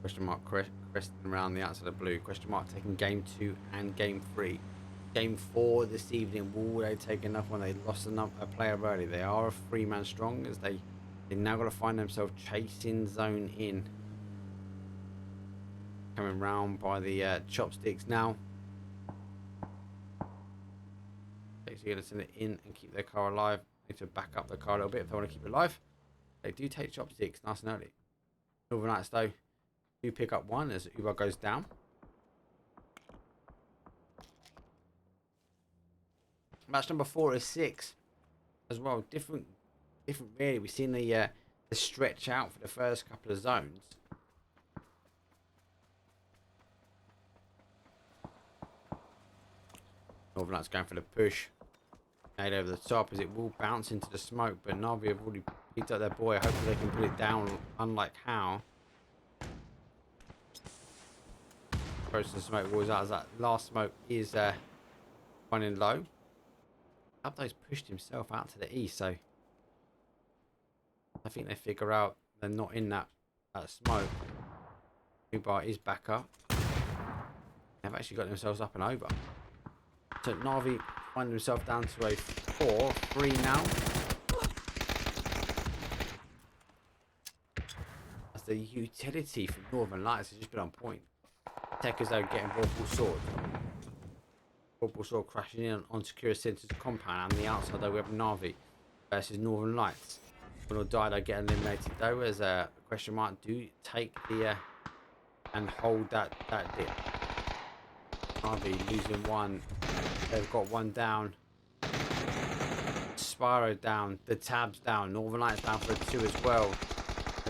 [SPEAKER 4] Question mark cresting around the outside of blue. Question mark taking game 2 and game 3. Game 4 this evening. Will they take enough when they lost a player early? They are a 3-man strong as they now got to find themselves chasing zone in. Coming round by the chopsticks now. They're going to send it in and keep their car alive. Need to back up the car a little bit if they want to keep it alive. They do take chopsticks nice and early. Northern Lights though do pick up one as Uber goes down. Match number 4 is 6 as well. Different really. We've seen the stretch out for the first couple of zones. Northern Lights going for the push. Made over the top as it will bounce into the smoke, but NAVI have already picked up their boy. Hopefully they can put it down, unlike HOWL. Approaching the smoke walls out as that last smoke is running low. Abdo's pushed himself out to the east, so I think they figure out they're not in that smoke. Ubar is back up. They've actually got themselves up and over. So NAVI find himself down to a 4-3 now. That's the utility from Northern Lights has just been on point. Techers though getting Vorpal sword. Vorpal sword crashing in on Sakura Sentinel's compound, and the outside though we have NAVI versus Northern Lights. Winordie though get eliminated though as a question mark do take the and hold that dip. NAVI losing one. They've got one down. Spyro down. The Tab's down. Northern Lights down for a 2 as well.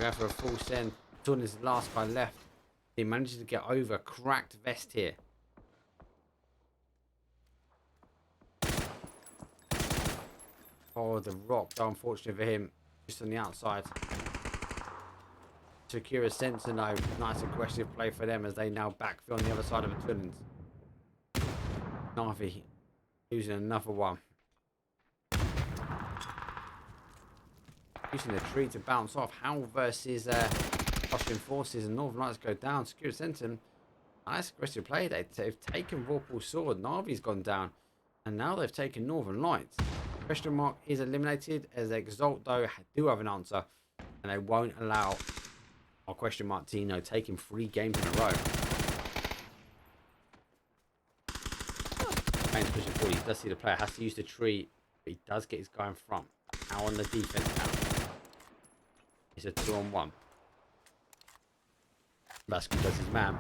[SPEAKER 4] They go for a full send. Jordan is the last guy left. He manages to get over. Cracked vest here. Oh, the rock, though, unfortunately for him. Just on the outside. Sakura Zensen, though. Nice aggressive play for them as they now backfill on the other side of the twins. NAVI using another one. Using the tree to bounce off. HOWL versus Austrian forces and Northern Lights go down. Sakura Zensen, nice aggressive play. They've taken Vorpal's sword. NAVI's gone down. And now they've taken Northern Lights. Question mark is eliminated as Exalt, though, do have an answer. And they won't allow our question mark Tino taking 3 games in a row. Pushing forward. He does see the player. Has to use the tree. But he does get his guy in front. Now on the defense now. It's a 2-on-1. Vasco does his man.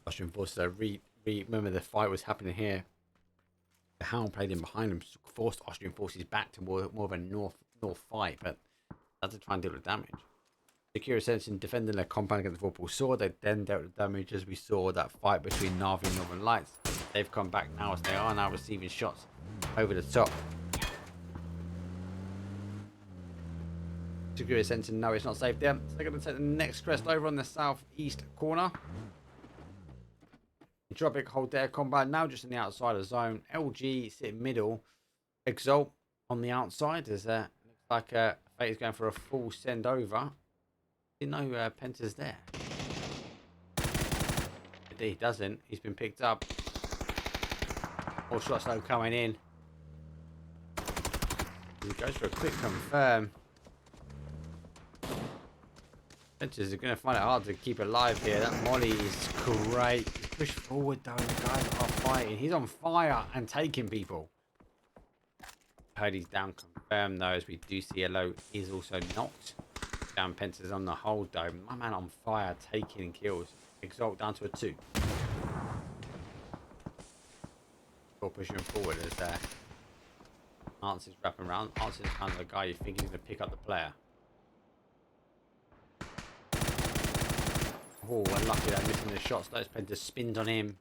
[SPEAKER 4] Austrian forces remember the fight was happening here. The HOWL played in behind him, forced Austrian forces back to more of a north fight, but had to try and deal with damage. Sakura Zensen defending their compound against Vorpal's sword. They then dealt with damage as we saw that fight between NAVI and Northern Lights. They've come back now as they are now receiving shots over the top. Sakura Zensen, no, it's not safe there. So they're going to take the next crest over on the southeast corner. Entropiq hold their combat now just in the outside of zone. LG sit middle. Exalt on the outside as looks like Fate is going for a full send over. Didn't know Penta's there. He doesn't. He's been picked up. All shots though coming in. He goes for a quick confirm. Penta's are going to find it hard to keep alive here. That molly is great. Push forward though, the guys are fighting. He's on fire and taking people. Heard he's down confirmed though, as we do see Yellow is also knocked. Down Penta's on the hold though. My man on fire, taking kills. Exalt down to a 2. Still pushing forward as ENCE is wrapping around. ENCE is kind of the guy you think he's going to pick up the player. Oh, unlucky they're missing the shots. Those Penta spinned on him.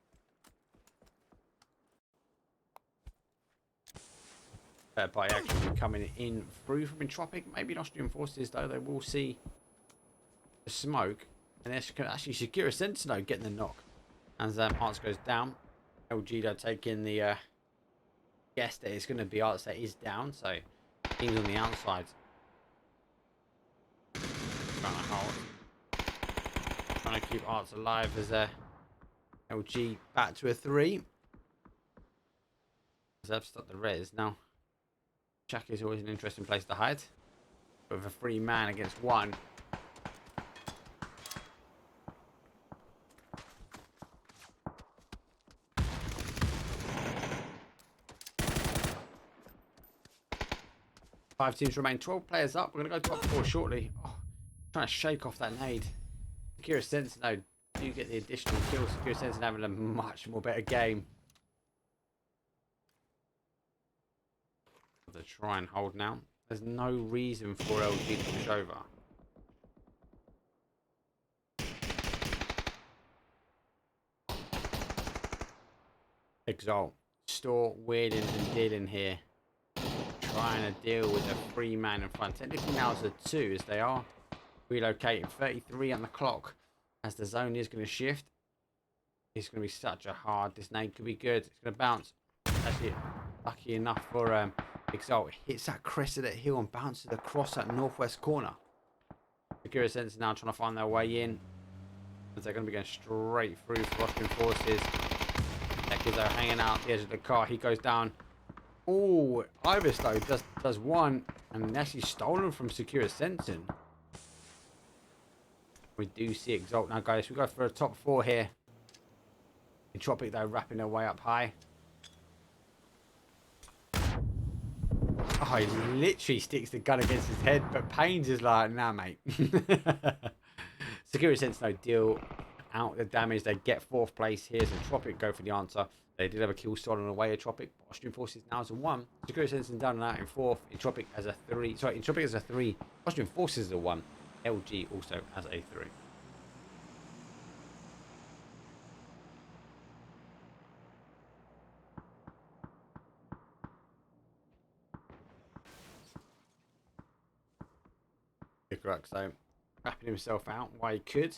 [SPEAKER 4] Better by actually coming in through from Entropiq. Maybe in Austrian forces though, they will see the smoke. And they're actually Sakura Zensen though getting the knock. As ENCE goes down. LG though taking the guess that it's going to be ENCE that is down. So teams on the outside. Trying to hold. Trying to keep ENCE alive as LG back to a 3. As I've stopped the res now. Chuck is always an interesting place to hide. With a 3-man against 1. Five teams remain. 12 players up. We're going to go top 4 shortly. Oh, trying to shake off that nade. Sakura Zensen though do get the additional kills. Sakura Zensen having a much more better game. To try and hold now. There's no reason for LG to push over. Exalt. Store weirding and dealing here. Trying to deal with a 3-man in front. Technically now it's a 2 as they are relocating. 33 on the clock as the zone is going to shift. It's going to be such a hard. This nade could be good. It's going to bounce. Actually, lucky enough for Exalt. Hits that crest of that hill and bounces across that northwest corner. Sakura Zensen now trying to find their way in. As they're going to be going straight through for Austrian forces. Ekers are hanging out at the edge of the car. He goes down. Oh, Ibis though does one and actually stolen from Sakura Zensen. We do see Exalt now, guys. We go for a top 4 here. Entropiq though wrapping their way up high. Oh, he literally sticks the gun against his head, but Payne's is like, nah, mate. Sakura Zensen though deal out the damage. They get 4th place here. So Entropiq go for the answer. They did have a kill stolen away. Entropiq. Austrian forces now as a 1. Sakura Zensen down and out in 4th. Entropiq as a 3. Sorry, Entropiq as a 3. Austrian forces as a 1. LG also has a 3. Correct, so wrapping himself out while he could.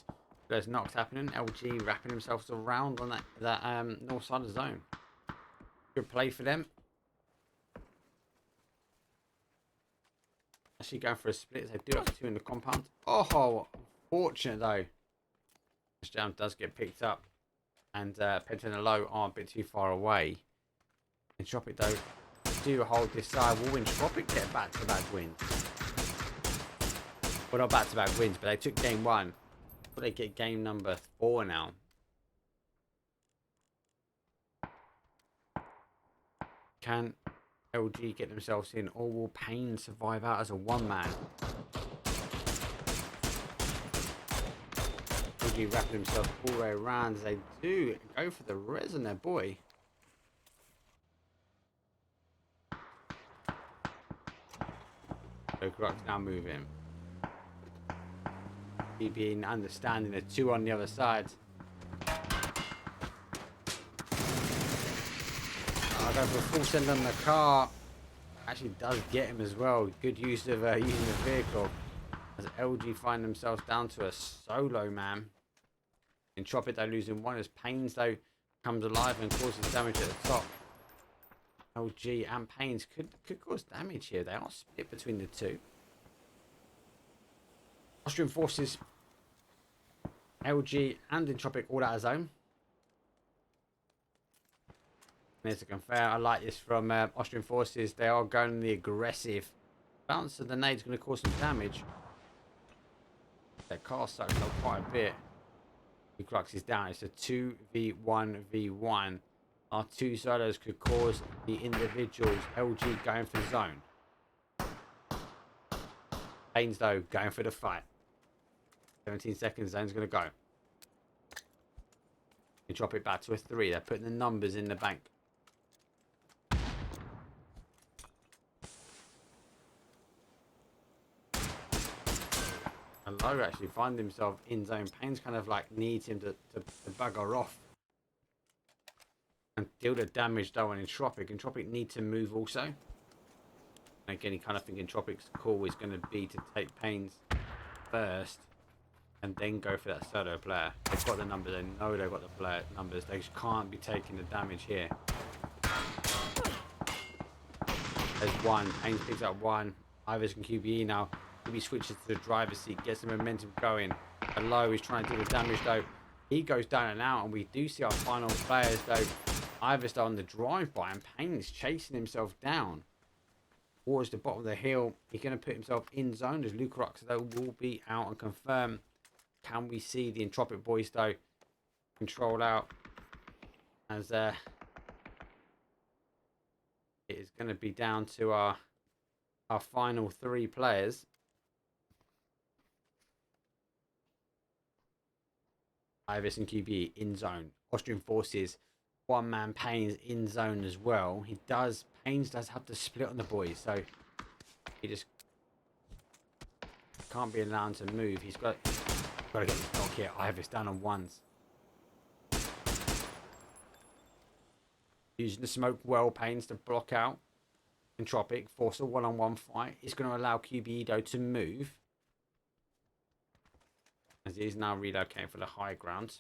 [SPEAKER 4] There's knocks happening. LG wrapping himself around on that north side of the zone. Good play for them. Actually going for a split. They do have 2 in the compound. Oh, unfortunate though. This jam does get picked up. And Penta and Low are a bit too far away. Entropiq though do hold this side. Will Entropiq get back-to-back wins? Well, not back-to-back wins, but they took game 1. But they get game number 4 now. Can LG get themselves in, or will Pain survive out as a one-man? LG wrapping himself all the way around as they do go for the res on their boy. So Grux now moving. He being understanding the 2 on the other side. I go for a full send on the car. Actually does get him as well. Good use of using the vehicle. As LG find themselves down to a solo man. Entropiq though losing 1 as Pains though comes alive and causes damage at the top. LG and Pains could cause damage here. They are split between the 2. Austrian forces, LG and Entropiq all out of zone. There's a confirm. I like this from Austrian forces. They are going the aggressive. Bounce of the nade's going to cause some damage. Their car sucks up quite a bit. Crux is down. It's a 2v1v1. Our 2 solos could cause the individuals. LG going for zone. Pains though going for the fight. 17 seconds, zone's going to go. You drop it back to a 3. They're putting the numbers in the bank. And Low actually find himself in zone. Pain's kind of like needs him to bugger off. And deal the damage though on Entropiq. Entropiq need to move also. And again, you kind of think Entropiq's call is going to be to take Pains first. And then go for that solo player. They've got the numbers. They know they've got the player numbers. They just can't be taking the damage here. There's 1. Pains picks up 1. Ivers and QBE now. QBE switches to the driver's seat. Gets the momentum going. Low is trying to do the damage though. He goes down and out. And we do see our final players though. Ivers though on the drive-by. And Pains chasing himself down. Towards the bottom of the hill. He's going to put himself in zone. As Lucarux though will be out and confirm. Can we see the Entropiq boys though control out as it is going to be down to our final 3 players. Ivis and QB in zone. Austrian forces 1-man Pains in zone as well. Pains does have to split on the boys, so he just can't be allowed to move. He's got to get this knock here. Ivis down on 1s. Using the smoke well, Pains to block out Entropiq. Force a 1-on-1 fight. It's going to allow QBE to move. As he is now relocating for the high ground.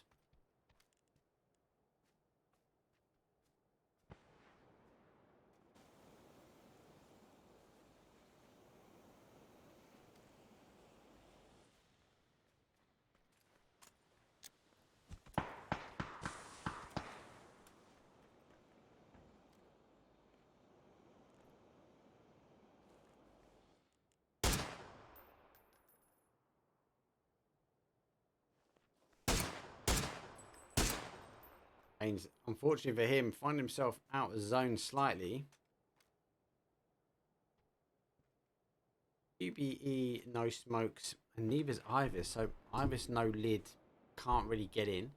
[SPEAKER 4] Pains, unfortunately for him, find himself out of zone slightly. QBE no smokes, and neither's Ivis. So Ivis no lid, can't really get in.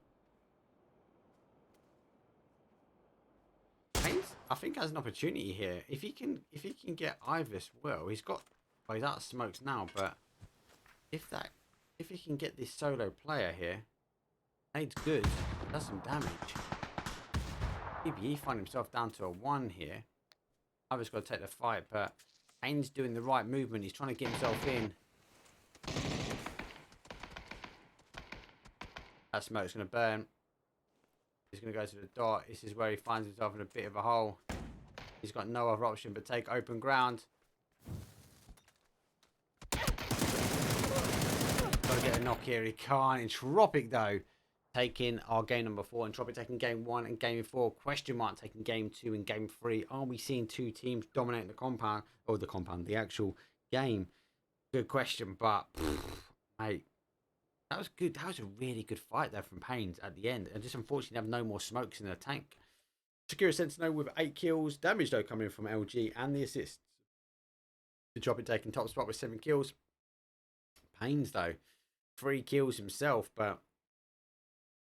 [SPEAKER 4] Pains, I think, has an opportunity here. If he can get Ivis, well, he's out of smokes now. But if that If he can get this solo player here, nade's good, does some damage. PBE find himself down to a 1 here. I've just got to take the fight, but Payne's doing the right movement. He's trying to get himself in. That smoke's going to burn. He's going to go to the dot. This is where he finds himself in a bit of a hole. He's got no other option but take open ground. Got to get a knock here. He can't. Entropiq, though, taking our game number 4. Entropiq taking game 1 and game 4. Question mark taking game 2 and game 3. Are we seeing 2 teams dominating the compound? Or the actual game? Good question, but mate, that was good. That was a really good fight there from Paynes at the end. And just unfortunately have no more smokes in the tank. Sakura Sentinel with 8 kills. Damage though coming from LG and the assists. Entropiq taking top spot with 7 kills. Paynes though, 3 kills himself, but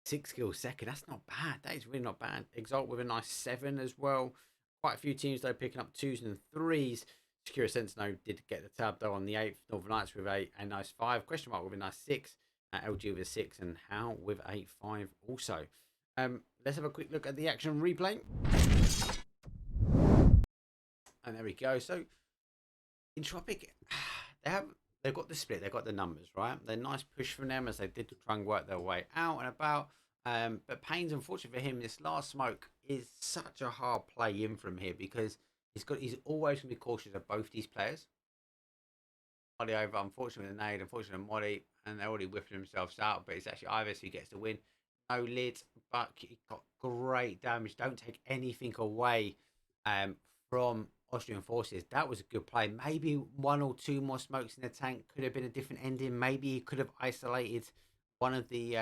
[SPEAKER 4] 6 kills second. That's not bad. That is really not bad. Exalt with a nice 7 as well. Quite a few teams though picking up 2s and 3s. Sakura Sentinel did get the tab though on the 8th. Northern Lights with a nice 5. Question mark with a nice 6. LG with a 6 and HOWL with a 5 also. Let's have a quick look at the action replay. And there we go. So Entropiq, they've got the split, they've got the numbers, right? They're nice push from them as they did to try and work their way out and about. But Payne's, unfortunately for him, this last smoke is such a hard play in from here because he's always going to be cautious of both these players. Molly over, unfortunately with the nade, unfortunately with Molly, and they're already whipping themselves out, but it's actually Ivis who gets the win. No lid, but he got great damage. Don't take anything away from Austrian forces. That was a good play. Maybe 1 or 2 more smokes in the tank could have been a different ending. Maybe he could have isolated one of the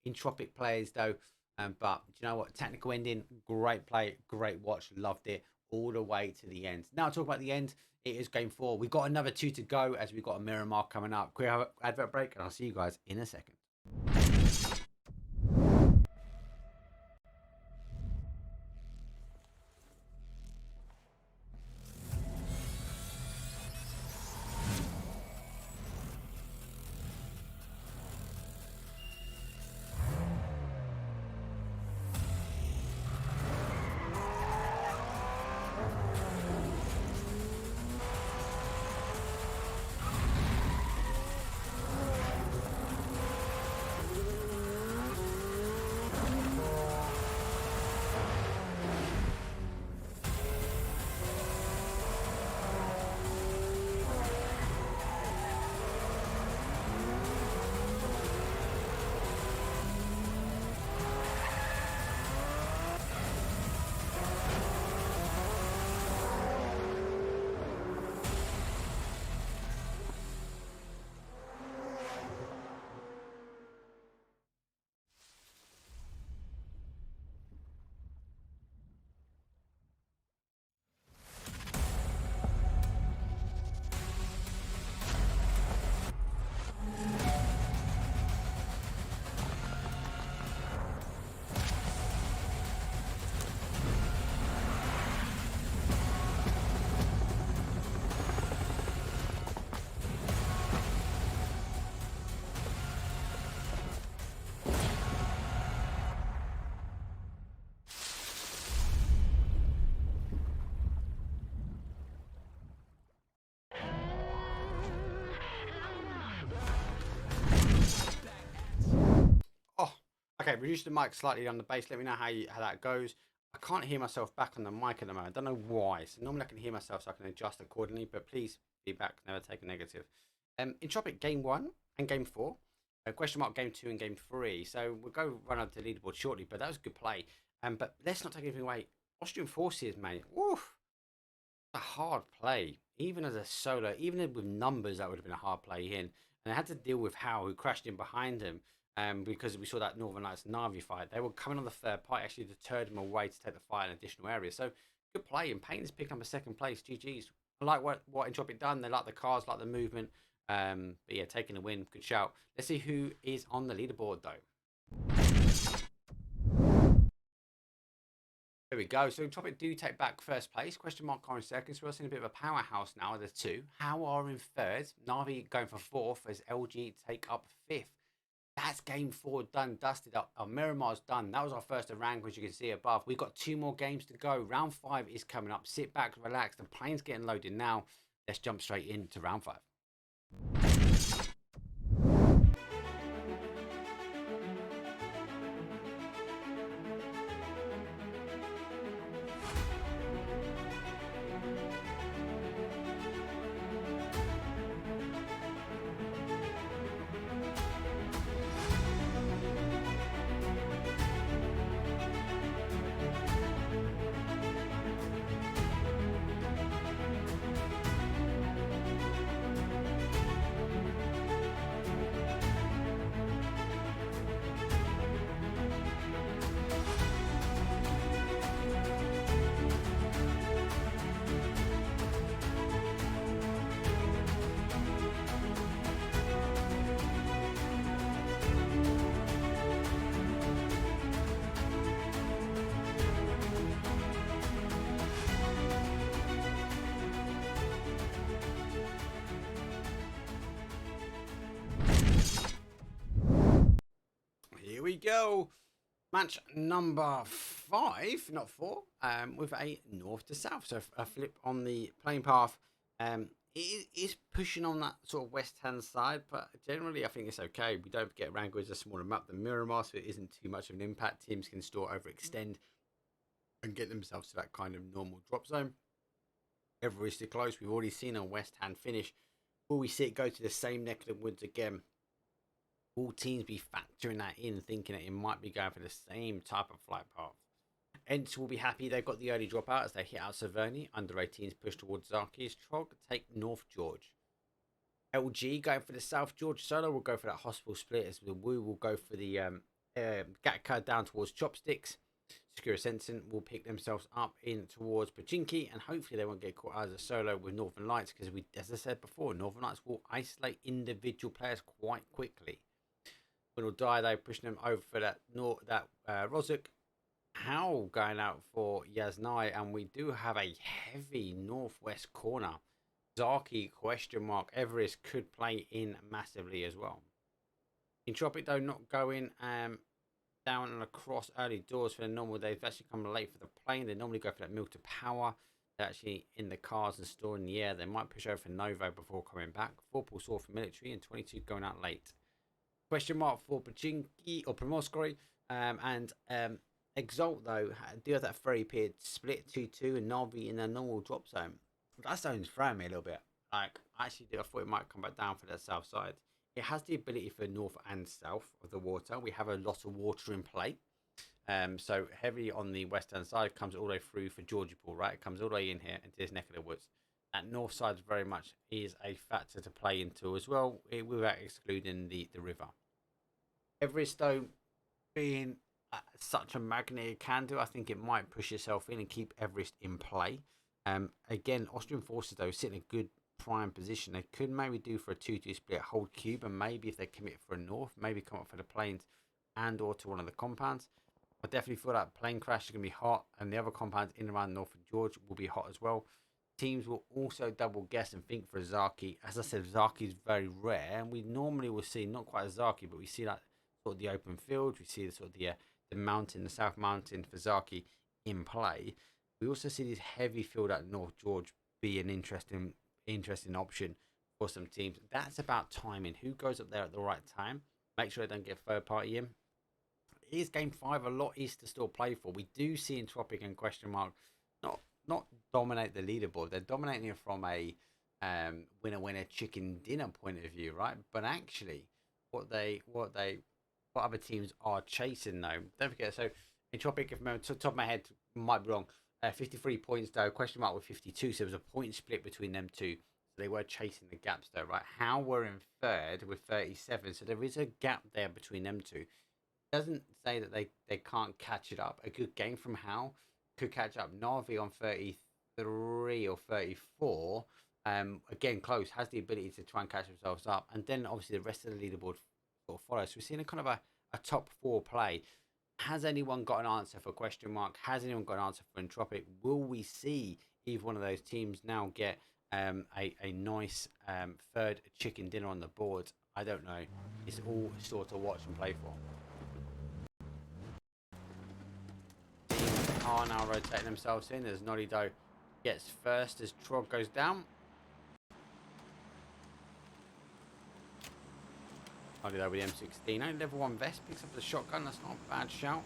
[SPEAKER 4] Entropiq players though. But do you know what? Technical ending, great play, great watch, loved it all the way to the end. Now talk about the end. It is game 4. We've got another 2 to go as we've got a mirror mark coming up. Quick advert break and I'll see you guys in a second. Okay, reduce the mic slightly on the bass. Let me know how that goes. I can't hear myself back on the mic at the moment. I don't know why. So normally I can hear myself, so I can adjust accordingly. But please be back. Never take a negative. Entropiq game 1 and game 4. Question mark game 2 and game 3. So we'll go run up to the leaderboard shortly. But that was a good play. But let's not take anything away. Austrian forces, mate. Woof. A hard play. Even as a solo, even with numbers, that would have been a hard play in. And I had to deal with HOWL, who crashed in behind him. Because we saw that Northern Lights NAVI fight. They were coming on the third part, actually deterred him away to take the fight in additional areas. So good play, and Payne's picking up a 2nd place. GG's. I like what Entropiq done. They like the cars, like the movement. But yeah, taking the win. Good shout. Let's see who is on the leaderboard though. There we go. So Entropiq do take back first place. Question mark are in second. So we're seeing a bit of a powerhouse now. There's two. HOWL are in third. NAVI going for fourth as LG take up fifth. That's game 4 done, dusted up. Our Miramar's done. That was our first rank, as you can see above. We've got 2 more games to go. Round 5 is coming up. Sit back, relax. The plane's getting loaded now. Let's jump straight into round 5. Here we go. Match number 5, not 4, with a north to south. So a flip on the playing path. It is pushing on that sort of west-hand side, but generally I think it's okay. We don't forget Rango is a smaller map than Miramar, so it isn't too much of an impact. Teams can still overextend and get themselves to that kind of normal drop zone. Everest is close. We've already seen a west-hand finish. Will we see it go to the same neck of the woods again? All teams be factoring that in, thinking that it might be going for the same type of flight path. ENCE will be happy they've got the early dropout as they hit out Saverni. Under 18s push towards Zarki's. Trog take North George. LG going for the South George solo. Will go for that hospital split as the Woo will go for the Gatka down towards Chopsticks. Sakura Zensen will pick themselves up in towards Pachinki, and hopefully they won't get caught as a solo with Northern Lights, because we, as I said before, Northern Lights will isolate individual players quite quickly. Winordie, they pushing them over for that Rozuk. HOWL going out for Yasnai, and we do have a heavy northwest corner. Zarki question mark. Everest could play in massively as well. Entropiq though not going down and across early doors for the normal. They've actually come late for the plane. They normally go for that milk to power. They're actually in the cars and stored in the air. They might push over for Novo before coming back. Vorpal saw for military, and 22 going out late. Question mark for Pachinki or Primorsky and Exalt though do have that ferry period split 2-2 and Navi in a normal drop zone. That zone's throwing me a little bit. Like I thought it might come back down for the south side. It has the ability for north and south of the water. We have a lot of water in play. So heavy on the western side, comes all the way through for Georgie Pool, right? It comes all the way in here into this neck of the woods. That north side very much is a factor to play into as well, without excluding the river. Everest though, being such a magnet it can do, I think it might push itself in and keep Everest in play. Again, Austrian forces though sit in a good prime position. They could maybe do for a 2-2 split, hold cube, and maybe if they commit for a north, maybe come up for the plains and or to one of the compounds. I definitely feel that plane crash is going to be hot, and the other compounds in and around North and George will be hot as well. Teams will also double guess and think for Zaki. As I said, Zaki is very rare, and we normally will see not quite a Zaki, but we see that sort of the open field. We see the sort of the mountain, the South Mountain for Zaki in play. We also see this heavy field at North George be an interesting option for some teams. That's about timing. Who goes up there at the right time? Make sure they don't get third party in. It is game 5. A lot is to still play for. We do see Entropiq and question mark not dominate the leaderboard. They're dominating it from a winner chicken dinner point of view, right? But actually, what other teams are chasing though. Don't forget. So Entropiq, if I remember, top of my head, might be wrong. 53 points though. Question mark with 52. So there was a point split between them two. So they were chasing the gaps though, right? HOWL were in third with 37. So there is a gap there between them two. Doesn't say that they can't catch it up. A good game from HOWL could catch up. Navi on 33 or 34. Again, close. Has the ability to try and catch themselves up. And then obviously the rest of the leaderboard sort of follows. So we're seeing a kind of a top 4 play. Has anyone got an answer for question mark? Has anyone got an answer for Entropiq? Will we see either one of those teams now get a nice third chicken dinner on the board? I don't know. It's all sort to watch and play for. Teams are now rotating themselves in as NNNOOOOO gets first as Trog goes down. NNNOOOOO with the M16. Only level 1 vest, picks up the shotgun. That's not a bad shout.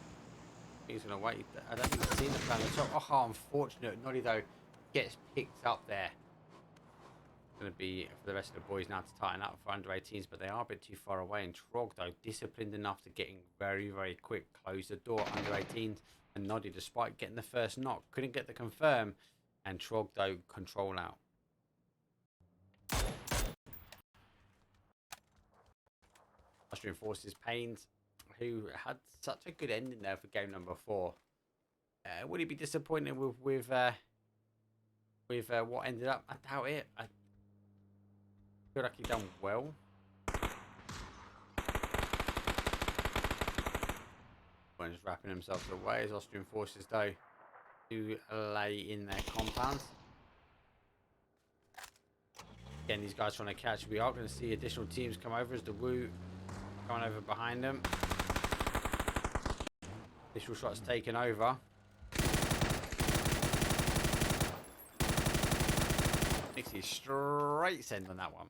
[SPEAKER 4] He's going to wait. I don't think he's seen the plan at all. Oh, unfortunate. NNNOOOOO gets picked up there. Going to be for the rest of the boys now to tighten up for under 18s, but they are a bit too far away. And Trog, though, disciplined enough to getting very, very quick. Close the door under 18s. And NNNOOOOO, despite getting the first knock, couldn't get the confirm. And Trog, though, control out. Austrian Forces Pains, who had such a good ending there for game number 4. Would he be disappointed with what ended up? I doubt it. I feel like he done well. Just wrapping themselves away as Austrian Forces, though, do lay in their compounds. Again, these guys trying to catch. We are going to see additional teams come over as the Woo going over behind them. Initial shots taken over. Nixie straight send on that one.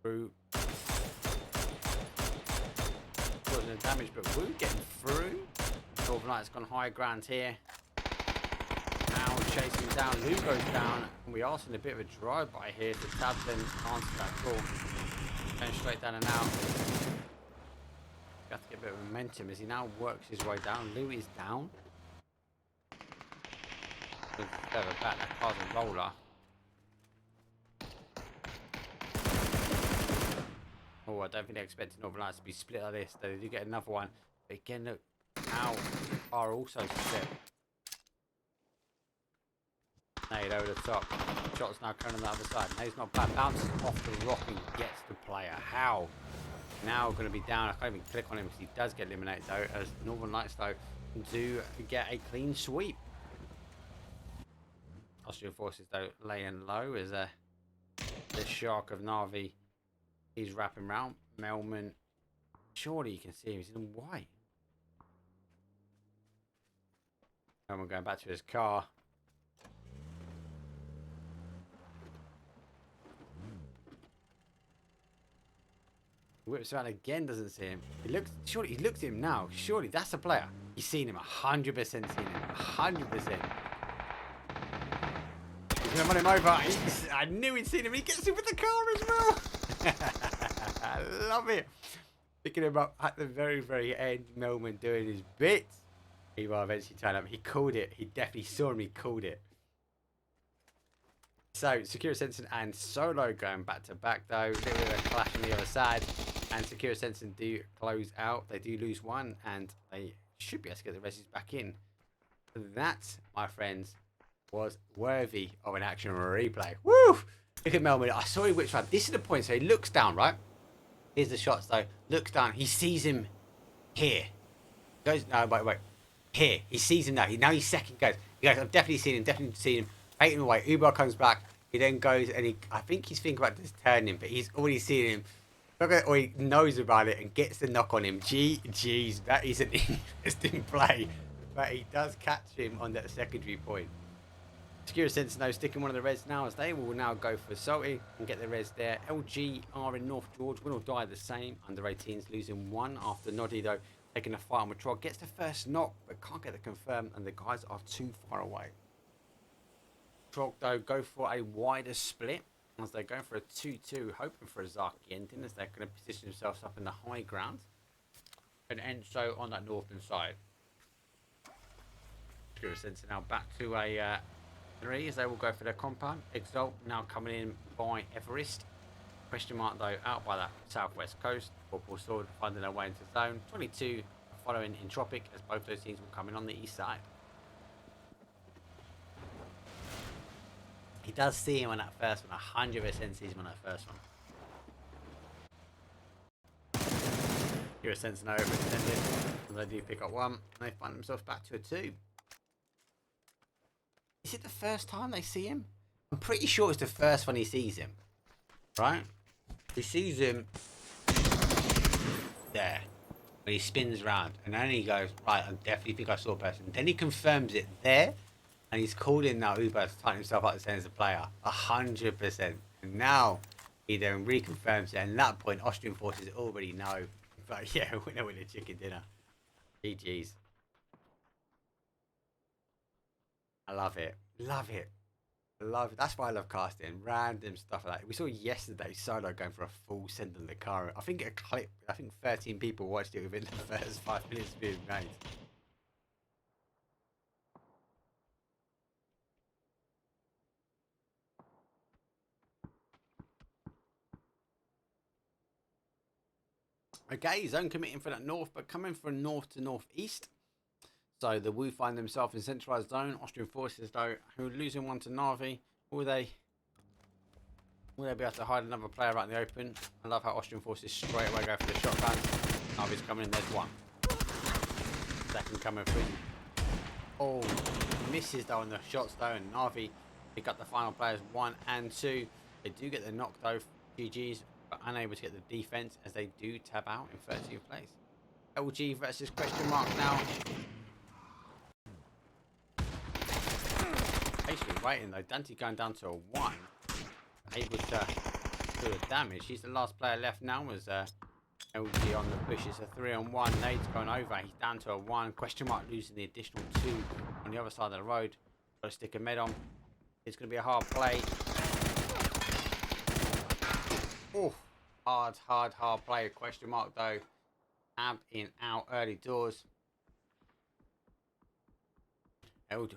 [SPEAKER 4] Through. Putting the damage, but Woo getting through. Northern Lights gone high ground here. Now chasing down. Lou goes down. And we are seeing a bit of a drive-by here to Tabden answer that call. Going straight down and out. Got to get a bit of momentum as he now works his way down. Lou is down. Further back, that car's a roller. Oh, I don't think they're expecting Northern Lights to be split like this. They do get another one. But again, look how are also split. Nade over the top. Shot's now coming on the other side. Nade's not bad. Bounces off the rock and gets the player. How? Now going to be down. I can't even click on him because he does get eliminated, though, as Northern Lights, though, do get a clean sweep. Austrian Forces, though, laying low as the shark of NAVI is wrapping round. Melman, surely you can see him. He's in white. Melman going back to his car. Whips around again, doesn't see him. He looks, surely he looks at him now. Surely that's a player. He's seen him, 100% seen him, 100%. He's gonna run him over. I knew he'd seen him. He gets him with the car as well. I love it. Picking him up at the very, very end. Melman doing his bits. He will eventually turn up. He called it. He definitely saw him. He called it. So, Sakura, Zensen and Solo going back to back, though. A little bit of a clash on the other side. And Sakura, Zensen do close out. They do lose one, and they should be able to get the resis back in. That, my friends, was worthy of an action replay. Woo! Look at Melman. I saw him which one. This is the point. So, he looks down, right? Here's the shots, though. Looks down. He sees him here. Goes, no, wait. Here. He sees him now. Now he's second goes. He goes, I've definitely seen him. Bait him away. Uber comes back. He then goes and I think he's thinking about just turning, but he's already seen him. Or he knows about it and gets the knock on him. Jeez, that is an interesting play. But he does catch him on that secondary point. Sakura Zensen, though, sticking one of the reds now as they will now go for Salty and get the res there. LG are in North George. Win or die the same. Under 18s losing one after NNNOOOOO, though, taking a fight on with Trog. Gets the first knock, but can't get the confirm, and the guys are too far away. Trog, though, go for a wider split as they go for a 2-2, hoping for a Zaki ending as they're going to position themselves up in the high ground. And ENCE on that northern side. Sakura Zensen now back to a 3 as they will go for their compound. Exalt now coming in by Everest. Question mark, though, out by that southwest coast. Vorpal Sword finding their way into zone. 22 following Entropiq as both those teams will come in on the east side. He does see him on that first one. 100% sees him on that first one. You're a Zensen overextended. And they do pick up one. And they find themselves back to a 2. Is it the first time they see him? I'm pretty sure it's the first one he sees him. Right? He sees him there. When he spins around. And then he goes, right, I definitely think I saw a person. Then he confirms it there. And he's called in now Uber to tighten himself up as a player. 100%. And now he then reconfirms it. And at that point, Austrian forces already know. But yeah, winner with a chicken dinner. GG's. I love it. Love it. Love it. That's why I love casting. Random stuff like that. We saw yesterday Solo going for a full send on the car. I think 13 people watched it within the first 5 minutes of being made. Okay, zone committing for that north, but coming from north to northeast. So the Wu find themselves in centralized zone. Austrian forces, though, who are losing one to NAVI. Will they be able to hide another player out in the open? I love how Austrian forces straight away go for the shotgun. NAVI's coming in. There's one. Second coming through. Oh, misses though on the shots though, and NAVI pick up the final players 1 and 2. They do get the knock though. GG's, but unable to get the defense as they do tab out in 13th place. LG versus question mark now. Patiently waiting though. Dante going down to a 1. Able to do the damage. He's the last player left now as LG on the push. It's a 3-on-1. Nade's going over. He's down to a 1. Question mark losing the additional 2 on the other side of the road. Got to stick a med on. It's going to be a hard play. Oh, hard play. Question mark though. Ab in out early doors.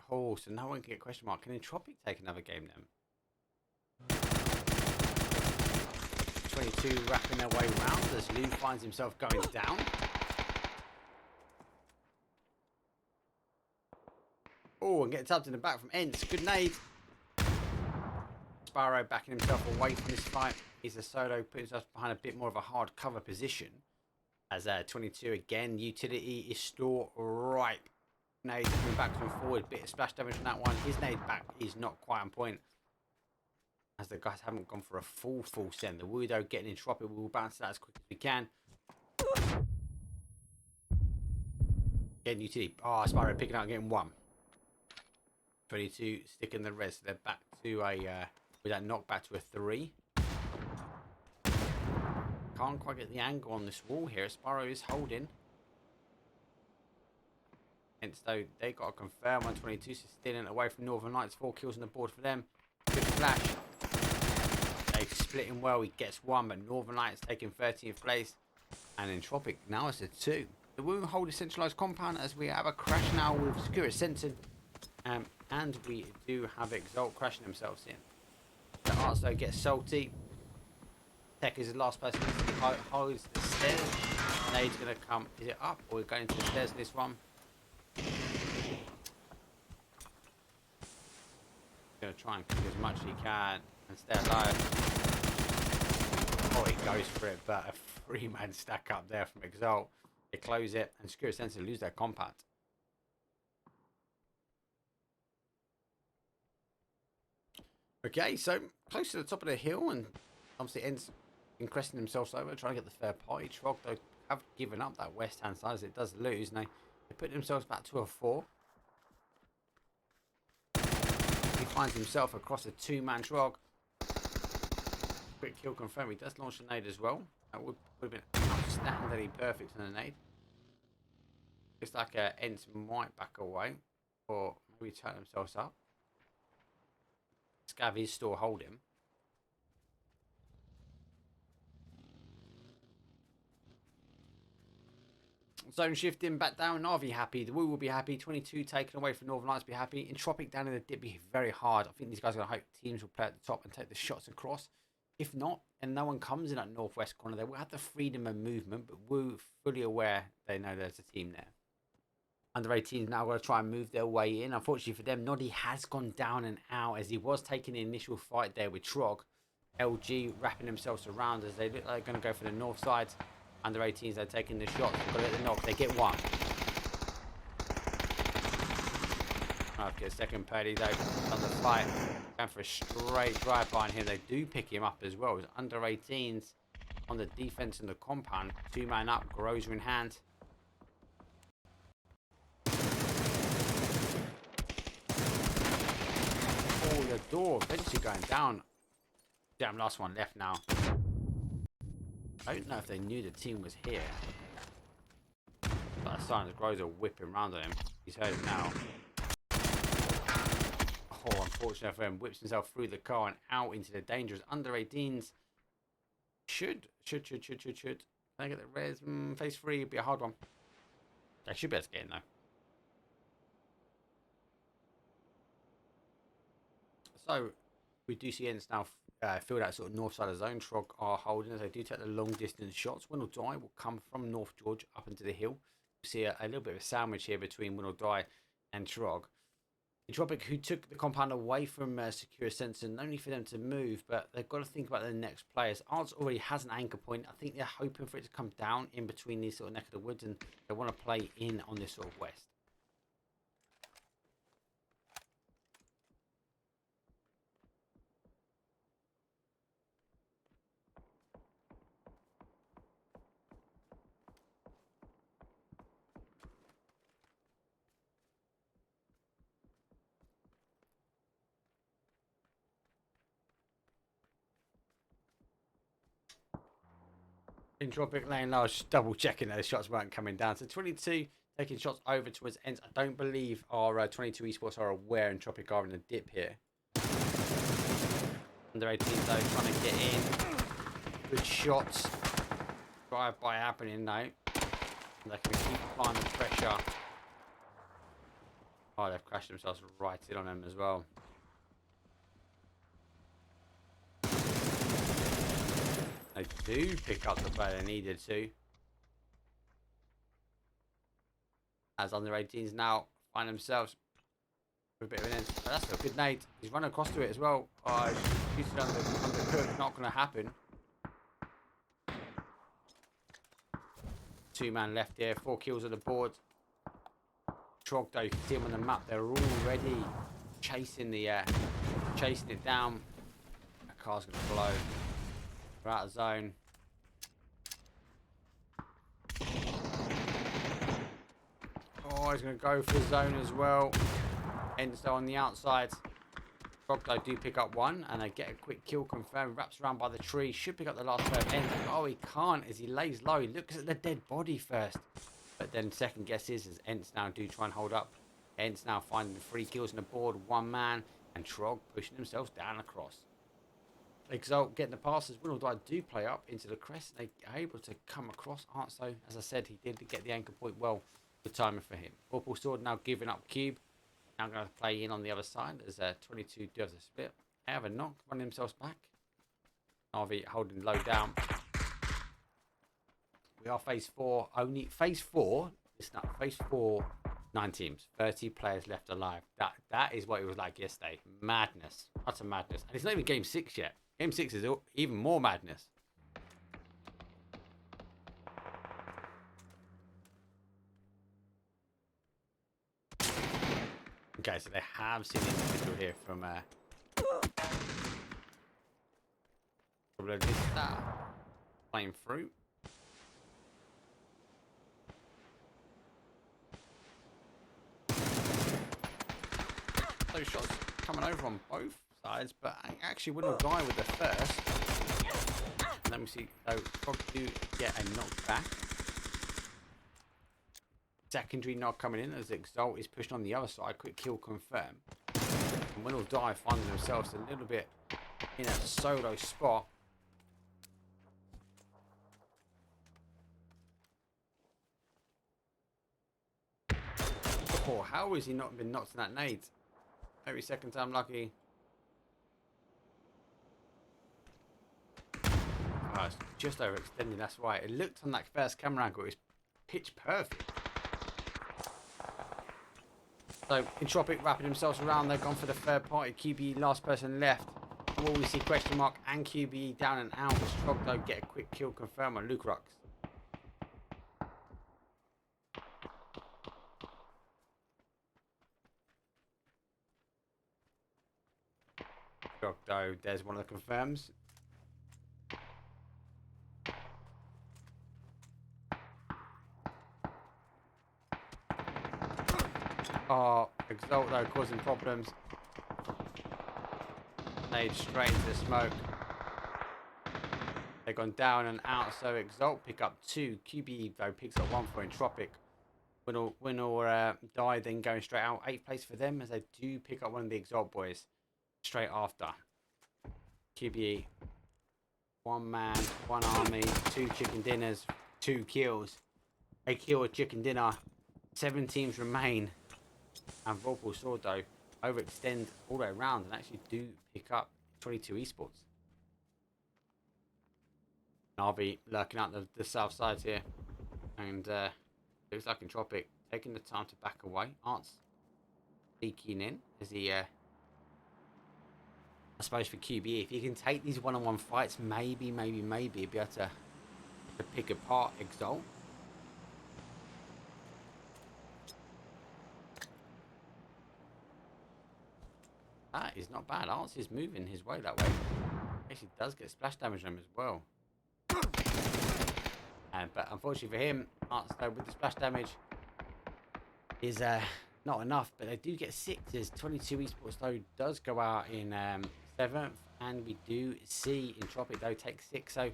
[SPEAKER 4] Oh, so no one can get question mark. Can Entropiq take another game then? 22 wrapping their way round as Lu finds himself going down. Oh, and getting tapped in the back from ENCE. Good nade. Sparrow backing himself away from this fight. He's a solo, putting himself behind a bit more of a hard cover position. As 22 again, utility is still right. Nade coming back and forward, bit of splash damage from that one. His nade back is not quite on point, as the guys haven't gone for a full send. The Wudo getting in Entropiq. We will bounce that as quick as we can. Getting utility. Oh, Sparrow picking out, getting 1. 22 sticking the rest. They're back to a with that knock back to a 3. Can't quite get the angle on this wall here. Sparrow is holding. Hence, though, they got to confirm 122, so stealing away from Northern Lights. 4 kills on the board for them. Good flash. They split him well. He gets 1, but Northern Lights taking 13th place. And Entropiq now it's a 2. The Wu hold a centralized compound as we have a crash now with Sakura Zensen. And we do have Exalt crashing themselves in. The Arts, gets salty. Tech is the last person who holds the stairs. Nade's going to come. Is it up or we're going to the stairs in this one? Going to try and kill as much as he can and stay alive. Oh, he goes for it, but a 3-man stack up there from Exalt. They close it and Sakura Zensen lose their compound. Okay, so close to the top of the hill, and obviously ENCE increasing themselves over, trying to get the third party. Trog, though, have given up that west hand side as it does lose, and they put themselves back to a 4. He finds himself across a 2-man Trog. Quick kill confirmed. He does launch a nade as well. That would have been outstandingly perfect on a nade. Looks like ENCE might back away, or maybe turn themselves up. Scav is still holding. Zone shifting back down. Navi happy. The Wu will be happy. 22 taken away from Northern Lights be happy. Entropiq down in the dip be very hard. I think these guys are going to hope teams will play at the top and take the shots across. If not, and no one comes in that northwest corner, they will have the freedom of movement. But Wu fully aware they know there's a team there. Under 18s now going to try and move their way in. Unfortunately for them, Noddy has gone down and out as he was taking the initial fight there with Trog. LG wrapping themselves around as they look like they're going to go for the north side. Under 18s, they're taking the shots. They've got to get the knock. They get one. I've got a second Purdy though on the fight. Going for a straight drive behind him. They do pick him up as well. It's under 18s on the defense in the compound. 2-man up. Grozer in hand. Oh, the door. Vincere going down. Damn, last one left now. I don't know if they knew the team was here. But Silence Grozer whipping around on him. He's heard it now. Oh, unfortunate for him. Whips himself through the car and out into the dangerous under 18s. Should. Can I get the res? Phase 3 would be a hard one. They should be able to get in though. So, we do see ENCE now filled out sort of north side of the zone. Trog are holding as they do take the long distance shots. Winordie will come from North George up into the hill. We see a little bit of a sandwich here between Winordie and Trog. Entropiq, who took the compound away from Sakura Zensen, only for them to move, but they've got to think about their next players. Arts already has an anchor point. I think they're hoping for it to come down in between these sort of neck of the woods, and they want to play in on this sort of west. Entropiq laying low, just double checking those shots weren't coming down. So 22 taking shots over towards ENCE. I don't believe our 22 esports are aware Entropiq are in a dip here. Under 18 though, trying to get in. Good shots. Drive by happening now. And they can keep applying the pressure. Oh, they've crashed themselves right in on them as well. They do pick up the play they needed to. As under 18s now find themselves with a bit of an end. But that's a good nade. He's run across to it as well. Oh, he's undercooked. Not going to happen. 2-man left here. 4 kills on the board. Trog though, you can see them on the map. They're already chasing it down. That car's going to blow. We're out of zone. Oh, he's going to go for zone as well. ENCE on the outside. Troglo do pick up one, and they get a quick kill confirmed. Wraps around by the tree. Should pick up the last pair of ENCE. Oh, he can't as he lays low. He looks at the dead body first. But then second guesses as ENCE now do try and hold up. ENCE now finding 3 kills on the board. 1 man. And Trog pushing themselves down across. Exalt getting the passes. Winordie do play up into the crest. They are able to come across. So, as I said, he did get the anchor point well. Good timing for him. Vorpal Sword now giving up cube. Now going to play in on the other side as 22 do have the split. They have a knock, running themselves back. NAVI holding low down. We are phase 4 only. Phase 4. It's not phase 4. 9 teams, 30 players left alive. That is what it was like yesterday. Madness. Utter madness. And it's not even game 6 yet. Game 6 is even more madness. Okay, so they have seen the individual here from TROGLODITAS playing through. Those shots coming over on both sides, but I actually wouldn't die with the first. And then we see Frog do get a knockback. Secondary knock coming in as Exalt is pushed on the other side. Quick kill confirmed. And Winordie finding themselves a little bit in a solo spot. Oh, how has he not been knocked in that nade? Every second time lucky. Oh, it's just overextending, that's why. It looked on that first camera angle, it was pitch perfect. So, Entropiq wrapping themselves around, they've gone for the third party. QBE, last person left. Will we see question mark and QBE down and out? As Trog though get a quick kill confirmed on Lukrux. Though there's one of the confirms. Oh, Exalt though causing problems. They've straight into the smoke. They've gone down and out, so Exalt pick up 2. QBE though picks up 1 for Entropiq. Win or die, then going straight out. 8th place for them as they do pick up one of the Exalt boys straight after. QBE, 1 man, 1 army, 2 chicken dinners, 2 kills. A kill, a chicken dinner. 7 teams remain. And Vorpal Sword though overextend all the way around and actually do pick up 22 esports. NAVI lurking out the south side here. And looks like Entropiq taking the time to back away. Art's peeking in as he I suppose for QBE, if you can take these one-on-one fights, maybe be able to pick apart Exalt. That is not bad. Arts is moving his way that way. Actually does get splash damage on him as well. But unfortunately for him, Arts though with the splash damage is not enough. But they do get 6s. 22 esports though does go out in 7th, and we do see Entropiq though take 6. So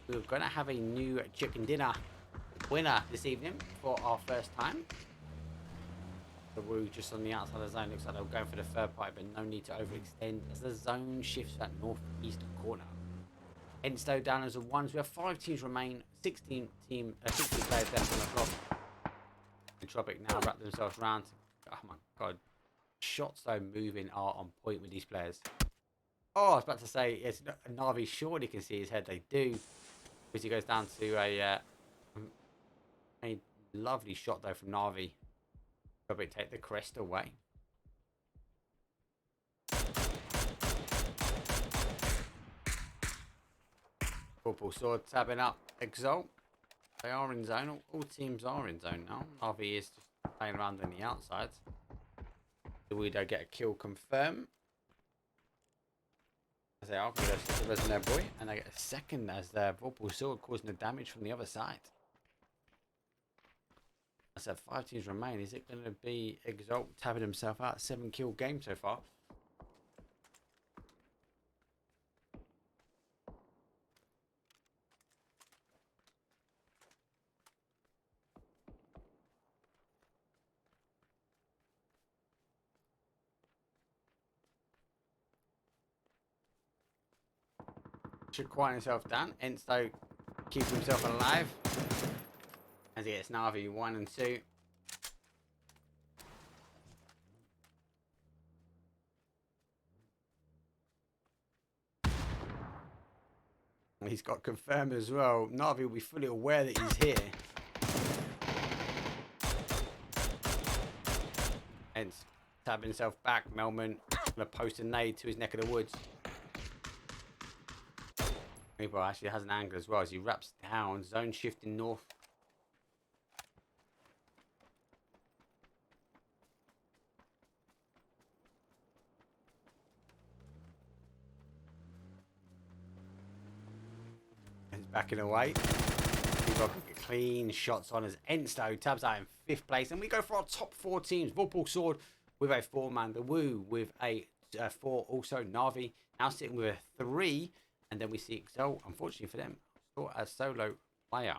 [SPEAKER 4] we're gonna have a new chicken dinner winner this evening for our first time. The Woo just on the outside of the zone. Looks like they're going for the third party, but no need to overextend as the zone shifts that northeast corner. ENCE though down as a 1. So we have 5 teams remain, 16 players left on the clock. Entropiq now wrap themselves around. Oh my god. Shots though moving are on point with these players. Oh, I was about to say, it's NAVI surely can see his head. They do. Because he goes down to a lovely shot though from NAVI. Probably take the crest away. Vorpal Sword tabbing up Exalt. They are in zone. All teams are in zone now. NAVI is just playing around on the outside. Do we get a kill confirm? As they are going to go to the resident boy, and they get a second as their Vorpal Sword causing the damage from the other side. I said 5 teams remain. Is it going to be Exalt tabbing himself out? 7 kill game so far. Should quiet himself down. ENCE though keeps himself alive as he gets NAVI 1 and 2. He's got confirmed as well. NAVI will be fully aware that he's here. ENCE tabbing himself back. Melman gonna post a nade to his neck of the woods. People actually has an angle as well as he wraps down. Zone shifting north. He's backing away. We've got clean shots on as ENCE though tabs out in 5th place. And we go for our top 4 teams. Vorpal Sword with a 4-man. The Woo with a 4. Also NAVI now sitting with a 3. And then we see Exalt, unfortunately for them, a solo player.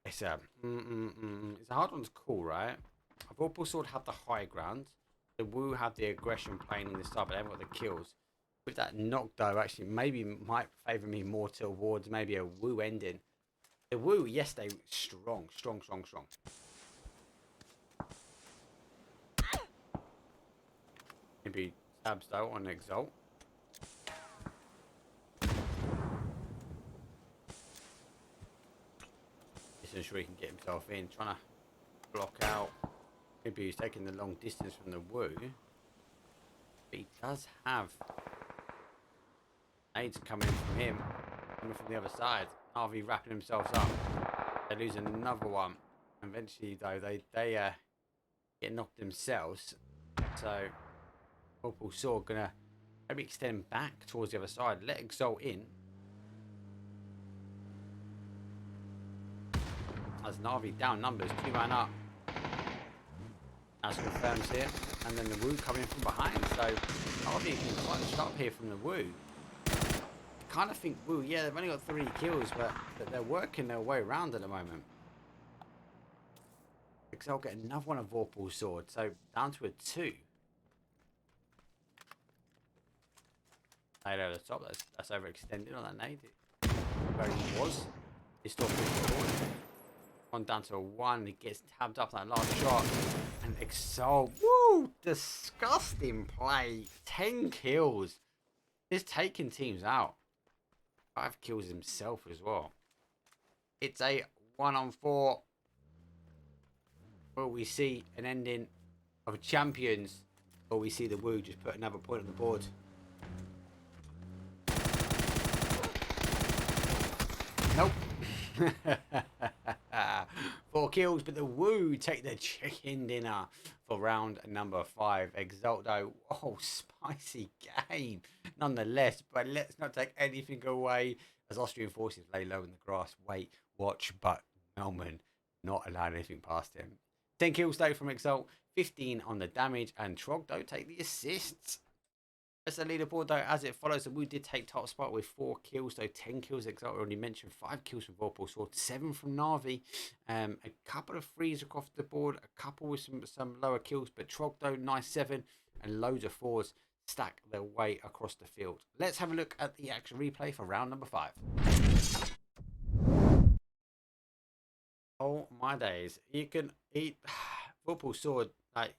[SPEAKER 4] It's a hard one to call, right? Vorpal Sword have the high ground. The Woo have the aggression playing on this side, but they haven't got the kills. With that knock though, actually maybe might favour me more towards maybe a Woo ending. The Woo, yes, they strong. Maybe stabs though on Exalt. Just ensure he can get himself in, trying to block out. Maybe he's taking the long distance from the Woo. But he does have nades coming from him, coming from the other side. NAVI wrapping himself up. They lose another one. Eventually, though, they get knocked themselves. So, Vorpal Sword gonna maybe extend back towards the other side. Let Exalt in. As NAVI down numbers, 2 man up. That's confirms here. And then the WOOOO coming from behind. So, NAVI can clutch up here from the WOOOO. I kind of think WOOOO, yeah, they've only got 3 kills, but they're working their way around at the moment. Exalt get another one of Vorpal Sword, so down to a 2. Nade over the top, that's overextended on that nade. Where he was. He's still forward. On down to a 1, he gets tabbed up on that last shot. And Exalt, woo! Disgusting play. 10 kills. He's taking teams out. 5 kills himself as well. It's a 1-on-4. Will we see an ending of champions, or we see the WOOOO just put another point on the board? Nope. 4 kills, but the WOOOO take the chicken dinner for round number 5. Exalt though, oh, spicy game nonetheless, but let's not take anything away as Austrian forces lay low in the grass. Wait, watch, but Melman not allowing anything past him. 10 kills though from Exalt, 15 on the damage, and Trog though take the assists. That's the leaderboard though as it follows. The WOOOO did take top spot with 4 kills, though 10 kills Exalt already mentioned, 5 kills from Vorpal Sword, 7 from NAVI, a couple of threes across the board, a couple with some lower kills, but Trog though nice 7 and loads of 4s stack their way across the field. Let's have a look at the action replay for round number 5. Oh my days, you can eat Vorpal Sword, like,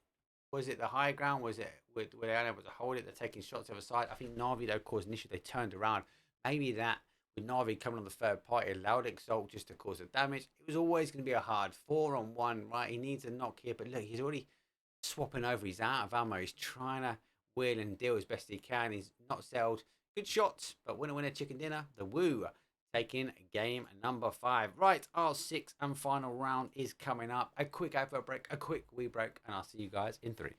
[SPEAKER 4] was it the high ground? Was it were they unable to hold it? They're taking shots the other side. I think NAVI though caused an issue. They turned around. Maybe that with NAVI coming on the third party allowed Exalt just to cause the damage. It was always going to be a hard 4-on-1, right? He needs a knock here, but look, he's already swapping over. He's out of ammo. He's trying to wheel and deal as best he can. He's not settled. Good shots, but winner chicken dinner. The WOOOO taking game number 5. Right, our 6th and final round is coming up. A quick advert break, a quick wee break, and I'll see you guys in 3.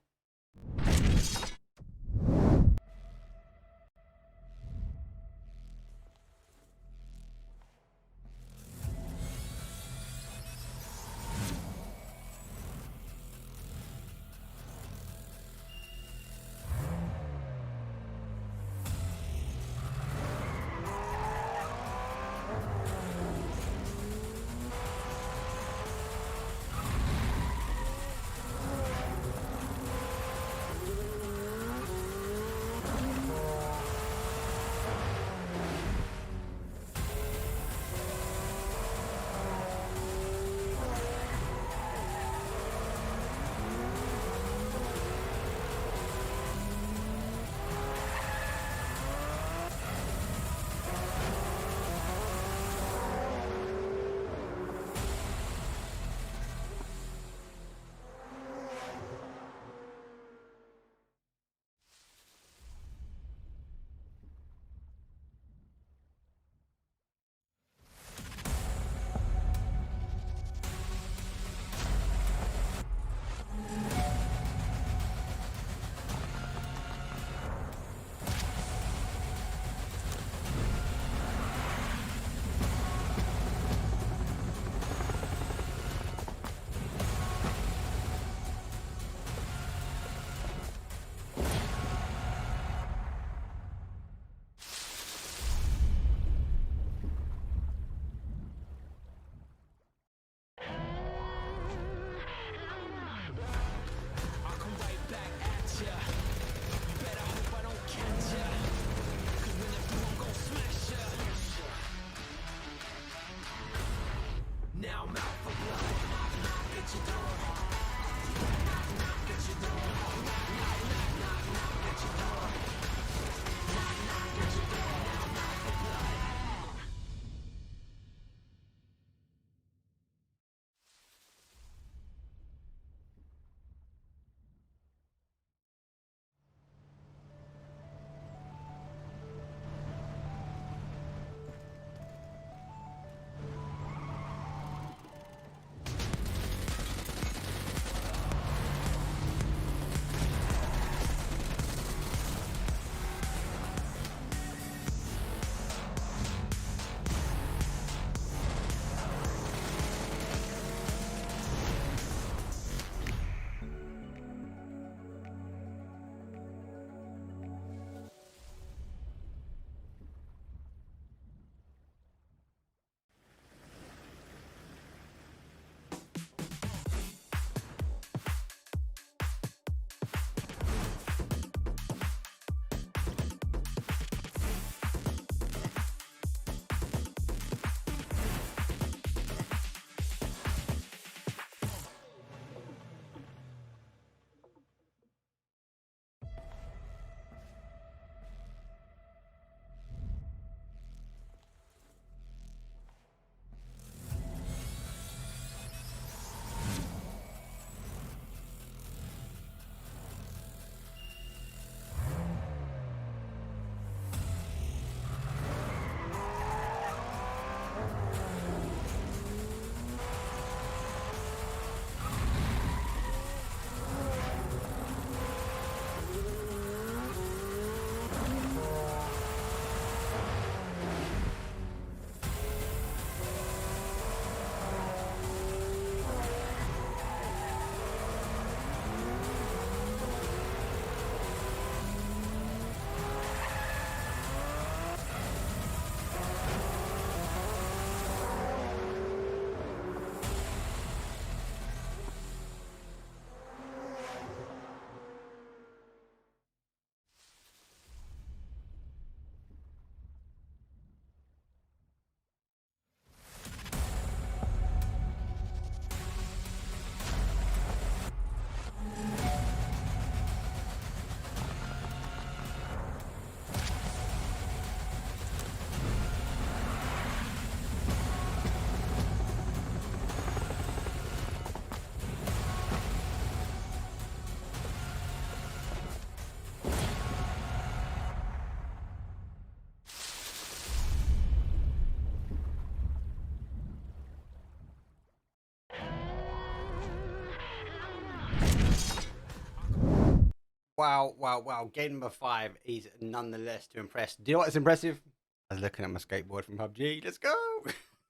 [SPEAKER 4] wow. Game number 5 is nonetheless to impress. Do you know what's impressive? I was looking at my skateboard from PUBG. Let's go.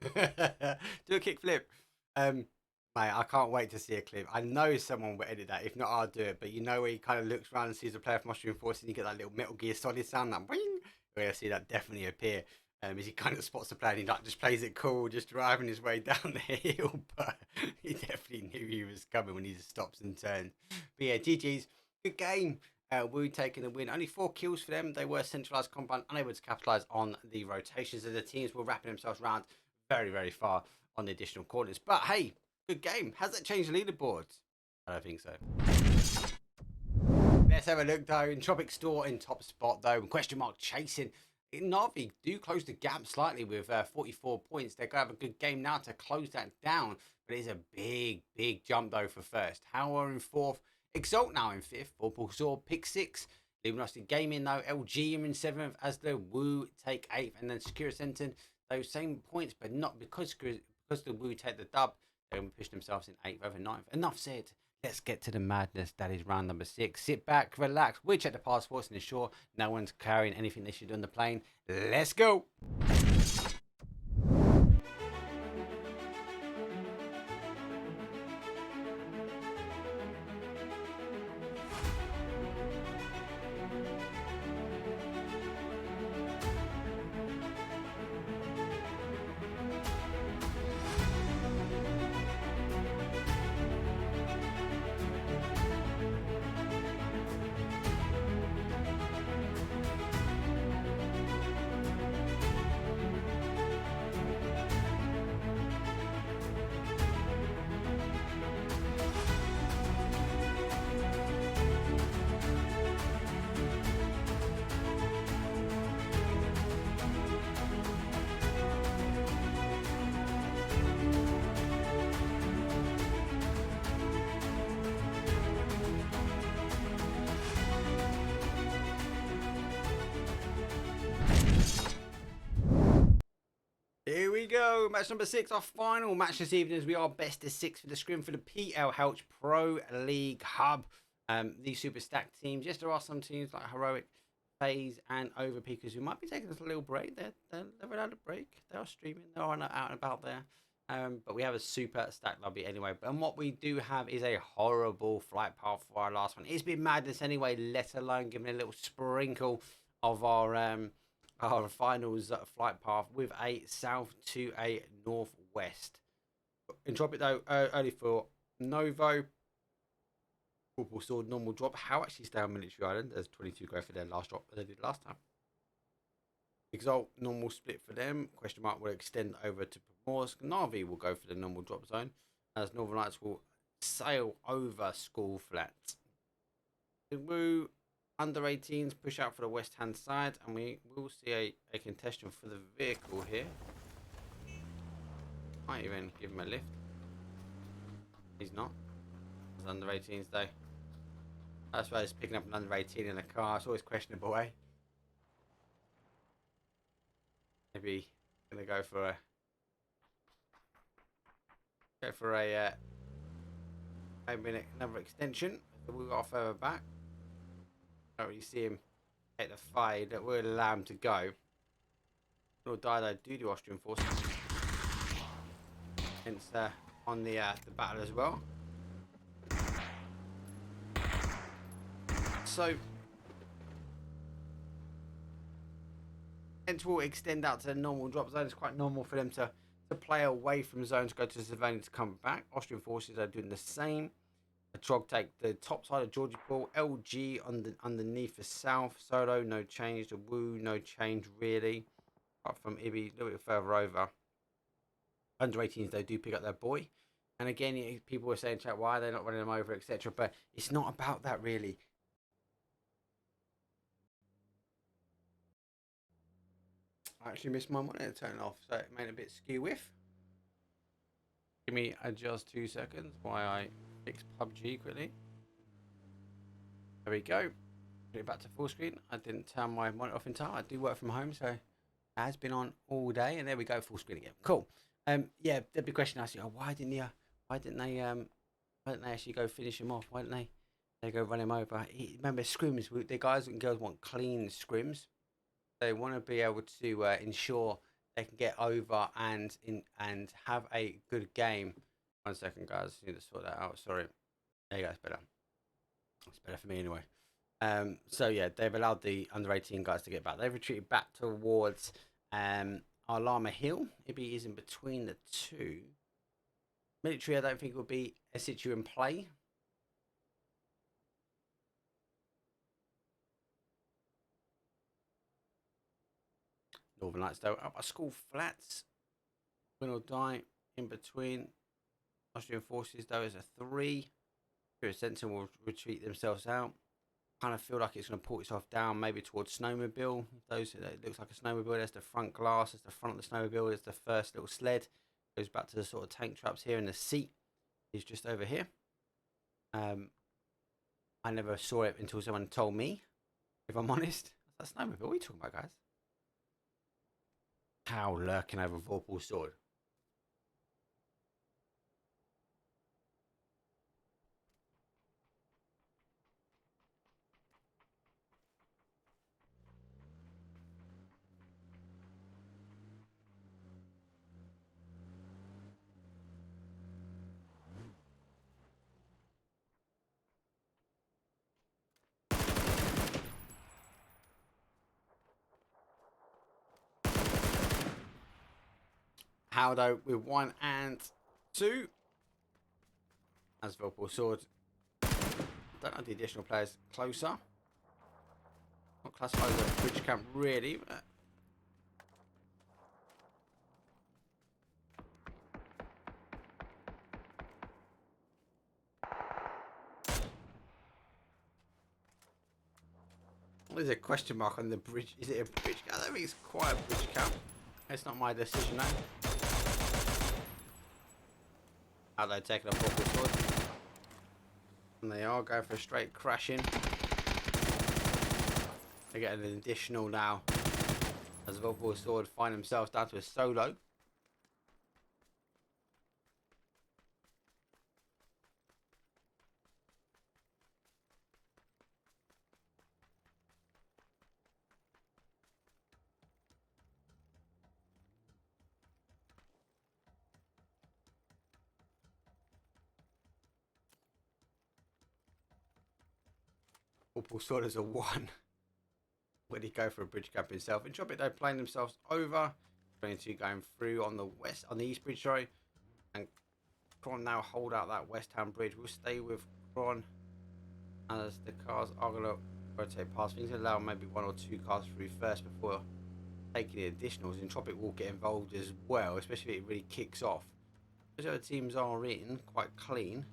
[SPEAKER 4] Do a kickflip. Mate, I can't wait to see a clip. I know someone will edit that. If not, I'll do it. But you know where he kind of looks around and sees a player from Austrian Forces and you get that little Metal Gear Solid sound, that wing. We're going to see that definitely appear. As he kind of spots the player and he like just plays it cool, just driving his way down the hill. But he definitely knew he was coming when he just stops and turns. But yeah, GG's. Good game. WOOOOO taking the win. Only 4 kills for them. They were centralised compound, unable to capitalise on the rotations. And the teams were wrapping themselves around very, very far on the additional corners. But hey, good game. Has that changed the leaderboards? I don't think so. Let's have a look though. Entropiq store in top spot though. Question mark chasing. NAVI do close the gap slightly with 44 points. They're going to have a good game now to close that down. But it's a big jump though for first. HOWL in 4th. Exalt now in 5th. Vorpal saw pick 6. Luminosity Gaming though. LG are in 7th as the WOOOOO take 8th. And then Sakura Zensen, those same points, but not because the WOOOOO take the dub. They will push themselves in 8th over 9th. Enough said. Let's get to the madness. That is round number 6. Sit back, relax. We'll check the passports and ensure no one's carrying anything they should do on the plane. Let's go. Here we go, match number 6, our final match this evening as we are best of 6 for the scrim for the PL Pro League Hub. These super stacked teams. Yes, there are some teams like Heroic, FaZe and Overpeakers who might be taking us a little break. They're without a break. They are streaming. They are out and about there. But we have a super stacked lobby anyway. And what we do have is a horrible flight path for our last one. It's been madness anyway, let alone giving a little sprinkle of our finals flight path with a south to a northwest. Entropiq though, early for Novo. Vorpal sword normal drop. HOWL actually stay on Military Island. There's 22 go for their last drop as they did last time. Exalt normal split for them. Question mark will extend over to Primorsk. NAVI will go for the normal drop zone as Northern Lights will sail over School Flats. The WOOOOO under 18s push out for the west hand side, and we will see a contestant for the vehicle here. Might even give him a lift. He's not. It's under 18s though. That's why he's picking up an under 18 in a car. It's always questionable, eh? Maybe gonna go for maybe another extension. We'll go further back. Don't really see him hit the fade. That will allow him to go. Will die though due to Austrian forces. Hence on the battle as well. So ENCE will extend out to the normal drop zone. It's quite normal for them to play away from zones, go to the civilian to come back. Austrian forces are doing the same. A Trog take the top side of Georgie Pool. LG underneath the south. Solo, no change. The WOOOOO, no change really. Apart from Ibby, a little bit further over. Under 18s, they do pick up their boy. And again, people were saying, chat, why are they not running them over, etc. But it's not about that really. I actually missed my monitor turn off, so it made it a bit skew with. Give me just 2 seconds while I fix PUBG quickly. There we go. Put it back to full screen. I didn't turn my monitor off in time. I do work from home, so it has been on all day. And there we go, full screen again. Cool. Yeah, there'd be a question asking, oh, why didn't they actually go finish him off? Why didn't They go run him over. Remember, scrims. The guys and girls want clean scrims. They want to be able to ensure they can get over and have a good game. 1 second, guys. I need to sort that out. Sorry. There you go. It's better. It's better for me anyway. So yeah, they've allowed the under 18 guys to get back. They've retreated back towards Alama Hill. Maybe is in between the two. Military, I don't think will be a situ in play. Northern Lights though up at school flats. Winordie in between. Austrian forces though is a 3. Zensen will retreat themselves out. Kind of feel like it's going to pull itself down maybe towards snowmobile. Those it looks like a snowmobile. There's the front glass. There's the front of the snowmobile. There's the first little sled. Goes back to the sort of tank traps here, and the seat is just over here. I never saw it until someone told me. If I'm honest, that's a snowmobile. What are you talking about, guys? HOWL lurking over Vorpal sword. HOWL though with 1 and 2. As Vorpal sword. Don't know the additional players closer. Not classified as a bridge camp really. But there's a question mark on the bridge. Is it a bridge camp? I don't think it's quite a bridge camp. It's not my decision though. How they're taking a Vorpal sword. And they are going for a straight crashing. They get an additional now. As Vorpal sword find themselves down to a solo. Vorpal sword is a 1. Where did he go for a bridge cap himself? Entropiq though playing themselves over. 22 going through on the west, on the east bridge, sorry. And Kron now hold out that west hand bridge. We'll stay with Kron as the cars are going to rotate past. Things allow maybe 1 or 2 cars through first before taking the additionals. Entropiq will get involved as well, especially if it really kicks off. Those other teams are in quite clean.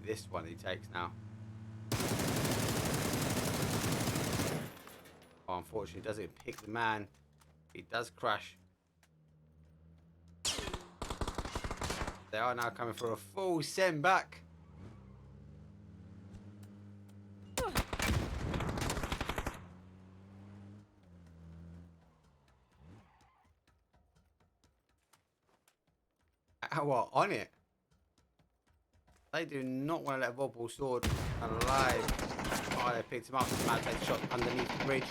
[SPEAKER 4] This one he takes now. Oh, unfortunately, doesn't pick the man. He does crash. They are now coming for a full send back. What on it? They do not want to let Vorpal sword alive. Oh, they picked him up. The man takes shot underneath the bridge.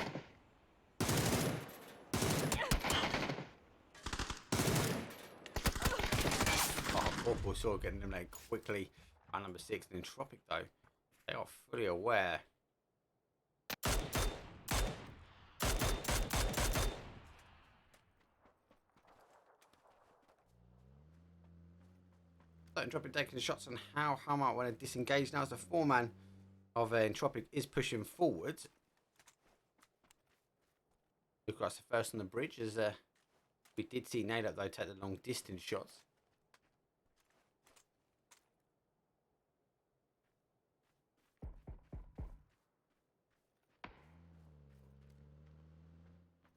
[SPEAKER 4] Oh, Vorpal sword getting eliminated quickly. Round number 6. And Entropiq though, they are fully aware. Entropiq taking the shots on how might want to disengage now as the 4-man of Entropiq is pushing forward. Look, that's the first on the bridge as we did see Natus though take the long distance shots.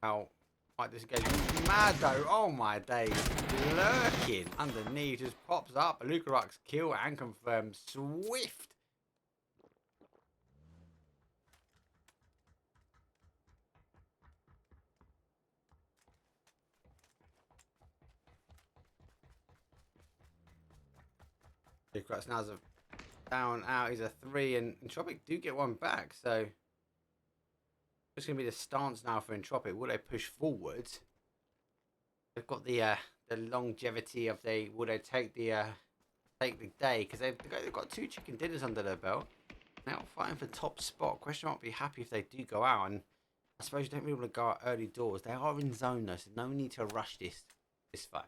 [SPEAKER 4] How might disengage? Mad though, oh my days. Lurking underneath, just pops up. Lukarak's kill and confirmed. Swift. Crux now's a down out. He's a 3, and Entropiq do get one back. So it's going to be the stance now for Entropiq. Will they push forward? They've got the longevity of will they take the day, because they've got 2 chicken dinners under their belt. Now fighting for top spot. Question mark, be happy if they do go out, and I suppose you don't really want to go out early doors. They are in zone though, so no need to rush this fight.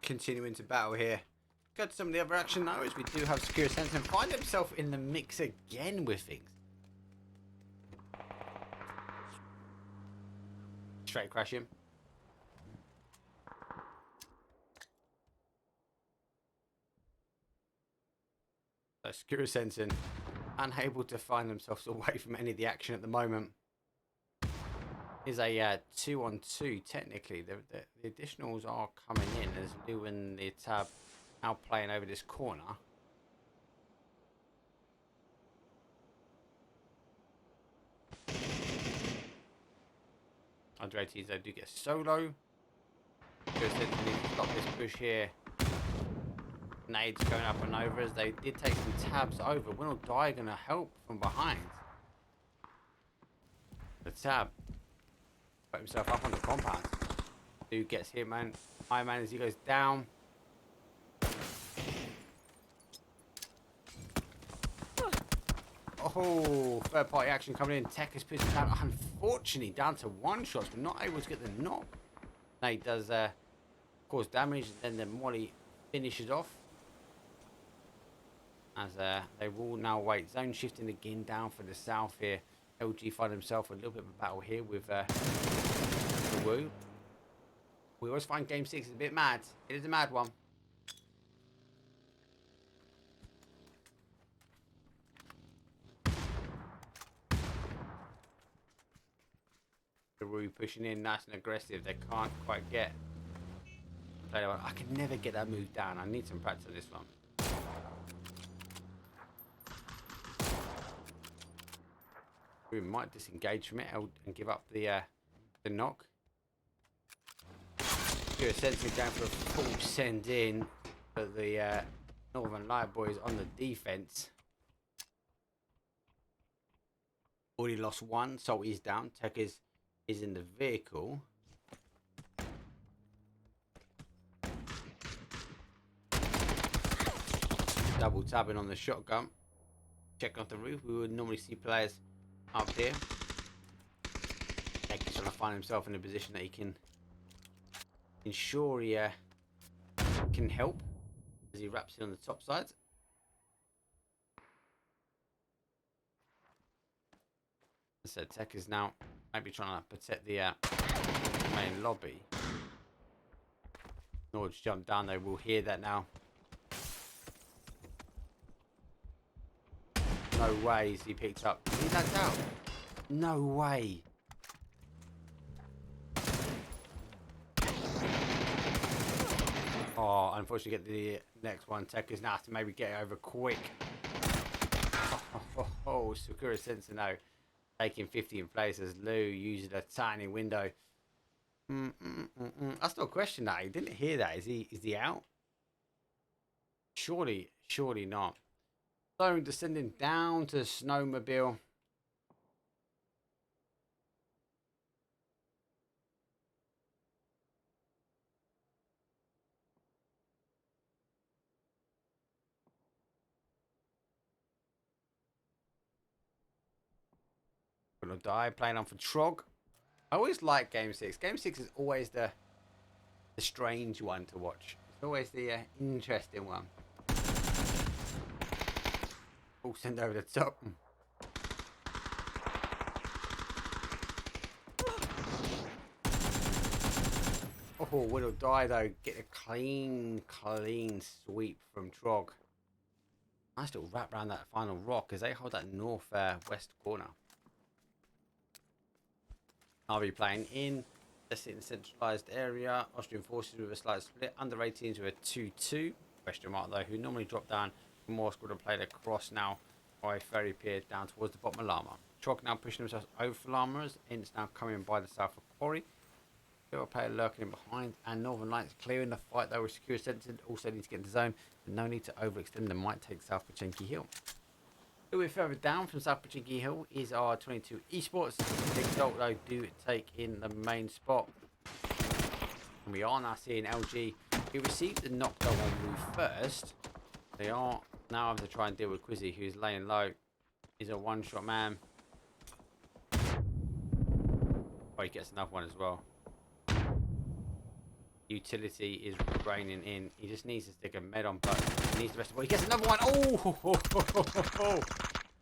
[SPEAKER 4] Continuing to battle here. Go to some of the other action now, as we do have Sakura Zensen find himself in the mix again with things. Straight crash him. So Sakura Zensen unable to find themselves away from any of the action at the moment. Is a 2-on-2 technically. The additionals are coming in as Lou and the Tab now playing over this corner. Andretti's they do get solo. Just need to stop this push here. Nades going up and over as they did take some tabs over. Winordie gonna help from behind. The Tab put himself up on the compound. Who gets hit, man? Iron Man as he goes down. Oh, third party action coming in. Tech is pushing down. Unfortunately, down to 1 shot, but not able to get the knock. Nate does cause damage, and then the Molly finishes off. As they will now wait. Zone shifting again down for the south here. LG find himself a little bit of a battle here with Woo. We always find game 6 is a bit mad. It is a mad one. The Woo pushing in nice and aggressive. They can't quite get. I can never get that move down. I need some practice on this one. We might disengage from it and give up the knock. Essentially going for a full send in, but the Northern Light Boys on the defense. Already lost 1, so he's down. Tech is in the vehicle. Double tapping on the shotgun. Check off the roof. We would normally see players up here. Tech is trying to find himself in a position that he can ensure he can help as he wraps it on the top side. So Tech is now maybe trying to protect the main lobby. Norge jump down there. We'll hear that now. No way is he picked up. He lagged out. No way. Oh, unfortunately, get the next one. Tech is now to maybe get it over quick. Oh, Sakura Zensen now taking 50 in place as Lou uses a tiny window. I still question that. He didn't hear that. Is he out? Surely not. So descending down to Snowmobile. Winordie playing on for Trog. I always like Game 6. Game 6 is always the strange one to watch. It's always the interesting one. All send over the top. Oh, Winordie though. Get a clean sweep from Trog. Nice little wrap around that final rock as they hold that north west corner. NAVI playing in Let's sit in the centralised area. Austrian forces with a slight split. Under 18s with a 2-2. Question mark though, who normally drop down. More squad have played across now by Ferry Pier down towards the bottom of Llama. Trog now pushing themselves over for Llama. ENCE now coming by the south of Quarry. A player lurking in behind, and Northern Lights clearing the fight though with secure Zensen. Also need to get into zone, but no need to overextend them. Might take South Pochinki Hill. A little bit further down from South Pochinki Hill is our 22 eSports. Exalt though do take in the main spot. And we are now seeing LG, who received the knockdown on move first. They are now having to try and deal with Quizzy, who's laying low. He's a one-shot man. Oh, he gets another one as well. Utility is raining in. He just needs to stick a med on, but he needs the rest of the ball. He gets another one. Oh!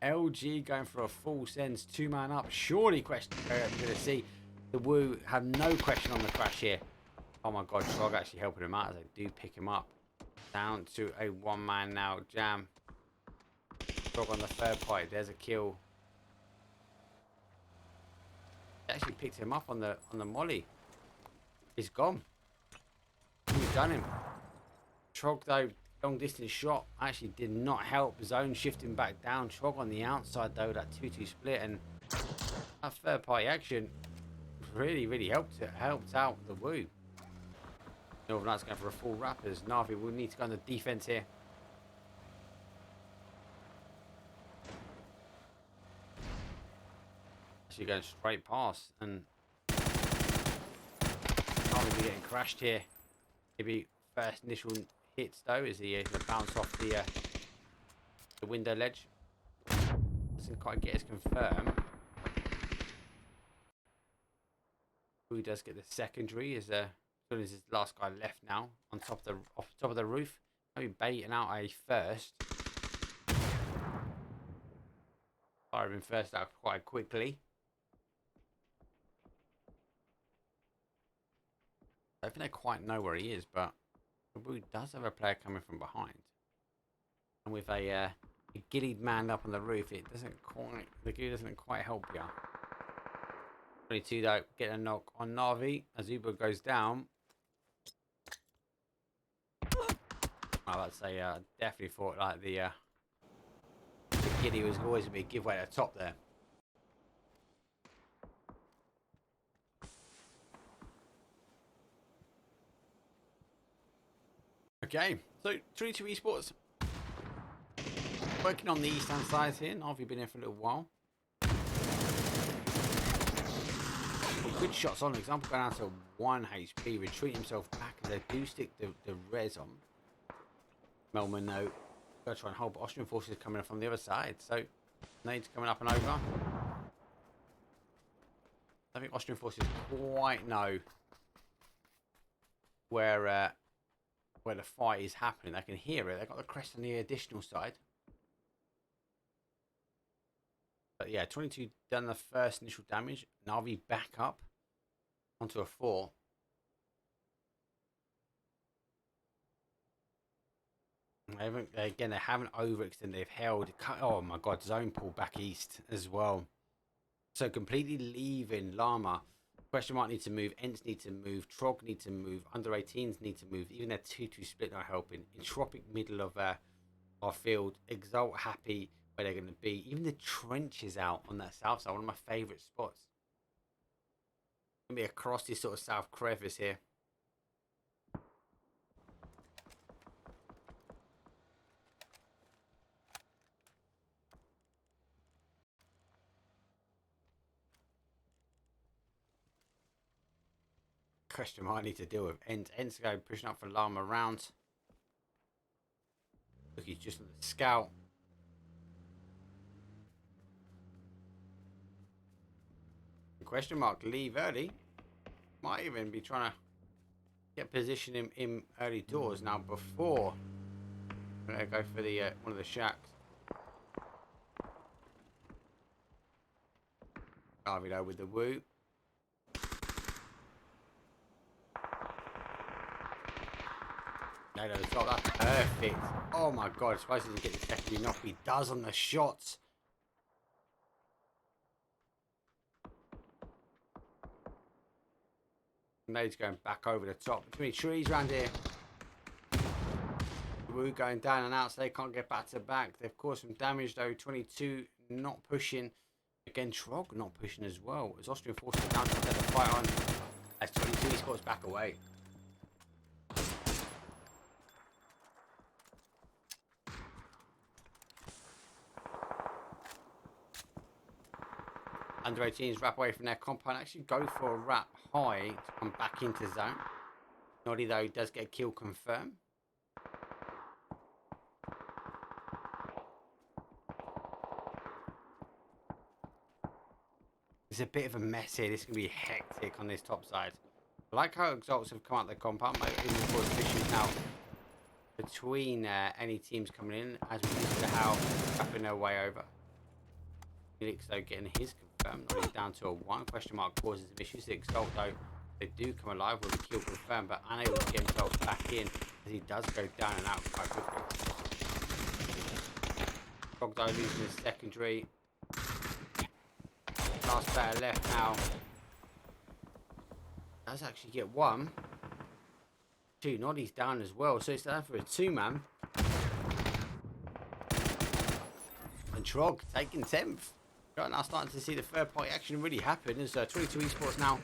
[SPEAKER 4] LG going for a full sends. 2-man up. Surely question. We're going to see the Woo have no question on the crash here. Oh my god, Trog actually helping him out as they do pick him up. Down to a 1-man now. Jam. Trog on the third fight. There's a kill. He actually picked him up on the molly. He's gone. We've done him. Trog though, long distance shot actually did not help. Zone shifting back down. Trog on the outside though, that 2-2 split, and that third party action really helped out the Woo. Northern Lights going for a full wrap as NAVI will need to go on the defense here. Actually going straight past, and NAVI be getting crashed here. Maybe first initial hits though as he going to bounce off the window ledge. Doesn't quite get his confirm. Who does get the secondary as soon as his last guy left now on top of the roof. Maybe baiting out a first. Firing first out quite quickly. I don't think they quite know where he is, but the Woo does have a player coming from behind. And with a gillied man up on the roof, it doesn't quite, the gear doesn't quite help you. 22 though, get a knock on NAVI as Uber goes down. I would say, definitely thought like the giddy was always a big giveaway at the top there. Okay, so 22 eSports working on the east-hand side here. NAVI been here for a little while. Good shots on. Example going down to 1 HP, retreat himself back as they do stick the res on. Melman though, going to try and hold, but Austrian forces coming up from the other side, so nades coming up and over. I think Austrian forces quite know where the fight is happening. They can hear it. They've got the crest on the additional side. But yeah, 22 done the first initial damage. NAVI back up onto a 4. Again, they haven't overextended. They've held. Oh my god, zone pull back east as well. So completely leaving Llama. Question mark need to move. ENCE need to move. Trog need to move. Under 18s need to move. Even their 2-2 split not helping. Entropiq middle of our field. Exalt happy where they're going to be. Even the trenches out on that south side. One of my favourite spots. Going to be across this sort of south crevice here. Question mark I need to deal with. ENCE go pushing up for Llama round. Look, he's just on the scout. Question mark leave early. Might even be trying to get position in early doors now before I'm gonna go for the one of the shacks. Harvey though with the Woo. No, it's got that perfect. Oh my god, I suppose he didn't get the secondary knock. He does on the shots. Nade's going back over the top. Too many trees around here. Woo going down and out, so they can't get back to back. They've caused some damage though. 22 not pushing. Again, Trog not pushing as well. As Austrian forces down to set the fight on. As 22 scores back away. Under 18s wrap away from their compound. Actually go for a wrap high to come back into zone. Winordie though does get a kill confirmed. It's a bit of a mess here. This is going to be hectic on this top side. I like how Exalts have come out the compound. Maybe even cause issues now between any teams coming in as we see the HOWL wrapping their way over. Felix though getting his confirmed. He's down to a 1 question mark causes some issues. The Exalt though, they do come alive with a kill confirmed, but unable to get himself back in as he does go down and out quite quickly. Frog though losing his secondary. Last player left now. Does actually get 1. 2. Noddy's down as well, so it's down for a 2-man. And Trog taking 10th. Right now starting to see the third party action really happen as 22 eSports now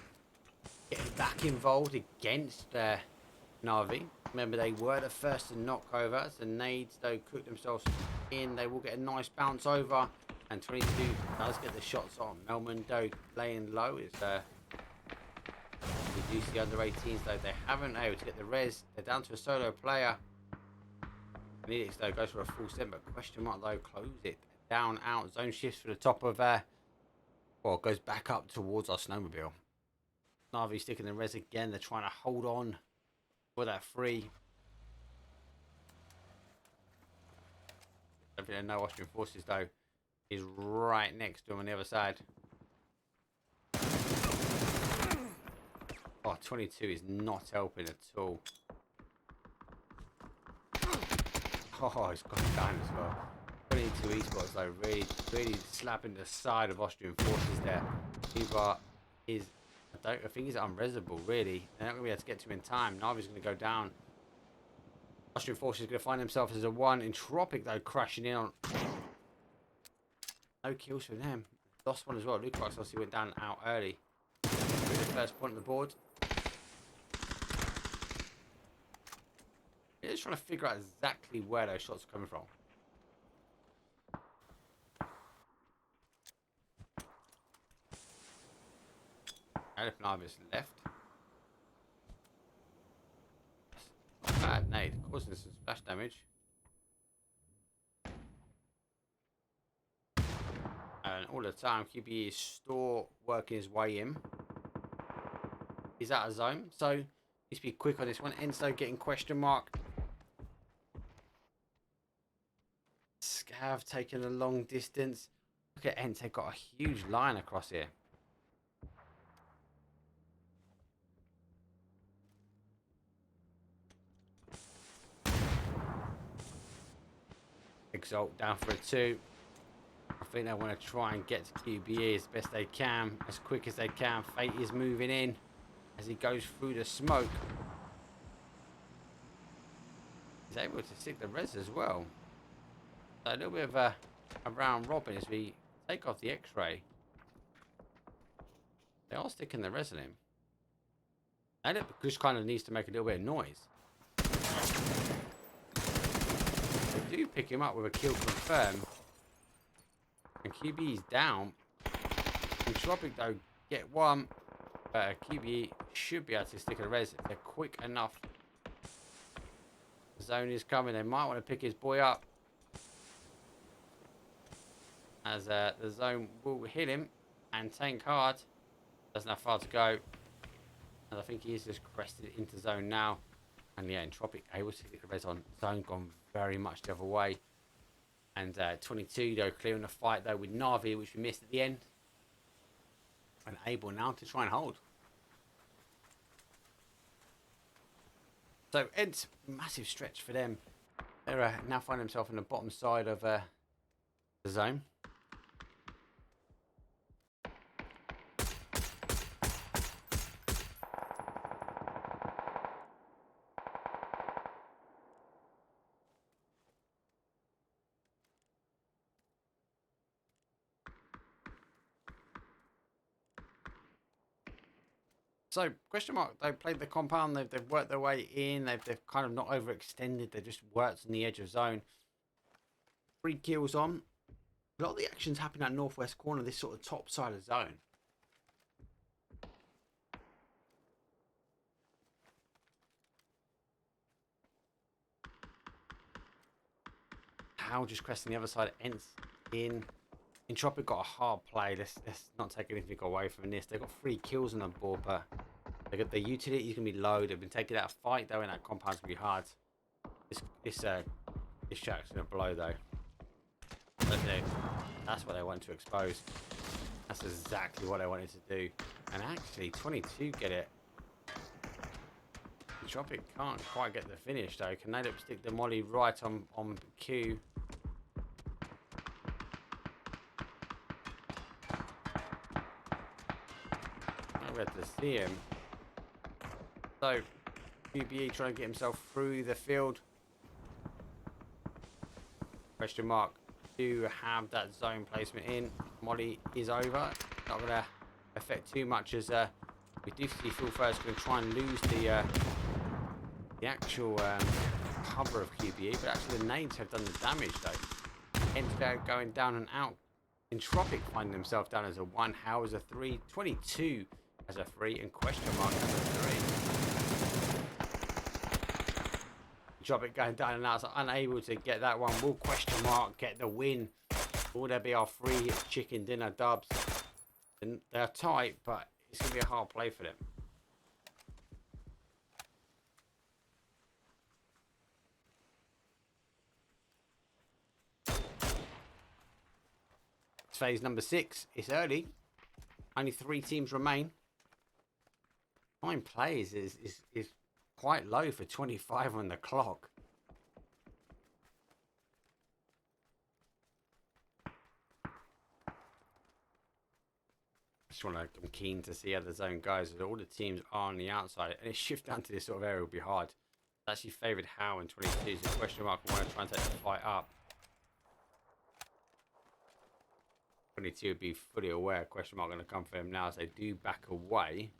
[SPEAKER 4] getting back involved against NAVI. Remember, they were the first to knock over. So Nades though cook themselves in. They will get a nice bounce over. And 22 does get the shots on. Melman though laying low is reduce the under 18s though. They haven't able to get the res. They're down to a solo player. Felix though goes for a full set, but question mark though close it down out. Zone shifts for the top of well, goes back up towards our snowmobile. Navi sticking the res again. They're trying to hold on for that free. Don't think they know Austrian forces though is right next to him on the other side. Oh, 22 is not helping at all. Oh, he's gone down as well. 22 eSports though, really slapping the side of Austrian forces there. Uber is, I think he's unresable really. They're not going to be able to get to him in time. Navi's going to go down. Austrian forces is going to find themselves as a 1. Entropiq though crashing in on. No kills for them. Lost one as well. Luke obviously went down and out early. The first point on the board. They're just trying to figure out exactly where those shots are coming from. Elephant left. Not bad nade, causing some splash damage. And all the time, QB is still working his way in. He's out of zone, so needs to be quick on this one. ENCE getting question mark. Scav taking a long distance. Look at ENCE, got a huge line across here. Exalt down for a 2. I think they want to try and get to QBE as best they can, as quick as they can. Fate is moving in as he goes through the smoke. He's able to stick the res as well. So a little bit of a round robin as we take off the X-ray. They are sticking the res in him. And it just kind of needs to make a little bit of noise. They do pick him up with a kill confirmed. And QB is down. Entropiq though get 1. But QB should be able to stick a res if they're quick enough. The zone is coming. They might want to pick his boy up. As the zone will hit him and tank hard. Doesn't have far to go. And I think he is just crested into zone now. And yeah, Entropiq able to get the res on. Zone gone very much the other way. And 22 though clearing the fight though with NAVI, which we missed at the end. And able now to try and hold. So ENCE, massive stretch for them. They're now find themselves on the bottom side of the zone. So, question mark, they played the compound, they've worked their way in, they've kind of not overextended, they've just worked on the edge of zone. 3 kills on. A lot of the action's happening at northwest corner, this sort of top side of zone. HOWL just cresting the other side of ENCE in. Entropiq got a hard play. Let's not take anything away from this. They've got 3 kills on the board, but they got the utility is gonna be low. They've been taking out a fight though, and that compound's gonna be hard. This shot's gonna blow though. That's what they wanted to expose. That's exactly what they wanted to do. And actually, 22 get it. Entropiq can't quite get the finish though. Can they stick the molly right on Q? I read to see him. So, QBE trying to get himself through the field. Question mark. Do have that zone placement in. Molly is over. Not going to affect too much as we do see Full First going to try and lose the actual cover of QBE, but actually the nades have done the damage though. ENCE going down and out. Entropiq finding himself down as a 1. HOWL as a 3. 22 as a 3, and question mark as a 3. Entropiq going down and out, so unable to get that one. Will question mark get the win? Will there be our 3 chicken dinner dubs? And they're tight, but it's going to be a hard play for them. It's phase number 6. It's early. Only 3 teams remain. 9 players is quite low for 25 on the clock. I'm keen to see how the zone goes. All the teams are on the outside, and it shift down to this sort of area will be hard. I actually favoured HOWL in 22, so question mark. I want to try and take the fight up. 22 would be fully aware. Question mark going to come for him now as they do back away.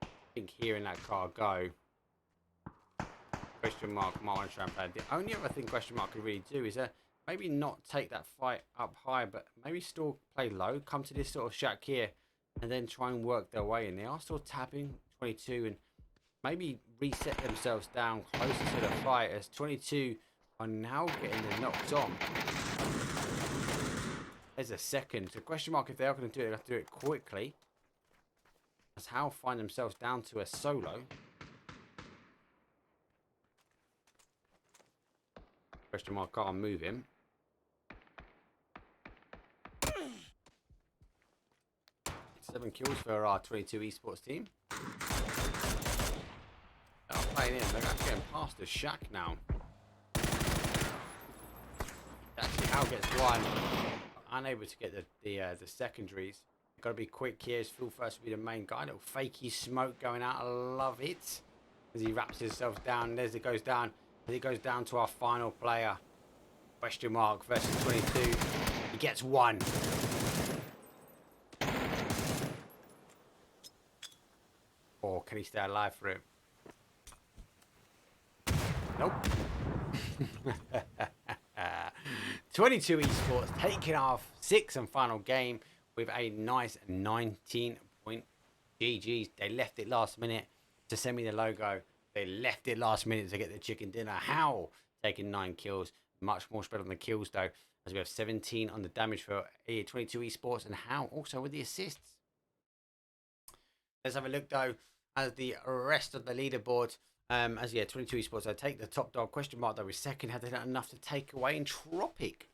[SPEAKER 4] I think hearing that car go, question mark might want to try and play. The only other thing question mark could really do is maybe not take that fight up high, but maybe still play low, come to this sort of shack here, and then try and work their way in. They are still tapping 22 and maybe reset themselves down closer to the fight as 22 are now getting the knocks on. There's a second. So question mark if they are going to do it, they have to do it quickly. As HOWL find themselves down to a solo. Question mark can't move him. Seven kills for our 22 esports team. They're playing in. They're actually getting past the shack now. Actually, HOWL gets one. Unable to get the secondaries. Got to be quick here. As Full First will be the main guy. Little fakey smoke going out. I love it. As he wraps himself down. As it goes down. As it goes down to our final player. Question mark versus 22. He gets one. Or can he stay alive for it? Nope. 22 esports taking our 6th and final game with a nice 19-point GG's. They left it last minute to send me the logo. They left it last minute to get the chicken dinner. HOWL taking 9 kills. Much more spread on the kills though, as we have 17 on the damage for 22 esports, and HOWL also with the assists. Let's have a look though as the rest of the leaderboard. 22 esports. I take the top dog. Question mark though is second. Have they done enough to take away Entropiq?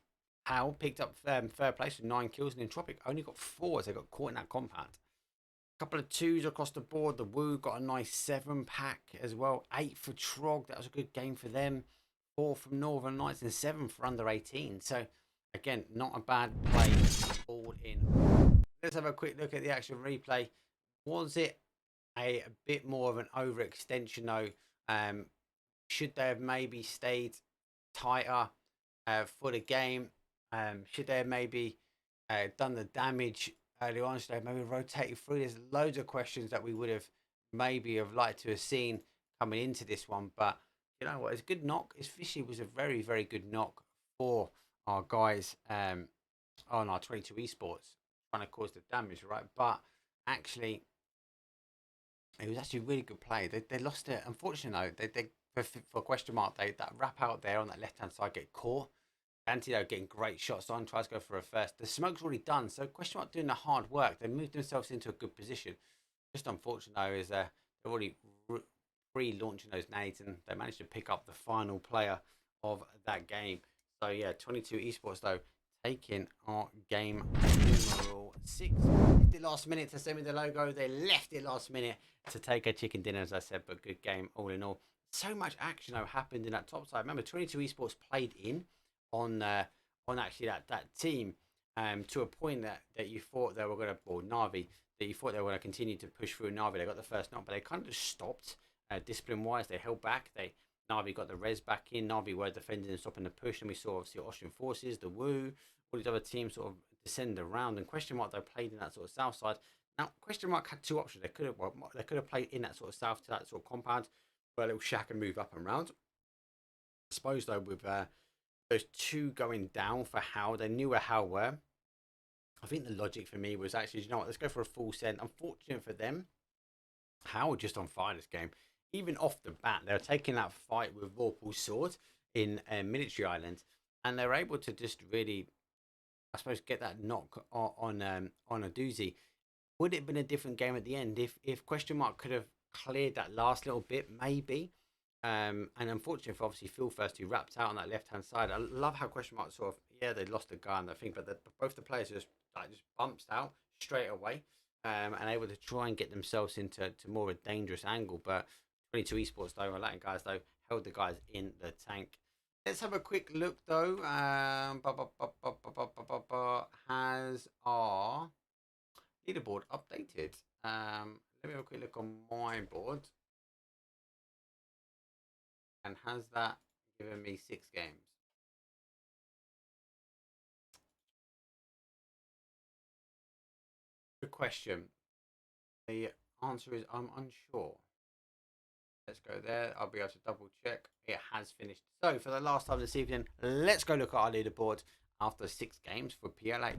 [SPEAKER 4] HOWL picked up third place with 9 kills, and Entropiq only got 4 as they got caught in that compound. A couple of 2s across the board. The Woo got a nice 7-pack as well. 8 for Trog. That was a good game for them. 4 from Northern Knights and 7 for under 18. So again, not a bad play all in. Let's have a quick look at the actual replay. Was it a bit more of an overextension though? Should they have maybe stayed tighter for the game? Should they have maybe done the damage earlier on today, maybe rotating through. There's loads of questions that we would have maybe have liked to have seen coming into this one, but you know what? It's a good knock. It's fishy was a very, very good knock for our guys on our 22 esports, trying to cause the damage, right? But actually, it was actually a really good play. They lost it. Unfortunately, though, they for question mark, that wrap out there on that left hand side get caught. Antido getting great shots on, tries to go for a first. The smoke's already done, so question mark doing the hard work. They moved themselves into a good position. Just unfortunate though is they're already pre-launching those nades, and they managed to pick up the final player of that game. So yeah, 22 esports though taking our game numeral 6. The last minute to send me the logo. They left it last minute to take a chicken dinner, as I said, but good game all in all. So much action though happened in that top side. Remember, 22 esports played in on actually that team to a point that you thought they were going to, or NAVI, that you thought they were going to continue to push through NAVI. They got the first knock, but they kind of just stopped discipline wise. They held back. NAVI got the res back in. NAVI were defending and stopping the push, and we saw obviously Austrian forces, the WOO, all these other teams sort of descend around. And question mark they played in that sort of south side. Now question mark had two options. They could have played in that sort of south to that sort of compound, where a little shack and move up and round. I suppose though with those two going down for HOWL, they knew where HOWL were. I think the logic for me was actually, you know what, let's go for a full send. Unfortunate for them, HOWL were just on fire this game. Even off the bat, they were taking that fight with Vorpal's sword in Military Island, and they were able to just really, I suppose, get that knock on a doozy. Would it have been a different game at the end if question mark could have cleared that last little bit, maybe? And unfortunately for obviously Phil first, who wrapped out on that left hand side. I love how question mark sort of, yeah, they lost a guy and I think, but both the players just bumps out straight away and able to try and get themselves into more of a dangerous angle. But 22 esports though, our Latin guys though, held the guys in the tank. Let's have a quick look though. Has our leaderboard updated? Let me have a quick look on my board. And has that given me 6 games? Good question. The answer is I'm unsure. Let's go there. I'll be able to double check. It has finished. So for the last time this evening, let's go look at our leaderboard after 6 games for PLH.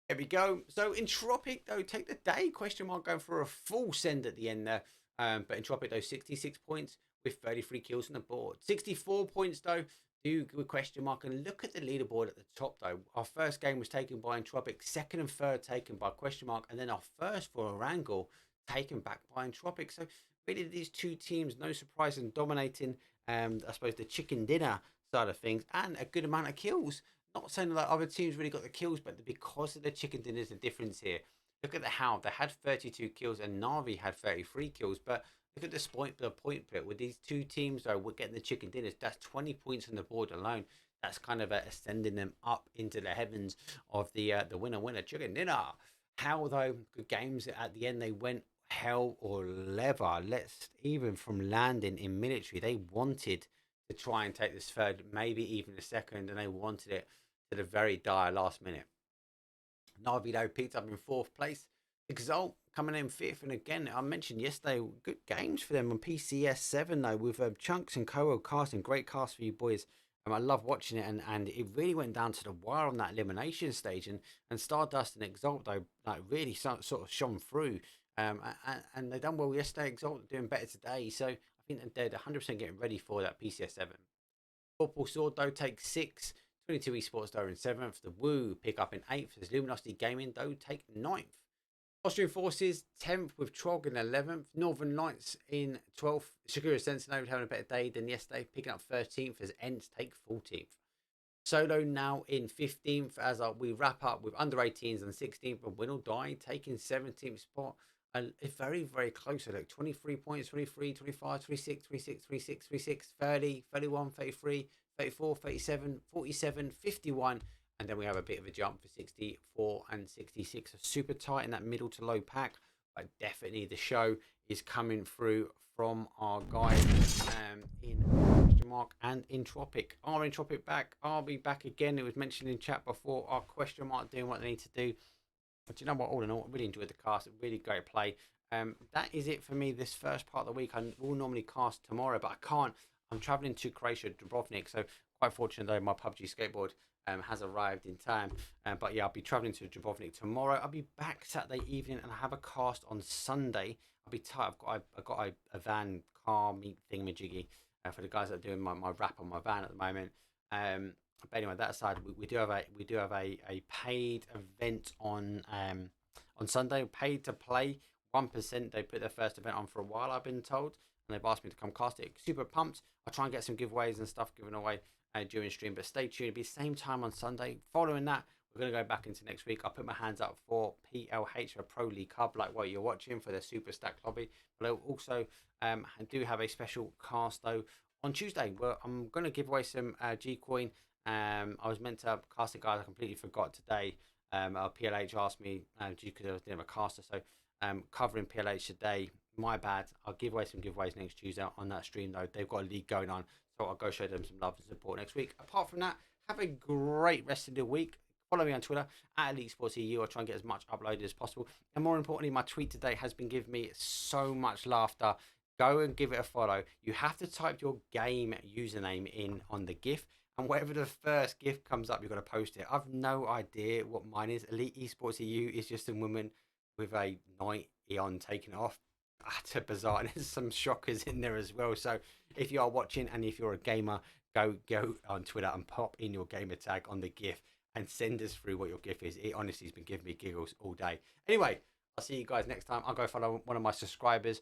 [SPEAKER 4] Here we go. So Entropiq though take the day, question mark, going for a full send at the end there. But Entropiq though 66 points with 33 kills on the board. 64 points though do with question mark. And look at the leaderboard at the top though. Our first game was taken by Entropiq, second and third taken by question mark, and then our first for Orangle taken back by Entropiq. So really these two teams, no surprise, in dominating I suppose the chicken dinner side of things, and a good amount of kills. Not saying that other teams really got the kills, but because of the chicken dinner is the difference here. Look at the HOWL. They had 32 kills and NAVI had 33 kills. But look at the point split with these two teams though. We're getting the chicken dinners. That's 20 points on the board alone. That's kind of sending them up into the heavens of the winner chicken dinner. HOWL though, good games at the end. They went hell or leather. Let's even from landing in military. They wanted to try and take this third, maybe even a second, and they wanted it to the very dire last minute. NAVI though picked up in 4th place. Exalt coming in 5th, and again I mentioned yesterday, good games for them on PCS 7 though, with Chunks and Coho casting. Great cast for you boys. I love watching it, and it really went down to the wire on that elimination stage, and Stardust and Exalt though like really sort of shone through, and they done well yesterday. Exalt doing better today, so I think they're 100% getting ready for that PCS 7. Vorpal Sword though takes 6. 22 esports though in 7th. The WOO pick up in 8th. As Luminosity Gaming though take 9th. Austrian Forces 10th with Trog in 11th. Northern Lights in 12th. Sakura Zensen having a better day than yesterday, picking up 13th as ENCE take 14th. Solo now in 15th as we wrap up with under 18s and 16th, and Winordie taking 17th spot. And it's very, very close. So look, 23 points, 23, 25, 26, 26, 26, 26, 30, 31, 33, 34, 37, 47, 51. And then we have a bit of a jump for 64 and 66. So super tight in that middle to low pack. But definitely the show is coming through from our guys in question mark, and Entropiq. Are Entropiq back? I'll be back again. It was mentioned in chat before. Our question mark doing what they need to do. But you know what? All in all, I really enjoyed the cast. Really great play. That is it for me this first part of the week. I will normally cast tomorrow, but I can't. I'm traveling to Croatia, Dubrovnik. So quite fortunate though, my PUBG skateboard has arrived in time. But yeah, I'll be traveling to Dubrovnik tomorrow. I'll be back Saturday evening, and I have a cast on Sunday. I'll be tight. I've got a van car meet thingamajiggy for the guys that are doing my wrap on my van at the moment. But anyway, that aside, we do have a paid event on Sunday. Paid to play 1%. They put their first event on for a while, I've been told, and they've asked me to come cast it. Super pumped. I'll try and get some giveaways and stuff given away during stream, but stay tuned. It'll be same time on Sunday. Following that, we're going to go back into next week. I'll put my hands up for PLH, a Pro League Hub, like what you're watching, for the Super Stack Lobby. But I also do have a special cast though on Tuesday where I'm going to give away some G Coin. I was meant to cast a guy, I completely forgot today. PLH asked me because I didn't have a caster, so covering PLH today. My bad. I'll give away some giveaways next Tuesday on that stream though. They've got a league going on, so I'll go show them some love and support next week. Apart from that, have a great rest of the week. Follow me on Twitter at eSports.eu. I'll try and get as much uploaded as possible. And more importantly, my tweet today has been giving me so much laughter. Go and give it a follow. You have to type your game username in on the GIF, and whatever the first GIF comes up, you've got to post it. I've no idea what mine is. Elite Esports EU is just a woman with a night Eon taken off. That's bizarre, and there's some shockers in there as well. So if you are watching and if you're a gamer, go on Twitter and pop in your gamer tag on the GIF and send us through what your GIF is. It honestly has been giving me giggles all day. Anyway, I'll see you guys next time. I'll go follow one of my subscribers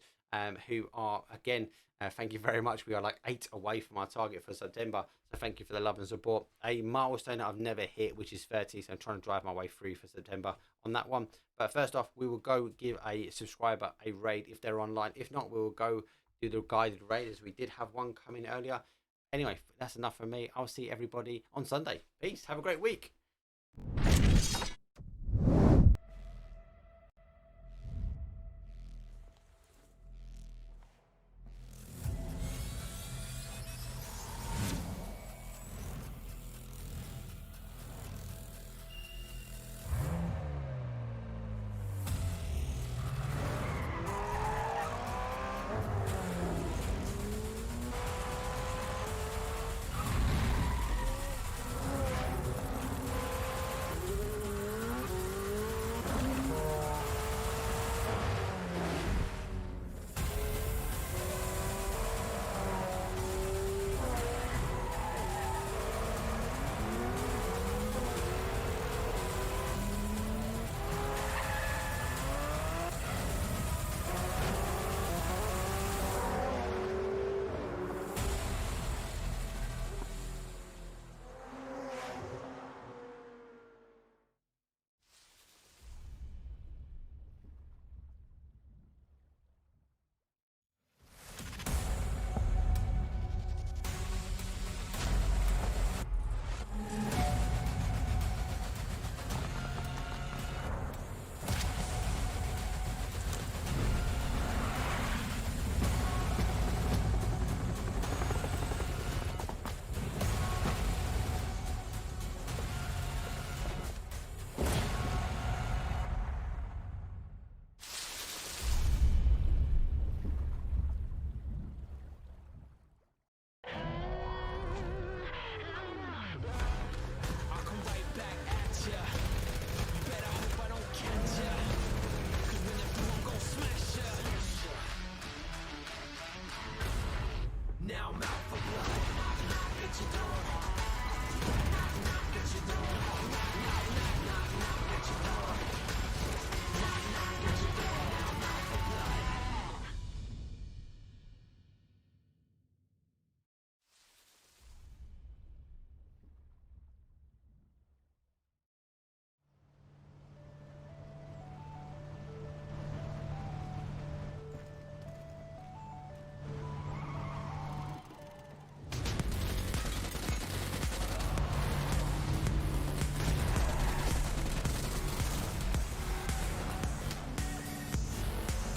[SPEAKER 4] who are, again, thank you very much. We are like 8 away from our target for September. So thank you for the love and support. A milestone that I've never hit, which is 30. So I'm trying to drive my way through for September on that one. But first off, we will go give a subscriber a raid if they're online. If not, we will go do the guided raid, as we did have one come in earlier. Anyway, that's enough from me. I'll see everybody on Sunday. Peace. Have a great week.